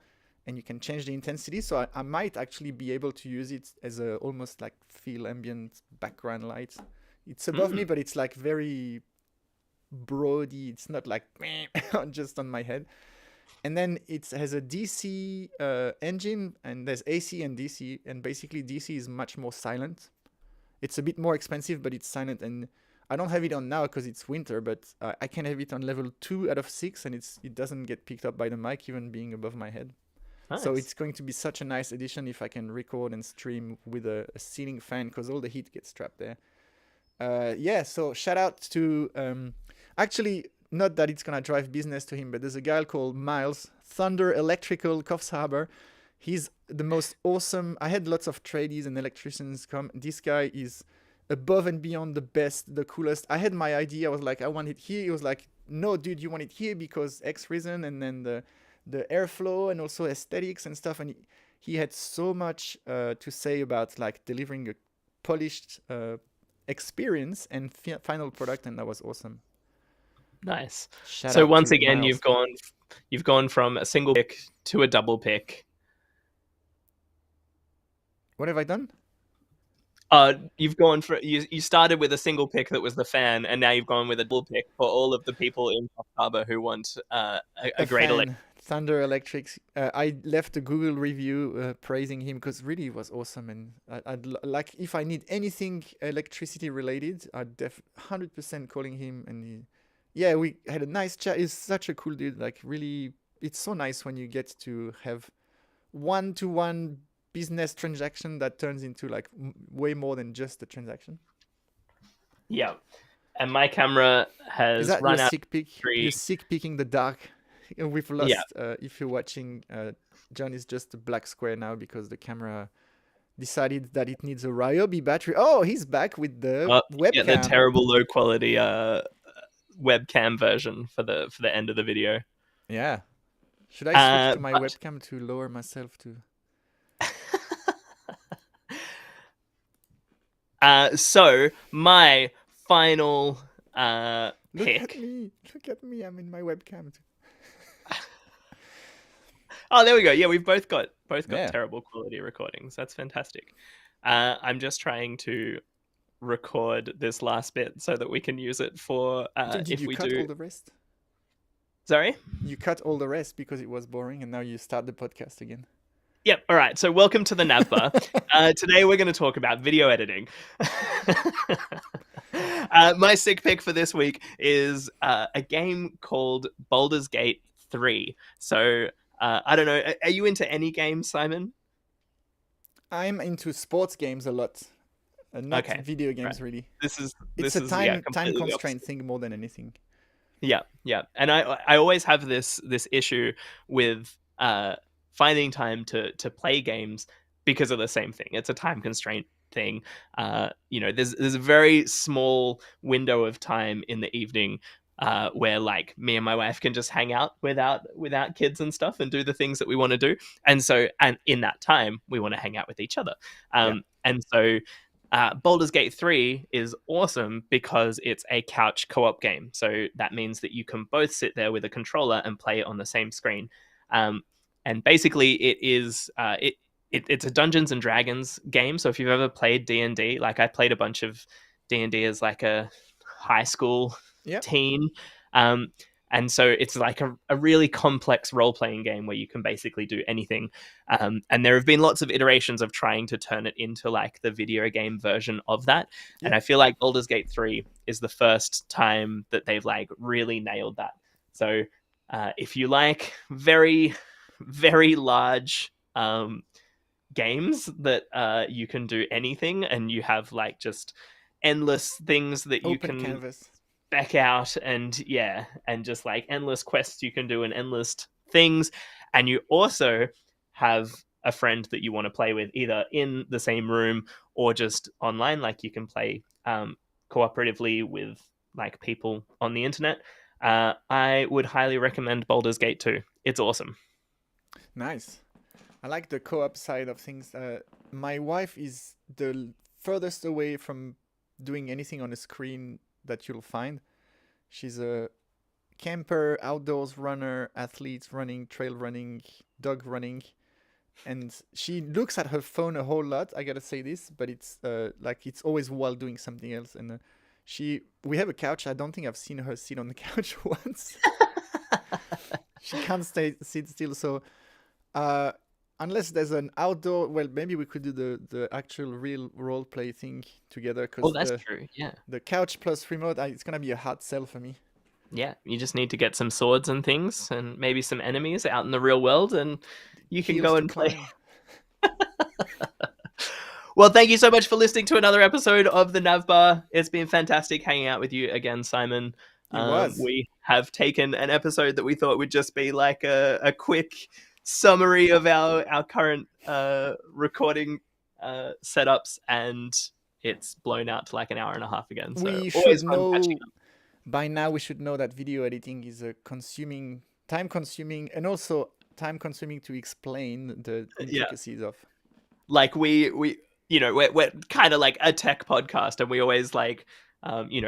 [SPEAKER 2] and you can change the intensity. So I might actually be able to use it as a almost like feel ambient background light. It's above me, but it's like very broady. It's not like just on my head. And then it has a DC engine, and there's AC and DC, and basically DC is much more silent. It's a bit more expensive, but it's silent, and I don't have it on now because it's winter, but I can have it on level 2 out of 6, and it doesn't get picked up by the mic, even being above my head.
[SPEAKER 1] Nice.
[SPEAKER 2] So it's going to be such a nice addition if I can record and stream with a ceiling fan, because all the heat gets trapped there. So shout out to, actually, not that it's going to drive business to him, but there's a guy called Miles, Thunder Electrical, Coffs Harbor. He's the most awesome. I had lots of tradies and electricians come. This guy is above and beyond the best, the coolest. I had my idea. I was like, I want it here. He was like, no, dude, you want it here because X reason, and then the airflow and also aesthetics and stuff. And he had so much to say about like delivering a polished experience and final product, and that was awesome.
[SPEAKER 1] Nice.
[SPEAKER 2] Shout
[SPEAKER 1] So
[SPEAKER 2] out
[SPEAKER 1] once
[SPEAKER 2] to
[SPEAKER 1] again,
[SPEAKER 2] Miles.
[SPEAKER 1] you've gone from a single pick to a double pick.
[SPEAKER 2] What have I done?
[SPEAKER 1] You've gone for you started with a single pick that was the fan, and now you've gone with a double pick for all of the people in Coffs Harbor who want a great
[SPEAKER 2] fan. Thunder Electrics. I left a Google review praising him because really it was awesome, and I'd like if I need anything electricity related, I'd 100% calling him. And we had a nice chat. He's such a cool dude. Like really, it's so nice when you get to have one-to-one business transaction that turns into like way more than just a transaction.
[SPEAKER 1] Yeah, and my camera has
[SPEAKER 2] Is that
[SPEAKER 1] run
[SPEAKER 2] your
[SPEAKER 1] out.
[SPEAKER 2] sick pick? You're sick picking the dark. We've lost.
[SPEAKER 1] Yeah.
[SPEAKER 2] If you're watching, John is just a black square now because the camera decided that it needs a Ryobi battery. Oh, he's back with the webcam.
[SPEAKER 1] Yeah, the terrible low quality webcam version for the end of the video.
[SPEAKER 2] Yeah. Should I switch to my
[SPEAKER 1] But
[SPEAKER 2] webcam to lower myself to?
[SPEAKER 1] so my final
[SPEAKER 2] Look at
[SPEAKER 1] pick.
[SPEAKER 2] me! Look at me! I'm in my webcam.
[SPEAKER 1] Oh, there we go. Yeah, we've both got
[SPEAKER 2] Yeah.
[SPEAKER 1] terrible quality recordings. That's fantastic. I'm just trying to record this last bit so that we can use it for
[SPEAKER 2] Did
[SPEAKER 1] if
[SPEAKER 2] you
[SPEAKER 1] we
[SPEAKER 2] cut
[SPEAKER 1] do.
[SPEAKER 2] all the rest?
[SPEAKER 1] Sorry.
[SPEAKER 2] You cut all the rest because it was boring, and now you start the podcast again.
[SPEAKER 1] Yep. All right. So welcome to the NavBar. Today we're going to talk about video editing. My sick pick for this week is a game called Baldur's Gate 3. So I don't know. Are you into any games, Simon?
[SPEAKER 2] I'm into sports games a lot, not
[SPEAKER 1] Okay.
[SPEAKER 2] video
[SPEAKER 1] Right.
[SPEAKER 2] games really.
[SPEAKER 1] This is
[SPEAKER 2] It's
[SPEAKER 1] this
[SPEAKER 2] a
[SPEAKER 1] is yeah,
[SPEAKER 2] time
[SPEAKER 1] completely the opposite.
[SPEAKER 2] constraint thing more than anything.
[SPEAKER 1] Yeah, yeah. And I always have this issue with finding time to play games because of the same thing. It's a time constraint thing. There's a very small window of time in the evening where like me and my wife can just hang out without kids and stuff and do the things that we want to do. And in that time we want to hang out with each other.
[SPEAKER 2] Yeah.
[SPEAKER 1] And so Baldur's Gate 3 is awesome because it's a couch co-op game. So that means that you can both sit there with a controller and play it on the same screen. And basically, it's a Dungeons and Dragons game. So if you've ever played D&D, like I played a bunch of D&D as like a high school
[SPEAKER 2] Yeah.
[SPEAKER 1] teen. And so it's like a really complex role playing game where you can basically do anything. And there have been lots of iterations of trying to turn it into like the video game version of that.
[SPEAKER 2] Yeah.
[SPEAKER 1] And I feel like Baldur's Gate 3 is the first time that they've like really nailed that. So if you like very, very large games that you can do anything and you have like just endless things that you
[SPEAKER 2] Open
[SPEAKER 1] can
[SPEAKER 2] canvas.
[SPEAKER 1] back out and just like endless quests you can do and endless things, and you also have a friend that you want to play with either in the same room or just online, like you can play cooperatively with like people on the internet. I would highly recommend Baldur's Gate 2. It's awesome.
[SPEAKER 2] Nice. I like the co-op side of things. My wife is the furthest away from doing anything on a screen that you'll find. She's a camper, outdoors runner, athlete, running, trail running, dog running, and she looks at her phone a whole lot. I gotta say this, but it's like it's always while doing something else. And we have a couch. I don't think I've seen her sit on the couch once. She can't sit still. So unless there's an outdoor, well, maybe we could do the actual real role play thing together.
[SPEAKER 1] Oh,
[SPEAKER 2] Because
[SPEAKER 1] that's true. Yeah.
[SPEAKER 2] the couch plus remote, it's gonna be a hard sell for me.
[SPEAKER 1] Yeah, you just need to get some swords and things and maybe some enemies out in the real world and you can
[SPEAKER 2] Hills
[SPEAKER 1] go
[SPEAKER 2] to
[SPEAKER 1] and play.
[SPEAKER 2] climb.
[SPEAKER 1] Well, thank you so much for listening to another episode of the NavBar. It's been fantastic hanging out with you again, Simon.
[SPEAKER 2] It was.
[SPEAKER 1] We have taken an episode that we thought would just be like a quick summary of our current recording setups, and it's blown out to like an hour and a half again. So
[SPEAKER 2] We
[SPEAKER 1] always
[SPEAKER 2] should
[SPEAKER 1] fun catching
[SPEAKER 2] know
[SPEAKER 1] up.
[SPEAKER 2] by now. We should know that video editing is time consuming, and also time consuming to explain the
[SPEAKER 1] Yeah,
[SPEAKER 2] intricacies of.
[SPEAKER 1] like we we're kind of like a tech podcast, and we always like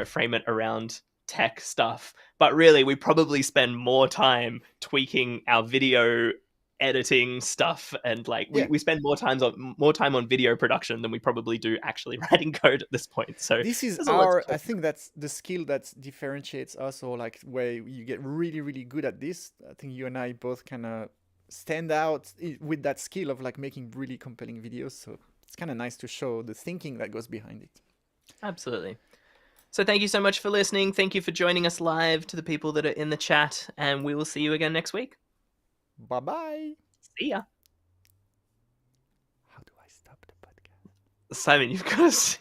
[SPEAKER 1] frame it around tech stuff, but really we probably spend more time tweaking our video editing stuff, and like
[SPEAKER 2] Yeah,
[SPEAKER 1] we spend more time on video production than we probably do actually writing code at this point. So
[SPEAKER 2] this is
[SPEAKER 1] there's a lot to
[SPEAKER 2] I
[SPEAKER 1] talk
[SPEAKER 2] think that's the skill that differentiates us, or like where you get really, really good at this. I think you and I both kind of stand out with that skill of like making really compelling videos. So it's kind of nice to show the thinking that goes behind it.
[SPEAKER 1] about. Absolutely. So thank you so much for listening. Thank you for joining us live, to the people that are in the chat, and we will see you again next week.
[SPEAKER 2] Bye bye.
[SPEAKER 1] See ya.
[SPEAKER 2] How do I stop the podcast?
[SPEAKER 1] Simon, you've got to